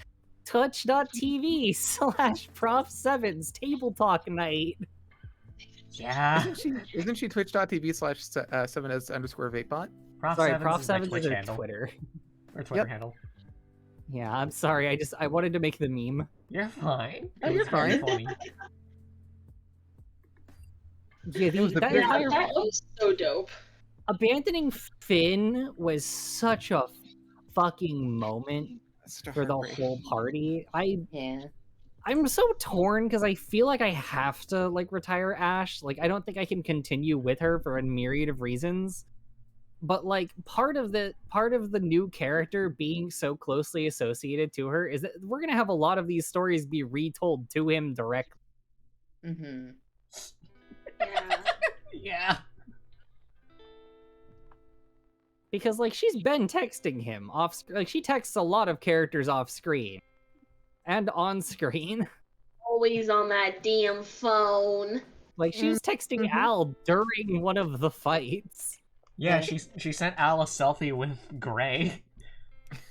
Touch.tv/Prof7's Table Talk Night.
Yeah.
Isn't she twitch.tv/7s_vapebot?
Prof
Sorry,
Sevens is my
Prof7's
Twitch
is her
handle.
Twitter.
Or Twitter
Yep.
handle.
Yeah, I'm sorry. I wanted to make the meme.
You're fine.
Oh,
It
you're
was very
fine.
funny.
Yeah,
was the
that
big-
entire
That was so dope.
abandoning Finn was such a fucking moment for the whole party.
Yeah.
I'm so torn because I feel like I have to like retire Ash. Like I don't think I can continue with her for a myriad of reasons. But like part of the new character being so closely associated to her is that we're gonna have a lot of these stories be retold to him directly.
Mm-hmm.
Yeah.
Yeah.
Because like she's been texting him like she texts a lot of characters off screen and on screen.
Always on that damn phone.
Like she was texting Al during one of the fights.
Yeah, she sent Al a selfie with Gray.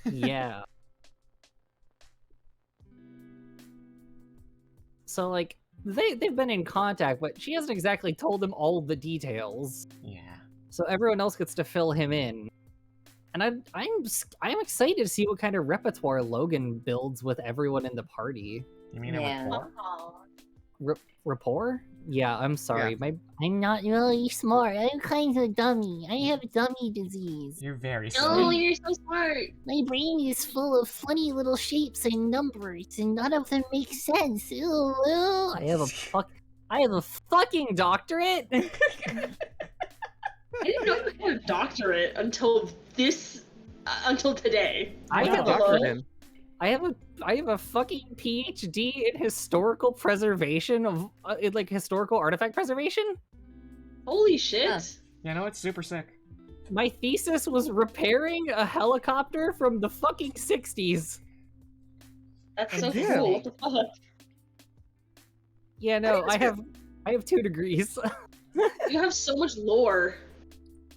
Yeah. So like they've been in contact, but she hasn't exactly told him all the details.
Yeah.
So everyone else gets to fill him in. And I'm excited to see what kind of repertoire Logan builds with everyone in the party.
You mean
Yeah.
it was four?
Rapport? Yeah, I'm sorry.
I'm not really smart. I'm kind of dummy. I have dummy disease.
You're very
Oh,
silly.
you're so smart.
My brain is full of funny little shapes and numbers, and none of them make sense. Ew, ew.
I have a fucking doctorate.
I didn't know you had a doctorate until today.
I
What's
have
a
a
doctorate in?
I have a fucking PhD in historical preservation of in like historical artifact preservation.
Holy shit.
Huh.
You know, it's super sick.
My thesis was repairing a helicopter from the fucking 60s.
That's so
Yeah.
cool. What the fuck?
Yeah, no, I have 2 degrees.
You have so much lore.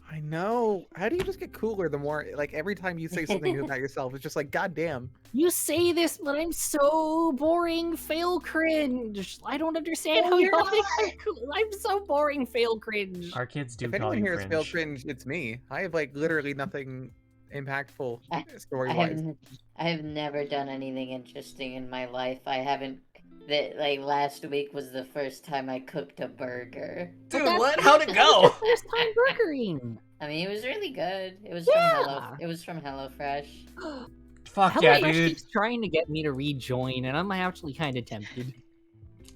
I know. How do you just get cooler the more, like, every time you say something new about yourself, it's just like, goddamn.
You say this, but I'm so boring, fail cringe. I don't understand how
you're
y'all think
not.
I'm cool. I'm so boring, fail cringe.
Our kids do
If
call
anyone
you
here is
cringe.
fail cringe, it's me. I have, like, literally nothing impactful story-wise.
I have never done anything interesting in my life. I haven't. Like last week was the first time I cooked a burger.
Dude,
That's
what?
good.
How'd it
That was your
go?
first time burgering.
I mean, it was really good. It was
Yeah.
from HelloFresh.
Fuck yeah,
HelloFresh
dude.
keeps trying to get me to rejoin, and I'm actually kind of tempted.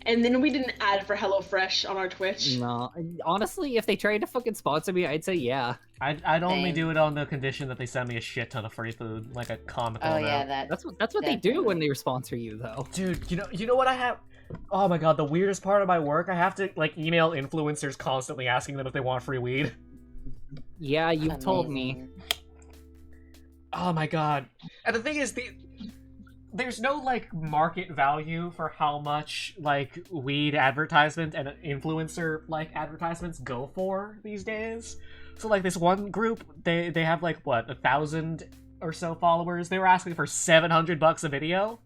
And then we did an ad for HelloFresh on our Twitch.
No, honestly, if they tried to fucking sponsor me, I'd say yeah.
I'd only
Same.
do it on the condition that they send me a shit ton of free food, like a comical
Oh
amount.
yeah,
That's what they do when they sponsor you, though.
Dude, you know what I have? Oh my god, the weirdest part of my work, I have to like email influencers constantly asking them if they want free weed.
Yeah, you've told me.
amazing.
Oh my god. And the thing is, there's no like market value for how much like weed advertisement and influencer like advertisements go for these days. So like this one group, they have like what, 1,000 or so followers. They were asking for $700 a video.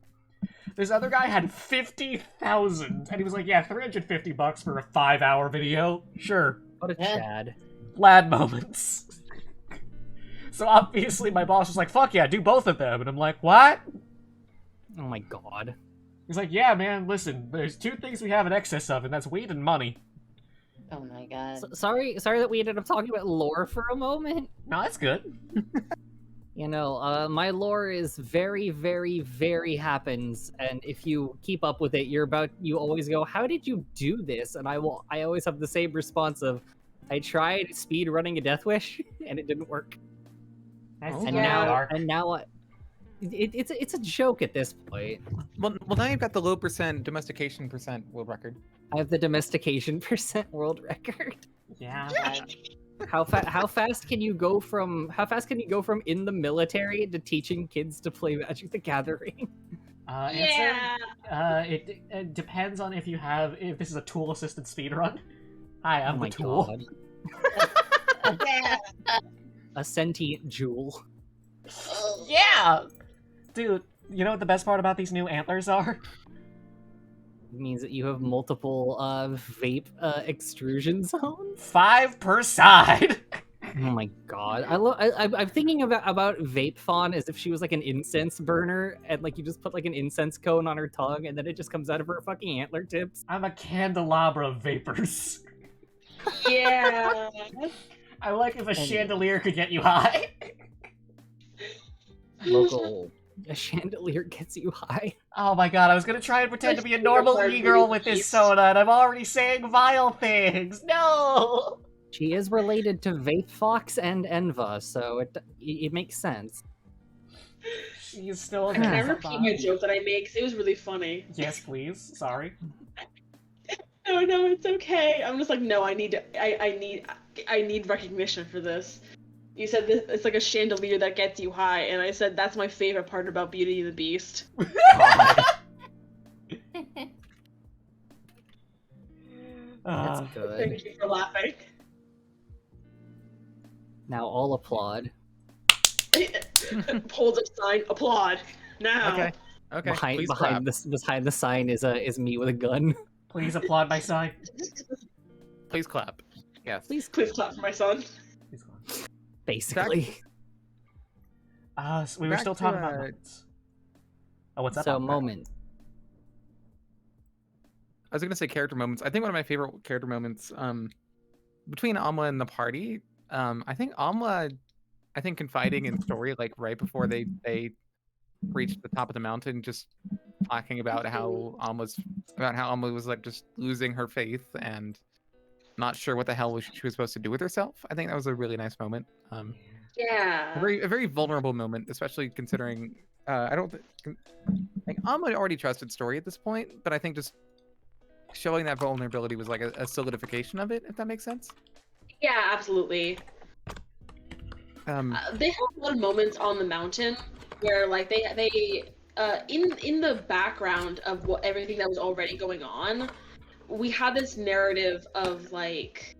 This other guy had 50,000, and he was like, "Yeah, $350 for a 5-hour video, sure."
What a
Yeah.
Chad.
Lad moments. So obviously my boss was like, "Fuck yeah, do both of them," and I'm like, "What?"
Oh my god.
He's like, "Yeah, man, listen, there's 2 things we have in excess of, and that's weed and money."
Oh my god.
Sorry that we ended up talking about lore for a moment.
No, that's good.
You know, my lore is very, very, very happens, and if you keep up with it, you always go, "How did you do this?" And I always have the same response of, "I tried speed running a Death Wish, and it didn't work."
That's
Oh,
And
Yeah.
now, it's a joke at this point.
Well, now you've got the low domestication percent world record.
I have the domestication percent world record.
Yeah.
How fast can you go from in the military to teaching kids to play Magic the Gathering?
Answer? It depends on if this is a tool assisted speedrun. Hi, I'm
Oh
the
my
tool.
god.
Yeah.
A sentient jewel.
Yeah! Dude, you know what the best part about these new antlers are?
It means that you have multiple vape extrusion zones.
5 per side!
Oh my god. I'm thinking about Vape Fawn as if she was like an incense burner, and like you just put like an incense cone on her tongue, and then it just comes out of her fucking antler tips.
I'm a candelabra of vapors.
Yeah.
I like if a chandelier could get you high.
Local. A chandelier gets you high.
Oh my god, I was gonna try and pretend to be a
Like,
normal
hard
e-girl
reading
with this
piece.
soda, and I'm already saying vile things! No!
She is related to Vape Fox and Enva, so it makes sense.
She's still
Can I
there.
repeat my joke that I made? 'Cause it was really funny.
Yes, please. Sorry.
No, it's okay. I'm just like, no, I need recognition for this. You said this, it's like a chandelier that gets you high, and I said that's my favorite part about Beauty and the Beast.
That's
Uh,
good.
Thank you for laughing.
Now all applaud.
Hold up sign, applaud. Now.
Okay. Okay. Please clap.
Behind the sign is me with a gun.
please applaud my sign.
Please clap. Yes.
Please,
Please clap for my son.
Please clap.
basically.
So we were
Back
still
to,
talking about moments. Oh, what's up?
So
Alfred?
moment.
I was gonna say character moments. I think one of my favorite character moments, between Amla and the party, I think Amla, confiding in story like right before they reached the top of the mountain, just talking about how Amla was like just losing her faith and not sure what the hell she was supposed to do with herself. I think that was a really nice moment.
Yeah.
A very vulnerable moment, especially considering I don't think Amla already trusted story at this point, but I think just showing that vulnerability was like a solidification of it, if that makes sense.
Yeah, absolutely. They have a lot of moments on the mountain where like they in the background of what everything that was already going on, we had this narrative of like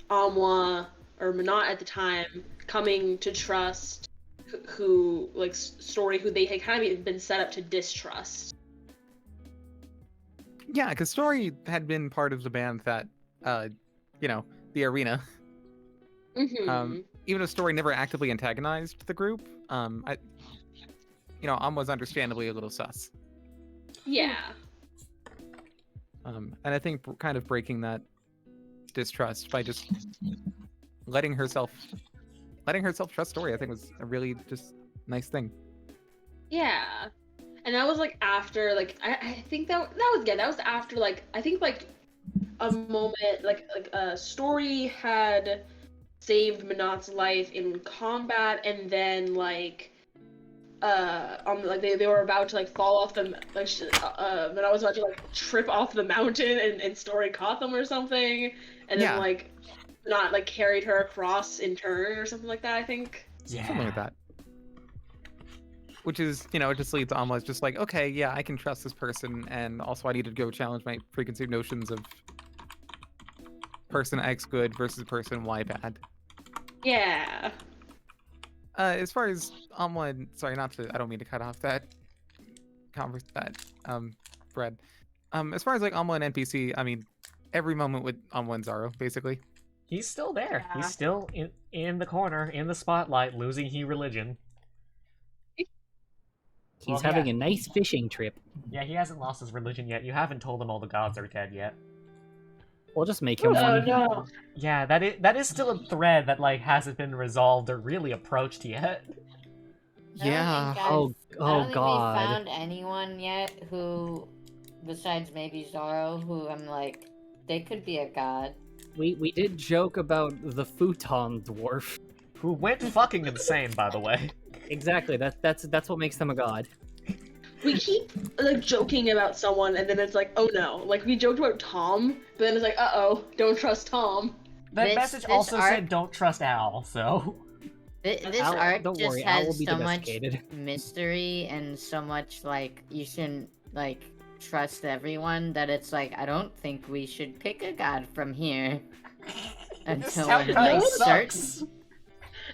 Amwa or Manat at the time coming to trust who like Story, who they had kind of been set up to distrust.
Yeah, because Story had been part of the band that, the arena. Even though Story never actively antagonized the group, was understandably a little sus.
Yeah.
And I think kind of breaking that distrust by just letting herself trust Story, I think was a really just nice thing.
Yeah. And that was like after like I think that was after like I think like a moment like Story had saved Manat's life in combat, and then like they were about to like fall off the Manat was about to like trip off the mountain, and Story caught them or something, and then like Manat like carried her across in turn or something like that, I think.
Yeah. Something like that. Which is, it just leads Alma as just like, okay, yeah, I can trust this person, and also I need to go challenge my preconceived notions of person X good versus person Y bad.
Yeah.
As far as Alma, sorry, I don't mean to cut off that thread. As far as like Alma and NPC, I mean, every moment with Alma and Zaro, basically.
He's still there.
Yeah.
He's still in the corner, in the spotlight, losing he religion.
He's having a nice fishing trip.
Yeah, he hasn't lost his religion yet. You haven't told him all the gods are dead yet.
We'll just make him
Oh
one.
no.
Yeah, that is still a thread that like hasn't been resolved or really approached yet.
Yeah.
I don't think
God.
we found anyone yet who, besides maybe Zaro, who I'm like, they could be a god.
We did joke about the futon dwarf.
Who went fucking insane, by the way.
Exactly. That's what makes them a god.
We keep like joking about someone, and then it's like, oh no. Like we joked about Tom, but then it's like, uh-oh, don't trust Tom.
That message also said don't trust Al, so...
This
Al,
arc
don't
just
worry, Al will
has
be
so much
domesticated.
mystery and so much like you shouldn't like trust everyone that it's like I don't think we should pick a god from here until
town
we're
kinda
like certain.
sucks.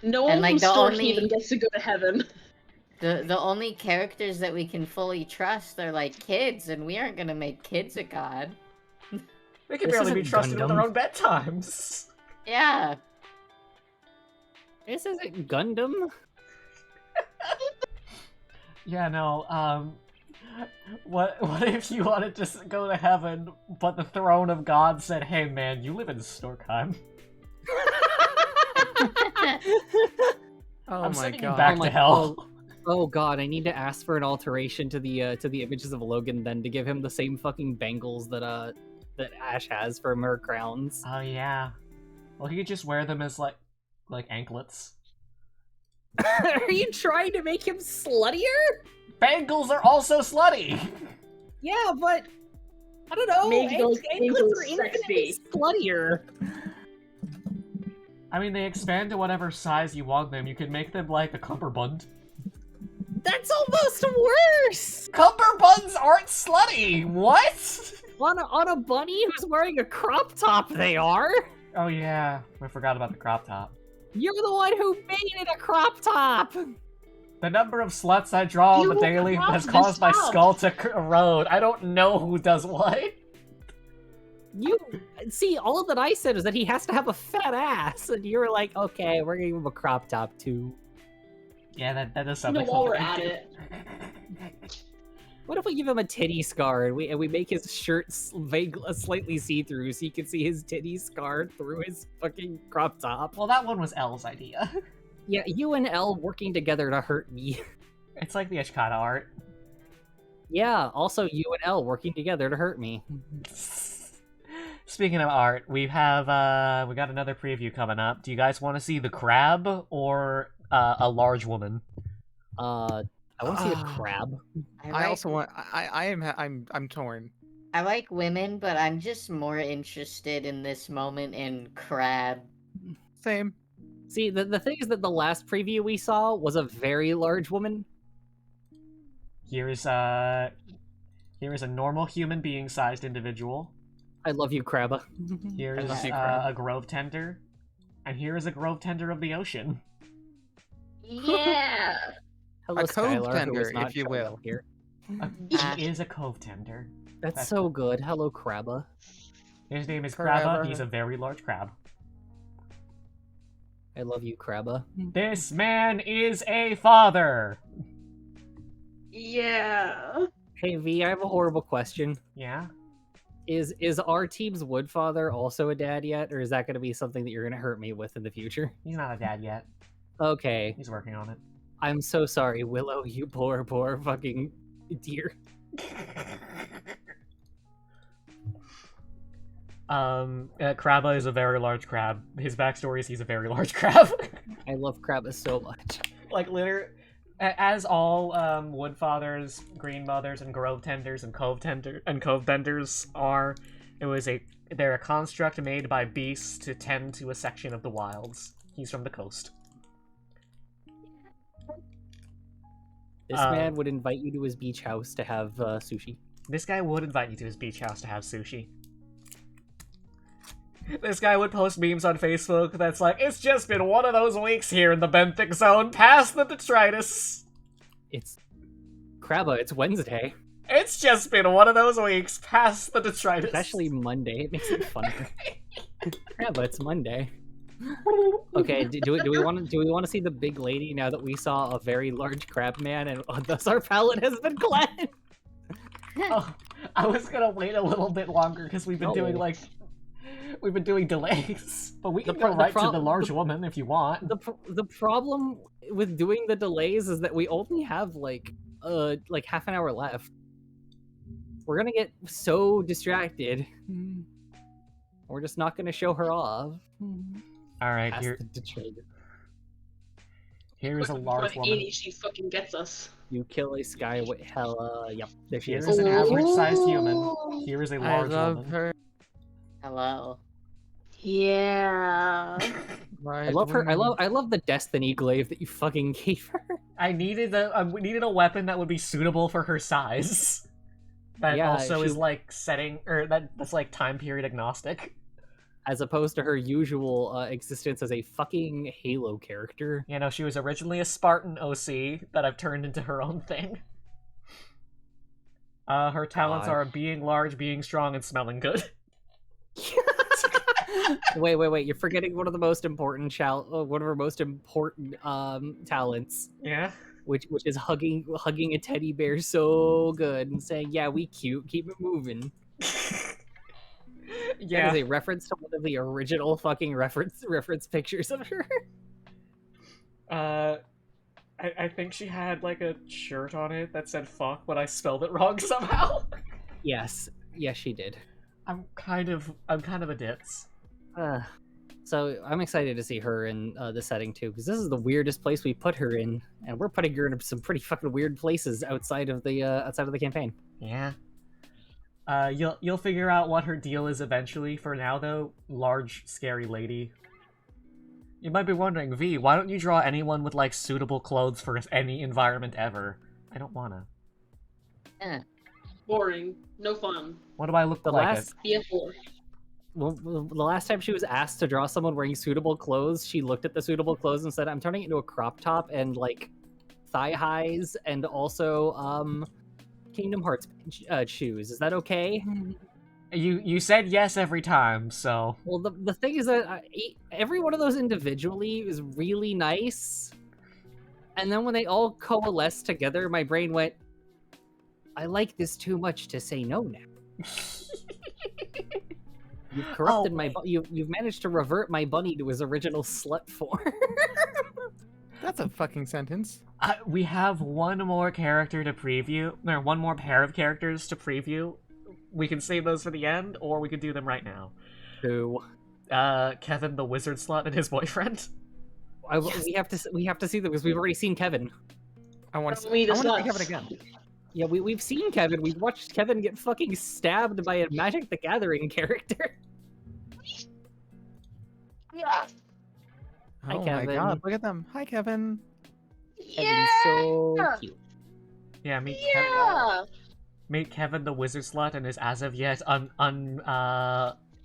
No one
And, like,
from
the
Store
only-
even gets to go to heaven.
The only characters that we can fully trust are like kids, and we aren't gonna make kids a god.
They can
This
barely be
isn't
trusted with
Gundam.
their own bedtimes.
Yeah.
This isn't Gundam.
Yeah, no, what if you wanted to go to heaven, but the throne of God said, hey man, you live in Storkheim.
Oh
I'm
my
sending you
god.
back to hell.
Oh god, I need to ask for an alteration to the images of Logan then to give him the same fucking bangles that Ash has for her crowns.
Oh yeah. Well, he could just wear them as like anklets.
Are you trying to make him sluttier?
Bangles are also slutty.
Yeah, but I don't know.
Make those
Anklets
ankles
are infinitely
sexy.
sluttier.
I mean, they expand to whatever size you want them. You could make them like a cummerbund.
That's almost worse.
Cummerbuns aren't slutty. What?
On a bunny who's wearing a crop top, they are.
Oh yeah, I forgot about the crop top.
You're the one who made it a crop top.
The number of sluts I draw on the
You
daily
cropped
has
this
caused my
top.
skull to erode. I don't know who does what.
You see, all that I said is that he has to have a fat ass, and you were like, okay, we're gonna give him a crop top too.
Yeah, that is
You know,
something.
while we're at it.
What if we give him a titty scar and we make his shirt slightly see-through so you can see his titty scar through his fucking crop top?
Well, that one was L's idea.
Yeah, you and L working together to hurt me.
It's like the Ishkata art.
Yeah, also you and L working together to hurt me.
Speaking of art, we got another preview coming up. Do you guys want to see the crab or a large woman?
I want to see a crab.
I also want. I'm torn.
I like women, but I'm just more interested in this moment in crab.
Same.
See, the thing is that the last preview we saw was a very large woman.
Here's a normal human being sized individual.
I love you, Krabba.
Here is
love you, Crab.
a grove tender, and here is a grove tender of the ocean.
Yeah.
Hello,
A cove
Skylar, who
tender,
is not
if you
showing
will.
up here.
He is a cove tender.
That's so good. Hello, Krabba.
His name is
Crabba.
Krabba. He's a very large crab.
I love you, Krabba.
This man is a father.
Yeah.
Hey V, I have a horrible question.
Yeah.
Is our team's Woodfather also a dad yet, or is that going to be something that you're going to hurt me with in the future?
He's not a dad yet.
Okay,
He's working on it.
I'm so sorry, Willow. You poor fucking dear.
Krabba is a very large crab. His backstory is he's a very large crab.
I love Krabba so much.
Like, literally, as all Woodfathers, Green Mothers, and Grove Tenders and Cove Benders are, they're a construct made by beasts to tend to a section of the wilds. He's from the coast.
This man would invite you to his beach house to have sushi.
This guy would invite you to his beach house to have sushi. This guy would post memes on Facebook that's like, it's just been one of those weeks here in the benthic zone, past the detritus.
It's Krabba. It's Wednesday.
It's just been one of those weeks, past the detritus.
It's actually Monday. It makes it funnier. Krabba. It's Monday. Okay. Do we want to see the big lady now that we saw a very large crab man and thus our palette has been cleansed?
Oh, I was gonna wait a little bit longer because we've been doing delays, but we can go right to the large woman if you want.
The problem with doing the delays is that we only have like half an hour left. We're gonna get so distracted. We're just not gonna show her off.
All right,
Past
here
the trailer.
here is a large woman.
80, she fucking gets us.
You kill a sky with hella. Yep, there she
Here
is.
is an average-sized human. Here is a
I
large
love
woman.
her.
Hello.
Yeah.
I love her. I love the destiny glaive that you fucking gave her.
I needed we needed a weapon that would be suitable for her size. That
Yeah,
also
she-
is like that's like time period agnostic.
As opposed to her usual existence as a fucking Halo character.
You know, she was originally a Spartan OC that I've turned into her own thing. Her talents
God.
are being large, being strong, and smelling good.
Wait! You're forgetting one of the most important one of her most important talents,
Yeah.
which is hugging a teddy bear so good and saying, "Yeah, we cute. Keep it moving."
Yeah.
That is a reference to one of the original fucking reference pictures of her.
I think she had like a shirt on it that said "fuck," but I spelled it wrong somehow.
Yes, she did.
I'm kind of a ditz.
So I'm excited to see her in the setting too, because this is the weirdest place we put her in, and we're putting her in some pretty fucking weird places outside of the campaign.
Yeah. You'll figure out what her deal is eventually. For now, though, large, scary lady. You might be wondering, V, why don't you draw anyone with like suitable clothes for any environment ever? I don't wanna.
Boring. No fun.
What do I look
The
like?
last-
BF4.
Well, the last time she was asked to draw someone wearing suitable clothes, she looked at the suitable clothes and said, "I'm turning it into a crop top and like thigh highs and also Kingdom Hearts shoes. Is that okay?"
You said yes every time, so
Well, the thing is that every one of those individually is really nice, and then when they all coalesce together, my brain went, "I like this too much to say no now." You've corrupted you've managed to revert my bunny to his original slut form.
That's a fucking sentence.
we have one more character to preview. Or one more pair of characters to preview. We can save those for the end, or we could do them right now.
Who?
Kevin the wizard slut and his boyfriend.
We have to see them because we've already seen Kevin.
I want to
Tell me the
see
sluts.
Kevin again.
Yeah, we've seen Kevin. We've watched Kevin get fucking stabbed by a Magic the Gathering character.
Yeah.
Hi,
Oh my
Kevin.
god, look at them. Hi, Kevin.
Kevin's so cute.
Yeah, meet
Yeah.
Kevin the wizard slut and his as of yet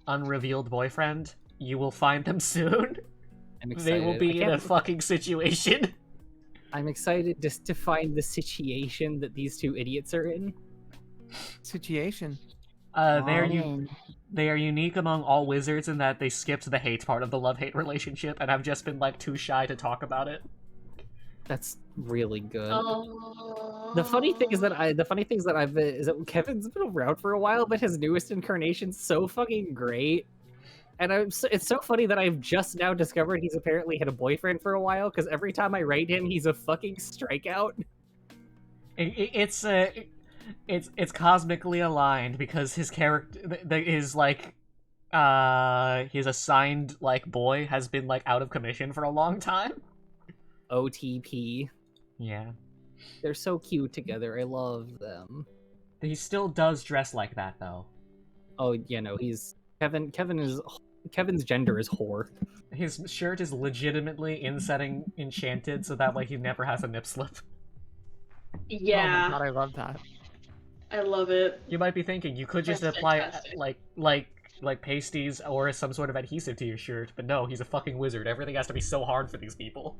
unrevealed boyfriend. You will find them soon.
I'm excited.
They will
I
be in
can't-
a fucking situation.
I'm excited just to find the situation that these two idiots are in.
Situation.
They are unique among all wizards in that they skipped the hate part of the love-hate relationship, and I've just been like too shy to talk about it.
That's really good.
Oh.
The funny thing is that Kevin's been around for a while, but his newest incarnation's so fucking great. And it's so funny that I've just now discovered he's apparently had a boyfriend for a while, because every time I write him, he's a fucking strikeout.
It's cosmically aligned because his character is like his assigned like boy has been like out of commission for a long time.
OTP.
Yeah.
They're so cute together. I love them.
He still does dress like that though.
Oh, yeah, no, Kevin's gender is whore.
His shirt is legitimately insetting enchanted so that way he never has a nip slip.
Yeah.
Oh my god, I love that.
I love it.
You might be thinking you could just
That's
apply
fantastic.
like pasties or some sort of adhesive to your shirt, but no, he's a fucking wizard. Everything has to be so hard for these people.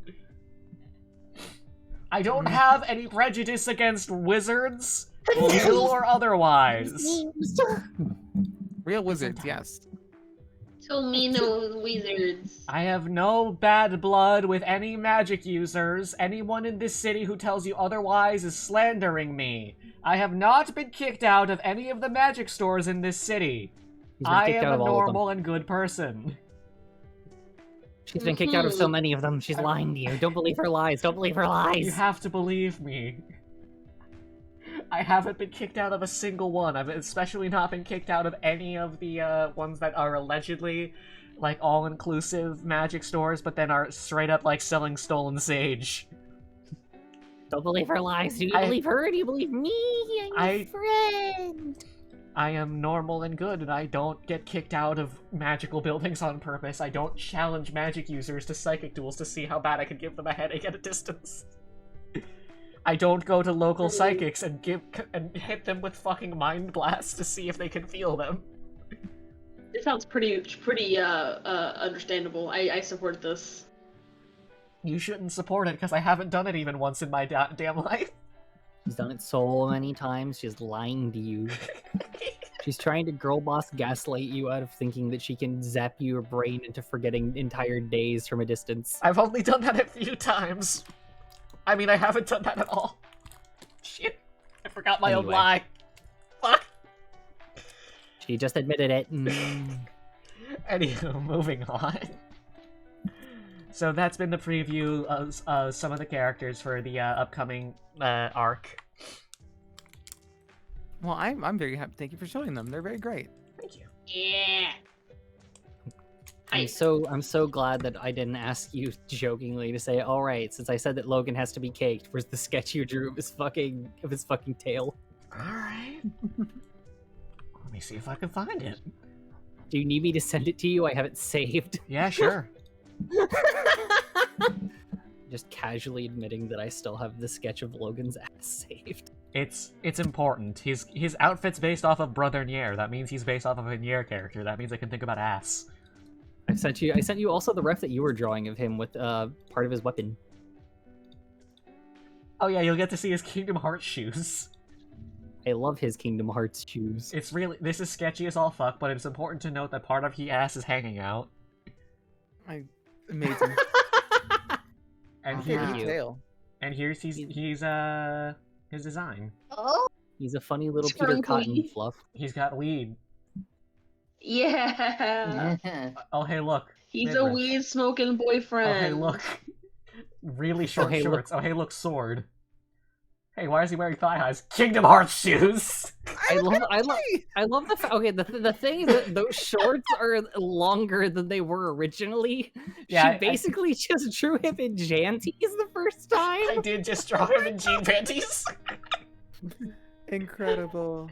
I don't have any prejudice against wizards, real or otherwise.
Real wizards, yes.
So mean to wizards.
I have no bad blood with any magic users. Anyone in this city who tells you otherwise is slandering me. I have not been kicked out of any of the magic stores in this city.
He's been
I
kicked
am
out
a
of all of them.
normal and good person.
She's been kicked out of so many of them. She's lying to you. Don't believe her lies. Don't believe her
You
lies.
have to believe me. I haven't been kicked out of a single one. I've especially not been kicked out of any of the ones that are allegedly like all-inclusive magic stores, but then are straight up like selling stolen sage.
Don't believe her lies. Do you believe her or do you believe me?
I'm your friend.
I am normal and good, and I don't get kicked out of magical buildings on purpose. I don't challenge magic users to psychic duels to see how bad I can give them a headache at a distance. I don't go to local psychics and hit them with fucking mind blasts to see if they can feel them.
It sounds pretty understandable. I support this.
You shouldn't support it because I haven't done it even once in my damn life.
She's done it so many times. She's lying to you. She's trying to girl boss gaslight you out of thinking that she can zap your brain into forgetting entire days from a distance.
I've only done that a few times. I mean, I haven't done that at all. Shit. I forgot my own
Anyway.
lie. Fuck.
She just admitted it.
Anywho, moving on. So that's been the preview of some of the characters for the upcoming arc.
Well, I'm very happy. Thank you for showing them. They're very great.
Thank you.
Yeah.
I'm so glad that I didn't ask you jokingly to say, all right, since I said that Logan has to be caked, where's the sketch you drew of his fucking tail?
All right. Let me see if I can find it.
Do you need me to send it to you? I have it saved.
Yeah, sure.
Just casually admitting that I still have the sketch of Logan's ass saved.
It's important. His outfit's based off of Brother Nier. That means he's based off of a Nier character. That means I can think about ass.
I sent you also the ref that you were drawing of him with part of his weapon.
Oh yeah, you'll get to see his Kingdom Hearts shoes.
I love his Kingdom Hearts shoes.
This is sketchy as all fuck, but it's important to note that part of his ass is hanging out.
Amazing.
And
Thank
Here's
you.
the tail.
and here's his design.
Oh
He's a funny little Peter Cotton
Chunky.
fluff.
He's got weed.
yeah.
Oh hey look.
He's a
Midriff.
weed smoking boyfriend.
Oh hey look. Really short
hey, look.
shorts. Oh hey look, sword. Hey, why is he wearing thigh highs? Kingdom Hearts shoes.
I love the okay. The thing is that those shorts are longer than they were originally.
Yeah,
She basically just drew him in janties the first time.
I did just draw him in jean panties.
Incredible.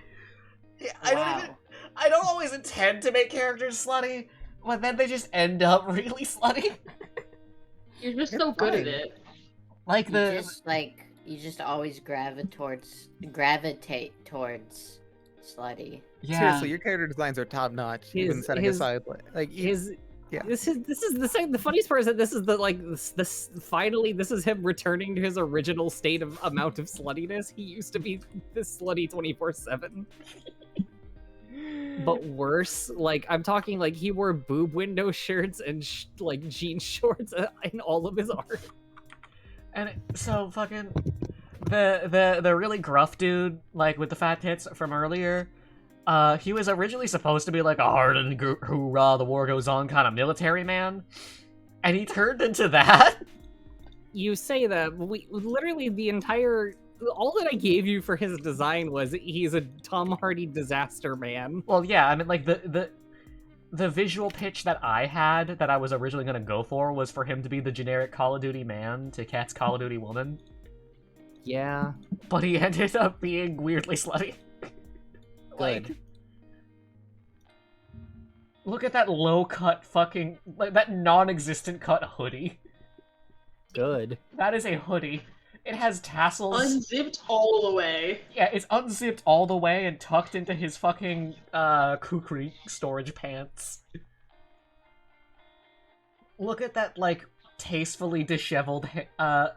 Yeah, I don't always intend to make characters slutty, but then they just end up really slutty.
You're just
You're
so good at
fine.
it.
Like
You just always gravitate towards slutty.
yeah.
Seriously, your character designs are top notch. Even
His-
setting
his-
aside, like
His
Yeah.
This is the funniest part is that this is the like this finally this is him returning to his original state of amount of sluttiness. He used to be this slutty 24/7. But worse, like I'm talking like he wore boob window shirts and like jean shorts in all of his art.
And so fucking the really gruff dude, like with the fat tits from earlier, he was originally supposed to be like a hardened hoorah, the war goes on kind of military man, and he turned into that.
You say that, but we literally all that I gave you for his design was he's a Tom Hardy disaster man.
Well, yeah, I mean, like the visual pitch that I had that I was originally gonna go for was for him to be the generic Call of Duty man to Cat's Call of Duty woman,
Yeah,
but he ended up being weirdly slutty. Like, look at that low cut fucking like that non-existent cut hoodie.
good.
That is a hoodie. It has tassels.
Unzipped all the way.
Yeah, it's unzipped all the way and tucked into his fucking kukri storage pants. Look at that, like, tastefully disheveled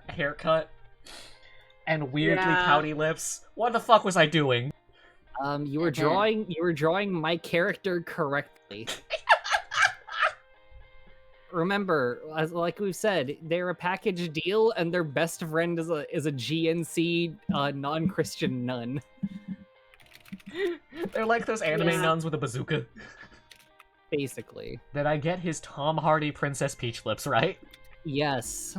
haircut and weirdly
Yeah.
pouty lips. What the fuck was I doing?
You were drawing my character correctly. Remember, as like we've said, they're a package deal, and their best friend is a GNC non-Christian nun.
They're like those anime
Yeah.
nuns with a bazooka.
Basically,
Did I get his Tom Hardy Princess Peach lips right?
yes,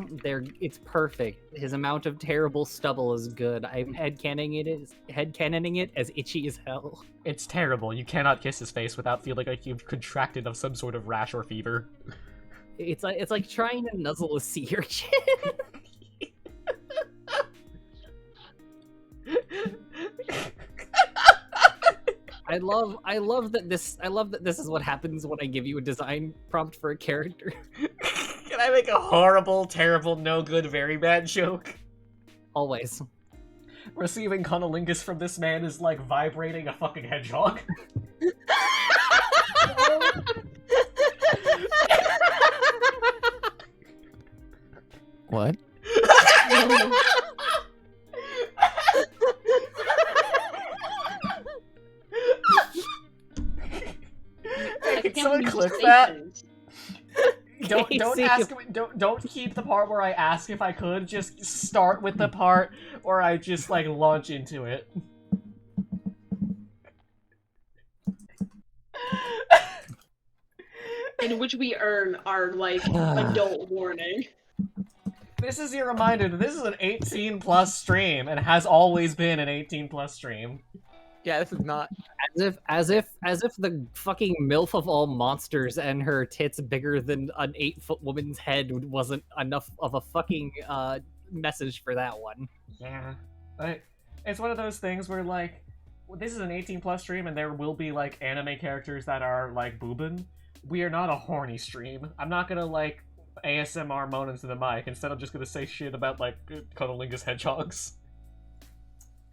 it's perfect. His amount of terrible stubble is good. I'm headcanoning it as itchy as hell.
It's terrible. You cannot kiss his face without feeling like you've contracted of some sort of rash or fever.
It's like trying to nuzzle a sea urchin. I love that this is what happens when I give you a design prompt for a character.
Can I make a horrible, terrible, no good, very bad joke?
Always.
Receiving cunnilingus from this man is like vibrating a fucking hedgehog.
what?
Hey, can someone
Use
clip that?
stations.
Don't
Casey.
ask me. Don't keep the part where I ask if I could. Just start with the part where I just like launch into it.
In which we earn our like adult warning.
This is your reminder that this is an 18+ stream and has always been an 18+ stream.
Yeah, this is not.
As if the fucking MILF of all monsters and her tits bigger than an 8-foot woman's head wasn't enough of a fucking message for that one.
Yeah, but it's one of those things where like this is an 18+ stream and there will be like anime characters that are like boobin. We are not a horny stream. I'm not gonna like ASMR moan into the mic. Instead, I'm just gonna say shit about like cunnilingus hedgehogs.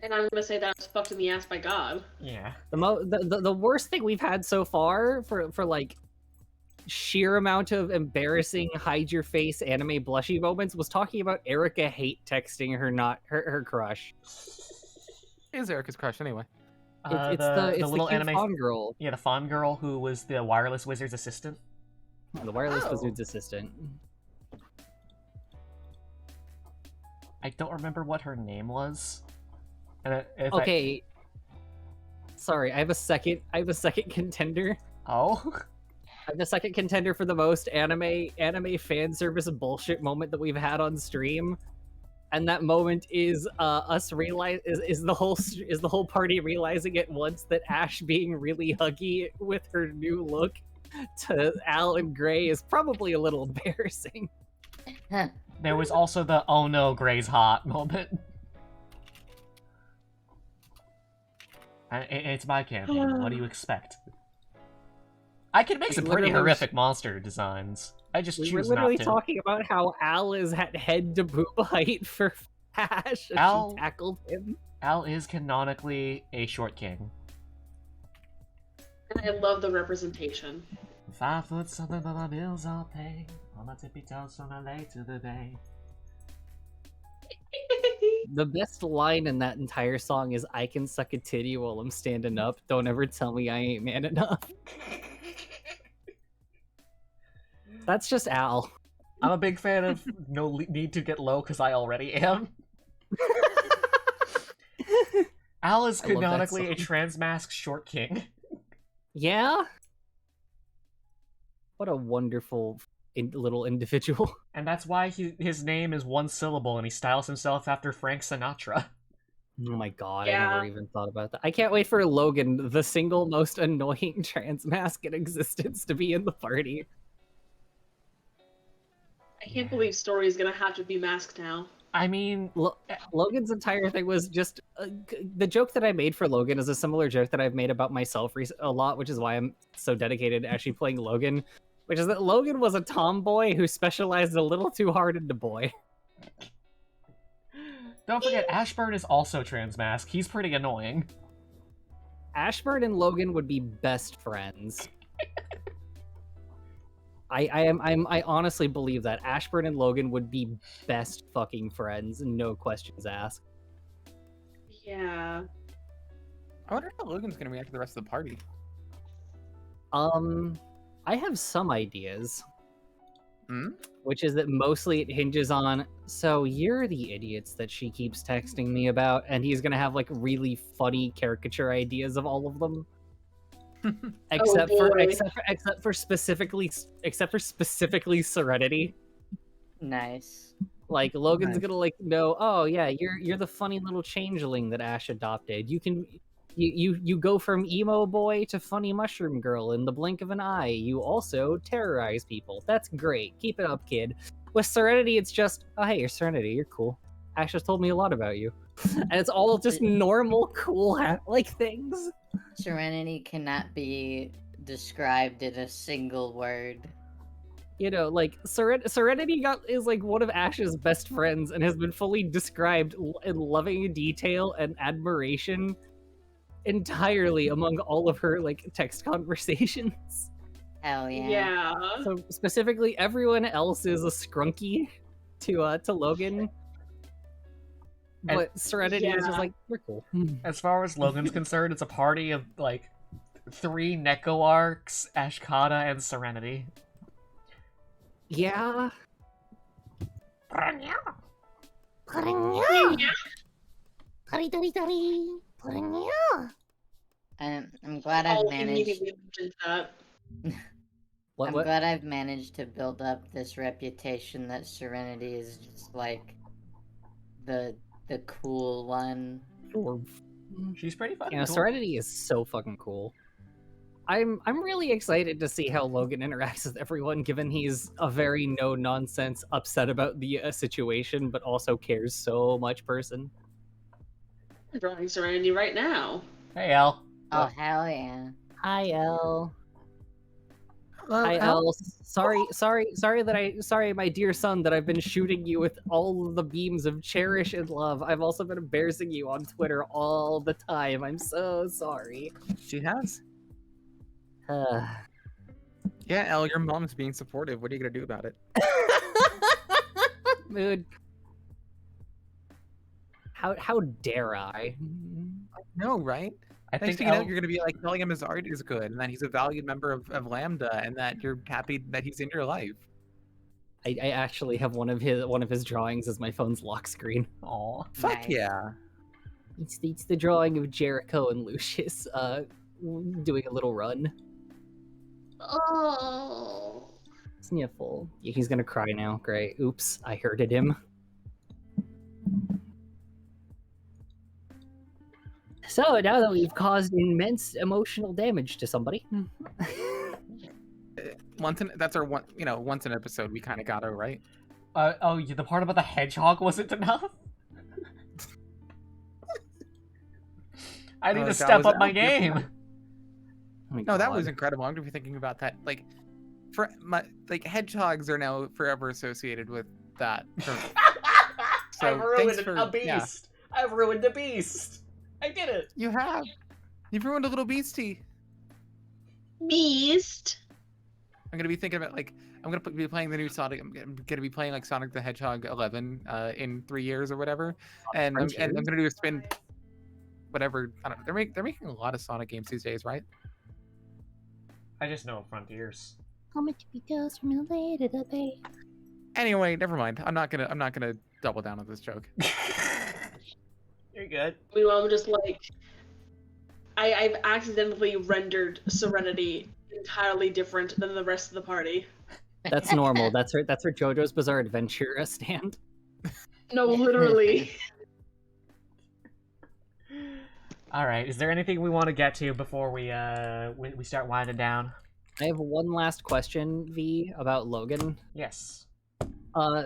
And I'm gonna say that I was fucked in the ass by God.
Yeah.
The worst thing we've had so far for like sheer amount of embarrassing hide your face anime blushy moments was talking about Erica hate texting her crush.
Is Erica's crush anyway?
It's the
little
cute
anime
fawn girl.
Yeah, the fawn girl who was the wireless wizard's assistant.
The wireless
Oh.
wizard's assistant.
I don't remember what her name was. And
Okay. Sorry, I have a second contender.
Oh?
I have a second contender for the most anime fan service bullshit moment that we've had on stream. And that moment is us realize is the whole party realizing at once that Ash being really huggy with her new look to Al and Gray is probably a little embarrassing.
There was also the "oh no, Gray's hot" moment. It's my campaign. What do you expect? I can make some pretty
Literally-
horrific monster designs. I just
We were
choose
literally
not to.
talking about how Al is at head to boob height for Ash as
Al-
she tackled him.
Al is canonically a short king.
And I love the representation.
5 foot something but my bills all paid. On my tippy toes from LA to the Bay.
The best line in that entire song is "I can suck a titty while I'm standing up. Don't ever tell me I ain't man enough." That's just Al.
I'm a big fan of no need to get low because I already am. Al is
I love that
canonically a
song.
trans-masked short king.
Yeah? What a wonderful little individual.
And that's why his name is one syllable and he styles himself after Frank Sinatra.
Oh my god, I
Yeah.
never even thought about that. I can't wait for Logan, the single most annoying trans mask in existence, to be in the party.
I can't believe Story is gonna have to be masked now.
I mean,
Logan's entire thing was just the joke that I made for Logan is a similar joke that I've made about myself a lot, which is why I'm so dedicated to actually playing Logan, which is that Logan was a tomboy who specialized a little too hard into boy.
don't forget, Ashburn is also trans-masked. He's pretty annoying.
Ashburn and Logan would be best friends. I honestly believe that Ashburn and Logan would be best fucking friends, no questions asked.
Yeah.
I wonder how Logan's gonna react to the rest of the party.
I have some ideas.
Hmm?
Which is that mostly it hinges on, so you're the idiots that she keeps texting me about, and he's gonna have like really funny caricature ideas of all of them. except for specifically Serenity.
Nice.
Like Logan's
Nice.
gonna like know, oh yeah, you're the funny little changeling that Ash adopted. You go from emo boy to funny mushroom girl in the blink of an eye. You also terrorize people. That's great. Keep it up, kid. With Serenity, it's just, oh hey, you're Serenity. You're cool. Ash has told me a lot about you, and it's all just normal, cool, like things.
Serenity cannot be described in a single word.
You know, like Serenity is like one of Ash's best friends and has been fully described in loving detail and admiration entirely among all of her like text conversations.
Hell yeah.
Yeah.
So specifically, everyone else is a scrunky to Logan, but Serenity is just
Yeah.
like, we're cool.
As far as Logan's concerned, it's a party of like 3 Neko arcs, Ashkata, and Serenity.
Yeah.
I'm glad I've
I'll
managed.
immediately mention that.
What?
I'm
What?
glad I've managed to build up this reputation that Serenity is just like the cool one.
She's pretty fucking
Yeah,
cool.
Serenity is so fucking cool. I'm really excited to see how Logan interacts with everyone, given he's a very no nonsense, upset about the situation, but also cares so much person.
I'm drawing Serenity right now.
Hey, Al.
Oh hell yeah.
Hi, Elle.
Hello,
Hi,
Al.
Elle. Sorry, my dear son, that I've been shooting you with all of the beams of cherish and love. I've also been embarrassing you on Twitter all the time. I'm so sorry.
She has.
Uh,
Yeah, Elle, your mom's being supportive. What are you gonna do about it?
mood. How dare I?
No, right?
I
Next
think
thing you know,
Al,
you're gonna be like telling him his art is good, and that he's a valued member of Lambda, and that you're happy that he's in your life.
I actually have one of his drawings as my phone's lock screen.
Aw.
Fuck
Nice.
yeah.
It's the drawing of Jericho and Lucius doing a little run.
Oh.
Sniffle. Yeah, he's gonna cry now. Great. Oops, I hurted him. So now that we've caused immense emotional damage to somebody,
That's our one. Once an episode, we kind of got it right.
The part about the hedgehog wasn't enough? I need to
that
step
was
up my
Al.
game.
oh my
No, that
God.
was incredible. I'm gonna be thinking about that. Like, for my like hedgehogs are now forever associated with that.
I've
thanks
ruined
for-
a beast.
yeah.
I've ruined a beast. I did it.
You have. You've ruined a little beastie.
Beast.
I'm gonna be thinking about like I'm gonna be playing the new Sonic. I'm gonna be playing like Sonic the Hedgehog 11 in 3 years or whatever, and I'm gonna do a spin. Whatever. I don't know. They're making a lot of Sonic games these days, right?
I just know Frontiers.
Coming to be ghosts from the later day.
Anyway, never mind. I'm not gonna double down on this joke.
You're good.
Meanwhile, I'm just like, I've accidentally rendered Serenity entirely different than the rest of the party.
That's normal. That's her JoJo's Bizarre Adventure stand.
No, literally.
All right. Is there anything we want to get to before we start winding down?
I have one last question, V, about Logan.
Yes.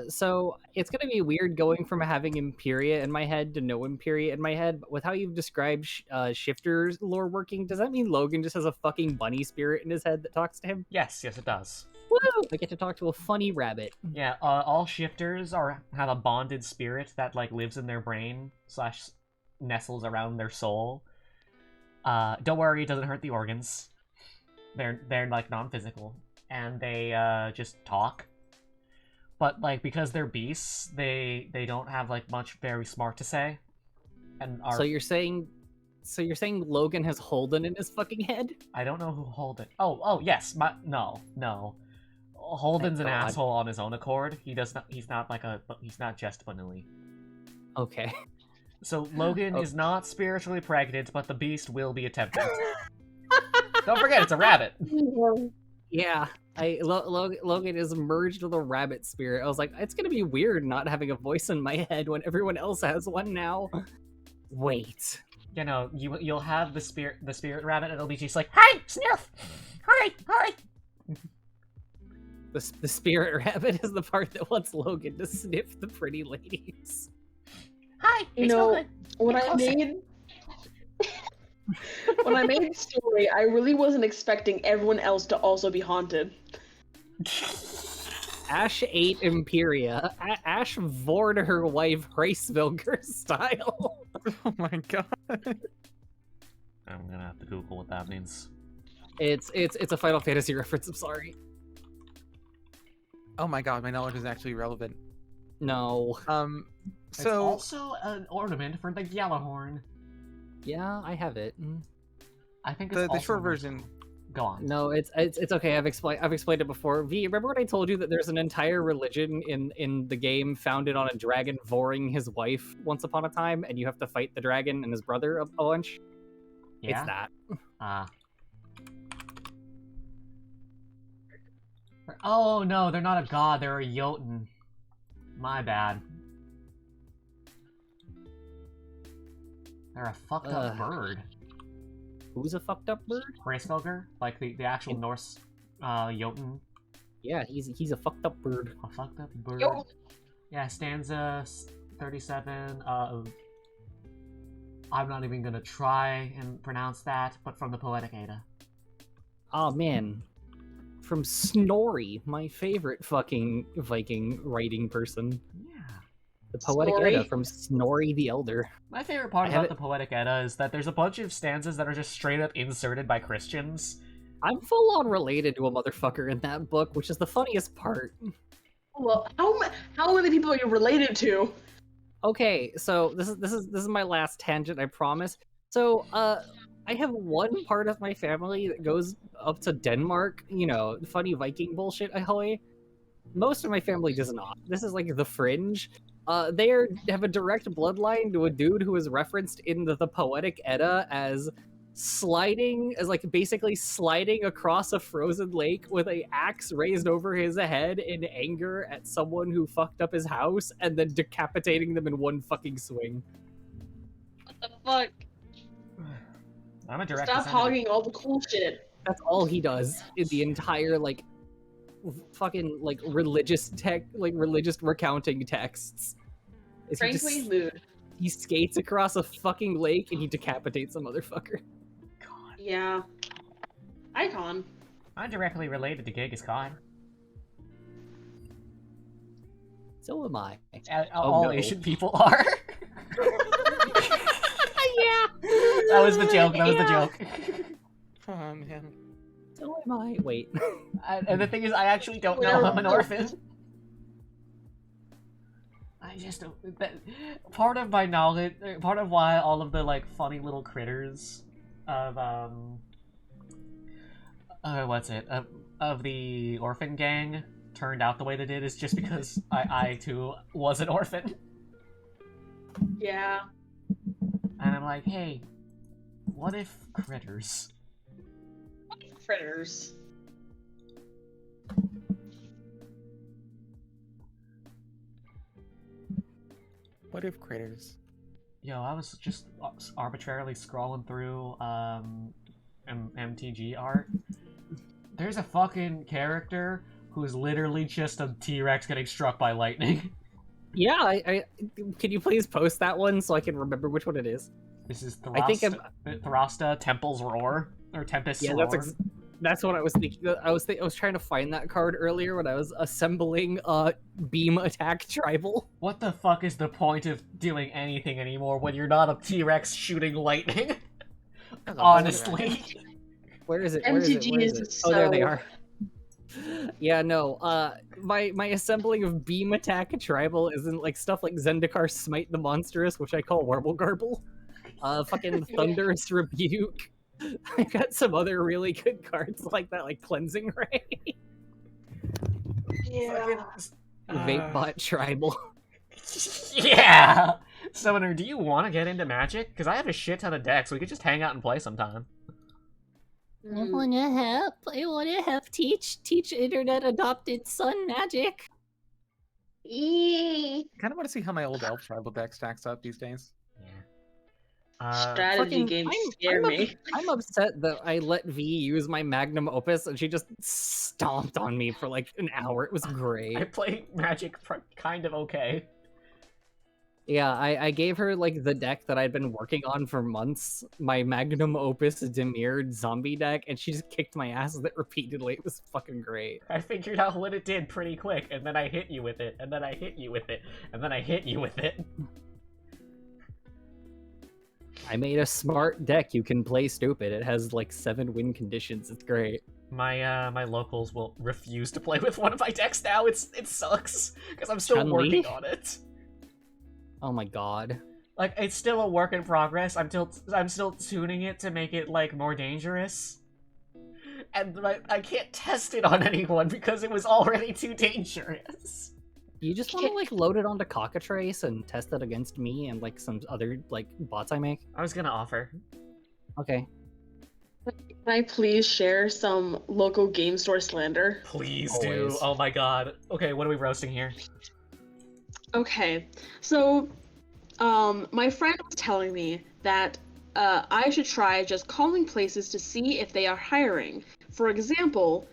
So it's gonna be weird going from having Imperia in my head to no Imperia in my head. But with how you've described Shifter's lore working, does that mean Logan just has a fucking bunny spirit in his head that talks to him?
Yes, it does.
Woo! I get to talk to a funny rabbit.
Yeah, all shifters have a bonded spirit that like lives in their brain / nestles around their soul. Don't worry, it doesn't hurt the organs. They're like non-physical, and they just talk. But like because they're beasts, they don't have like much very smart to say. And are...
So you're saying Logan has Holden in his fucking head?
I don't know who Holden. Oh yes, no. Holden's an
God.
asshole on his own accord. He's not just Vanilli.
Okay.
So Logan is not spiritually pregnant, but the beast will be attempted. Don't forget, it's a rabbit.
Yeah, Logan is merged with a rabbit spirit. I was like, it's gonna be weird not having a voice in my head when everyone else has one now. Wait.
You know, you'll have the spirit rabbit, and it'll be just like, "Hi, Sniff! Hi!"
The spirit rabbit is the part that wants Logan to sniff the pretty ladies.
Hi,
You know, when I made Story, I really wasn't expecting everyone else to also be haunted.
Ash ate Imperia. Ash vored her wife Hracevilger style.
Oh my god.
I'm gonna have to Google what that means.
It's a Final Fantasy reference. I'm sorry.
Oh my god, my knowledge is actually relevant.
No.
It's
So
also an ornament for the Yellowhorn.
Yeah, I have it.
I think it's
the
also
short version.
Go on.
No, it's okay. I've explained it before. V, remember when I told you that there's an entire religion in the game founded on a dragon voring his wife once upon a time, and you have to fight the dragon and his brother a bunch?
Yeah?
It's that.
Oh no, they're not a god, they're a Jotun. My bad. They're a fucked up bird.
Who's a fucked up bird?
Hracevilger? Like the actual Norse Jotun.
Yeah, he's a fucked up bird.
A fucked up bird.
Yo.
Yeah, stanza 37 I'm not even gonna try and pronounce that, but from the Poetic Edda.
Oh man. From Snorri, my favorite fucking Viking writing person.
Yeah.
The Poetic
Snorri?
Edda from Snorri the Elder.
My favorite part about the Poetic Edda is that there's a bunch of stanzas that are just straight up inserted by Christians.
I'm full on related to a motherfucker in that book, which is the funniest part.
Well, how many people are you related to?
Okay, so this is my last tangent, I promise. So, I have one part of my family that goes up to Denmark, you know, funny Viking bullshit, ahoy. Most of my family does not. This is like the fringe. They have a direct bloodline to a dude who is referenced in the Poetic Edda as basically sliding across a frozen lake with an axe raised over his head in anger at someone who fucked up his house and then decapitating them in one fucking swing.
What the fuck?
I'm a direct
Stop
descendant.
hogging all the cool shit.
That's all he does in the entire fucking religious recounting texts. Is
Frankly, mood.
he skates across a fucking lake and he decapitates a motherfucker.
God.
Yeah. Icon.
I'm directly related to Genghis Khan.
So am I.
All
no.
Asian people are.
Yeah.
That was the joke. That was the joke.
Oh man.
So am I. Wait.
And the thing is, I actually don't know I'm an orphan. I just don't. Part of my knowledge, part of why all of the like funny little critters of of the orphan gang turned out the way they did is just because I too was an orphan.
Yeah.
And I'm like, hey, what if critters?
Critters.
What if critters?
Yo, I was just arbitrarily scrolling through MTG art. There's a fucking character who's literally just a T-Rex getting struck by lightning.
Yeah, I can you please post that one so I can remember which one it is?
This is
I think
Thrasta Temple's Roar or Tempest's
Yeah,
Roar.
that's what I was thinking. I was trying to find that card earlier when I was assembling beam attack tribal.
What the fuck is the point of doing anything anymore when you're not a T-Rex shooting lightning? Honestly.
Where is it?
MTG is so...
Oh, there they are. Yeah, no. My assembling of beam attack tribal isn't like stuff like Zendikar Smite the Monstrous, which I call Warble Garble. Fucking Thunderous Rebuke. I got some other really good cards like that, like Cleansing Ray.
Yeah.
Vapebot Tribal.
Yeah! Summoner, do you want to get into Magic? Because I have a shit ton of decks. We could just hang out and play sometime.
I wanna help. I wanna help teach internet adopted son magic.
Kind of want to see how my old elf tribal deck stacks up these days.
Strategy games scare me.
I'm upset that I let V use my magnum opus and she just stomped on me for like an hour. It was great.
I play Magic kind of okay.
Yeah, I gave her like the deck that I'd been working on for months, my magnum opus demired zombie deck, and she just kicked my ass with it repeatedly. It was fucking great.
I figured out what it did pretty quick, and then I hit you with it, and then I hit you with it, and then I hit you with it.
I made a smart deck you can play stupid. It has like 7 win conditions. It's great.
My locals will refuse to play with one of my decks now. It sucks because I'm still
Chun-Li?
working on it.
Oh my god.
Like, it's still a work in progress. I'm still tuning it to make it like more dangerous. And I can't test it on anyone because it was already too dangerous.
You just want to like load it onto Cockatrace and test it against me and like some other like bots I make?
I was gonna offer.
Okay.
Can I please share some local game store slander?
Please
Always.
do. Oh my god. Okay, what are we roasting here?
Okay, so my friend was telling me that I should try just calling places to see if they are hiring. For example,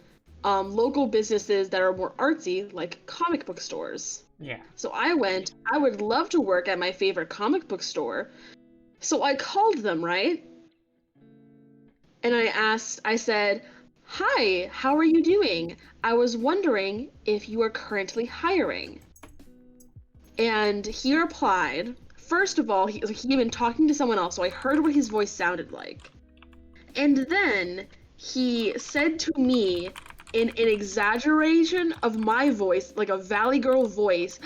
local businesses that are more artsy, like comic book stores.
Yeah.
So I would love to work at my favorite comic book store. So I called them, right? And I said, "Hi, how are you doing? I was wondering if you are currently hiring." And he replied, first of all, he had been talking to someone else, so I heard what his voice sounded like. And then he said to me, in an exaggeration of my voice, like a Valley Girl voice,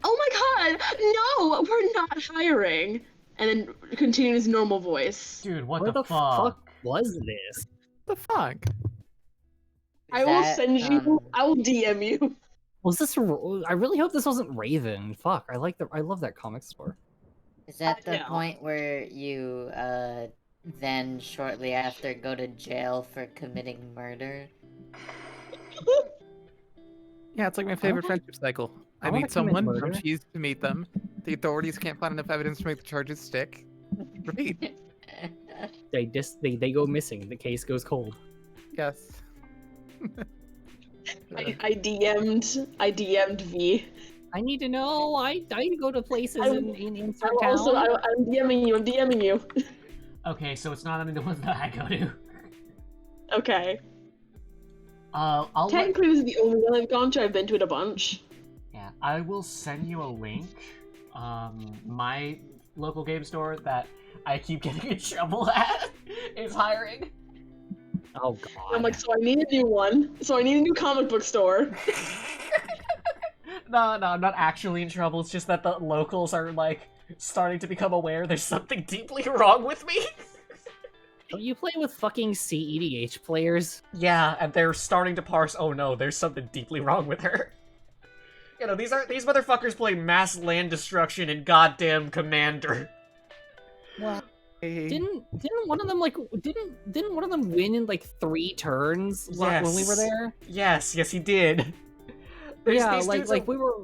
"Oh my god, no, we're not hiring." And then continued his normal voice.
Dude, what
Where
the fuck?
was this?
The fuck?
I will send you, I will DM you.
Was this? I really hope this wasn't Raven. Fuck, I love that comic store.
Is that the
know.
point where you then shortly after go to jail for committing murder?
Yeah, it's like my favorite friendship cycle. I
wanna
meet
commit
someone,
murder.
I'm cheesed to meet them. The authorities can't find enough evidence to make the charges stick. Great.
They go missing. The case goes cold.
Yes.
I DM'd V.
I need to know. I go to places in certain
I'm also,
town.
I'm DMing you.
Okay, so it's not any of the ones that I go to.
Okay.
I'll let-
Technically, this is the only one I've gone to. I've been to it a bunch.
Yeah, I will send you a link. My local game store that I keep getting in trouble at is hiring.
Oh god.
I'm like, so I need a new one. So I need a new comic book store.
No, I'm not actually in trouble. It's just that the locals are, like, starting to become aware there's something deeply wrong with me.
Don't you play with fucking CEDH players?
Yeah, and they're starting to parse, oh no, there's something deeply wrong with her. You know, these motherfuckers play mass land destruction and goddamn Commander.
Wow.
Didn't one of them didn't one of them win in like 3 turns when we were
Yes.
there?
Yes, he did. There's
Yeah,
these dudes
like we were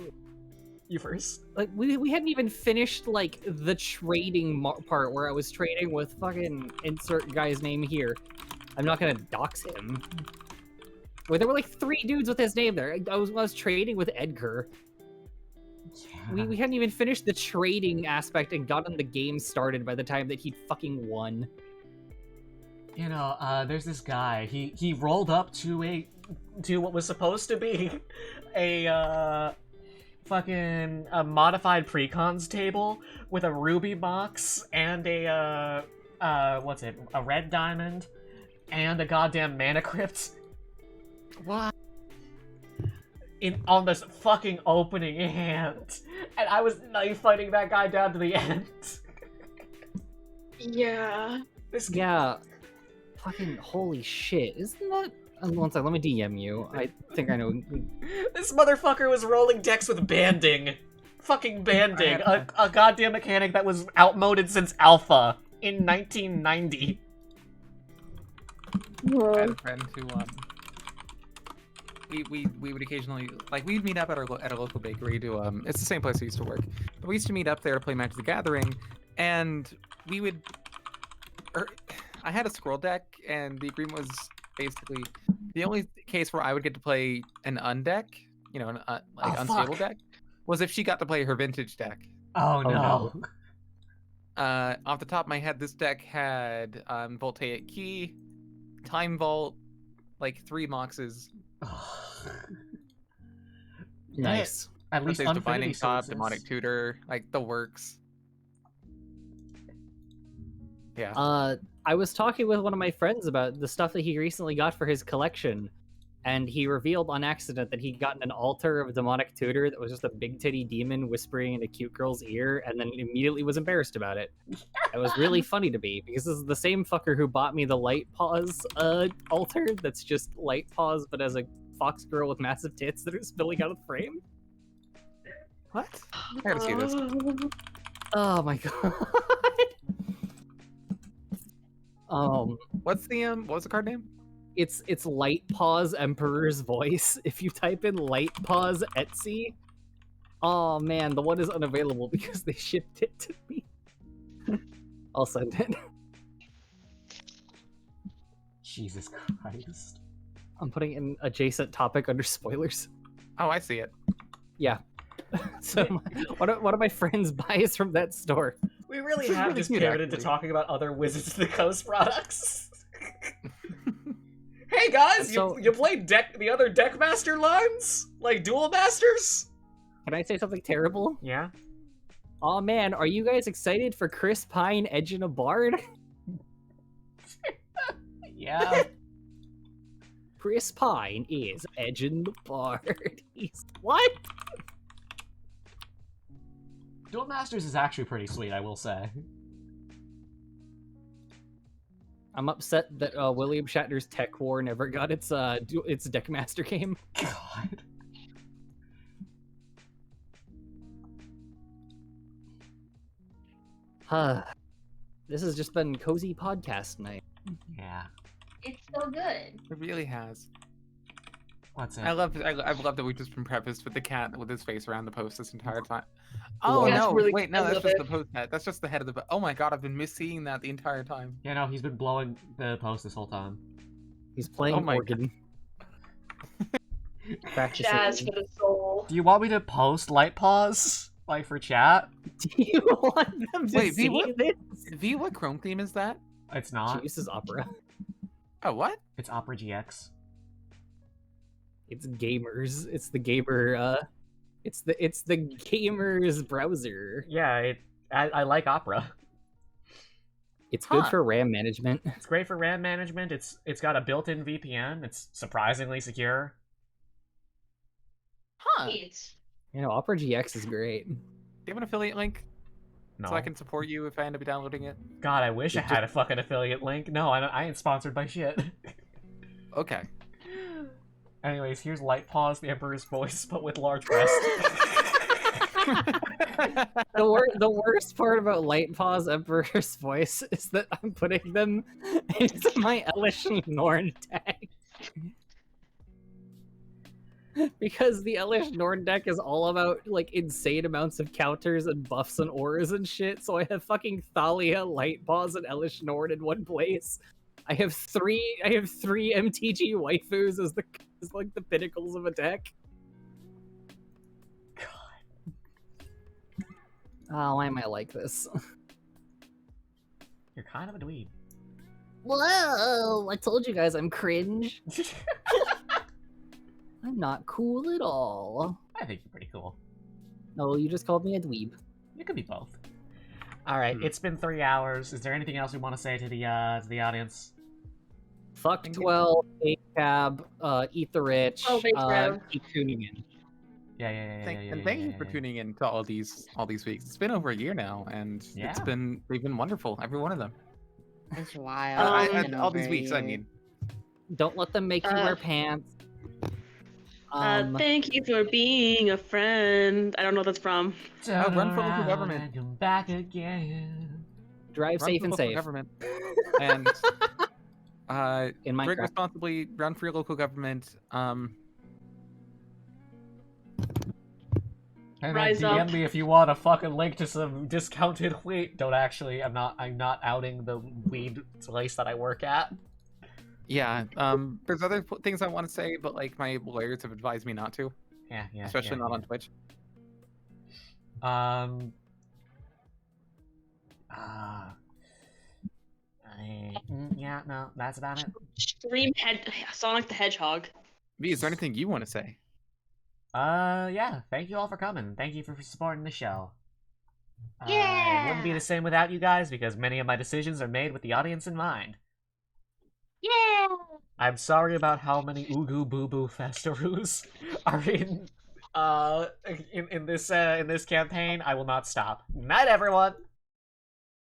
You first.
like we hadn't even finished like the trading part where I was trading with fucking insert guy's name here. I'm not gonna dox him. Where there were like 3 dudes with his name there. I was trading with Edgar.
Yeah.
We hadn't even finished the trading aspect and gotten the game started by the time that he'd fucking won.
You know, there's this guy. He rolled up to what was supposed to be a fucking modified precons table with a ruby box and a red diamond and a goddamn mana crypt.
What?
On this fucking opening hand, and I was knife fighting that guy down to the end.
Yeah.
Yeah. Fucking holy shit. Isn't that... One second, let me DM you. I think I know.
This motherfucker was rolling decks with banding. Fucking banding. A goddamn mechanic that was outmoded since Alpha in 1990.
I had a friend who we would occasionally, like, we'd meet up at a local bakery to it's the same place we used to work, but we used to meet up there to play Magic the Gathering, and we would I had a scroll deck, and the agreement was basically the only case where I would get to play an undeck, you know, an unstable
fuck.
deck, was if she got to play her vintage deck.
Oh no.
Off the top of my head, this deck had Voltaic Key, Time Vault, like 3 Moxes.
Nice.
At least
There's
Infinity
Divining Top,
Sources.
Demonic Tutor, like the works. Yeah.
I was talking with one of my friends about the stuff that he recently got for his collection, and he revealed on accident that he'd gotten an altar of Demonic Tutor that was just a big titty demon whispering in a cute girl's ear, and then immediately was embarrassed about it. It was really funny to me, because this is the same fucker who bought me the Light Paws altar that's just Light Paws, but as a fox girl with massive tits that are spilling out of the frame.
What? I gotta see this.
Oh my god.
What's what was the card name?
It's Light Paws Emperor's Voice. If you type in Light Paws Etsy, oh man, the one is unavailable because they shipped it to me. I'll send it.
Jesus Christ.
I'm putting in adjacent topic under spoilers.
Oh, I see it.
Yeah. So one of my friends buys from that store.
We really
This is
have
really
just
cute,
pivoted to
actually.
talking about other Wizards of the Coast products. Hey guys,
So-
you played the other Deckmaster lines? Like Duel Masters?
Can I say something terrible?
Yeah.
Oh man, are you guys excited for Chris Pine edging a bard?
Yeah.
Chris Pine is edging the bard. He's what?
Duel Masters is actually pretty sweet, I will say.
I'm upset that William Shatner's Tech War never got its Deckmaster game.
God.
This has just been cozy podcast night.
Yeah.
It's so good.
It really has.
What's it?
I love that we've just been prefaced with the cat with his face around the post this entire time.
Oh,
Oh
That's
no!
really
Wait, no,
good. I
that's
love
just
it.
the post head. That's just the head of the. Oh my god, I've been misseeing that the entire time.
Yeah, no, he's been blowing the post this whole time.
He's playing
Oh my
organ. Practicing.
Jazz for the soul.
Do you want me to post Light Paws? Like for chat?
Do you want them to
Wait,
see
V, what-
this?
V, what Chrome theme is that?
It's not.
Jesus Opera.
Oh, what?
It's Opera GX.
It's gamers. It's the gamer. It's the gamers browser.
Yeah, I like Opera.
It's good
Huh.
for RAM management.
It's great for RAM management. It's got a built-in VPN. It's surprisingly secure.
Huh.
Neat.
You know, Opera GX is great.
Do you have an affiliate link
No.
so I can support you if I end up downloading it?
God, I wish I
It
had a fucking affiliate link. No, I ain't sponsored by shit.
Okay.
Anyways, here's Light Paws, the Emperor's voice, but with large breasts.
The worst part about Light Paws Emperor's voice is that I'm putting them into my Elish Norn deck. Because the Elish Norn deck is all about like insane amounts of counters and buffs and auras and shit, so I have fucking Thalia, Light Paws, and Elish Norn in one place. I have three MTG waifus as like the pinnacles of a deck. Oh, why am I like this?
You're kind of a dweeb.
Whoa! I told you guys I'm cringe. I'm not cool at all.
I think you're pretty cool.
No, you just called me a dweeb.
You could be both. All right, it's been 3 hours. Is there anything else we want to say to the audience?
Fuck 12, cab, eat the rich,
Oh, thanks, bro.
keep tuning in.
Yeah.
Thank you for tuning in to all these weeks. It's been over a year now, and
Yeah.
they've been wonderful, every one of them.
It's wild. It's been
all these
over a
weeks, I
year.
mean.
Don't let them make you wear pants.
Thank you for being a friend. I don't know what that's from.
Run for local government.
And come back again.
Drive
Run
safe
for
and
local
safe.
government. And
In
drink
Minecraft.
responsibly, run for your local government.
And
Rise
then DM
up.
me if you want a fucking link to some discounted weed. Don't actually. I'm not outing the weed place that I work at.
Yeah. There's other things I want to say, but like my lawyers have advised me not to,
Yeah.
especially not on Twitch.
Yeah, no, that's about it.
Stream Sonic the Hedgehog.
V, is there anything you want to say?
Yeah. Thank you all for coming. Thank you for supporting the show. It wouldn't be
Yeah.
the same without you guys because many of my decisions are made with the audience in mind.
Yeah.
I'm sorry about how many Ugu Boo Boo Festaroos are in this campaign. I will not stop. Night, everyone.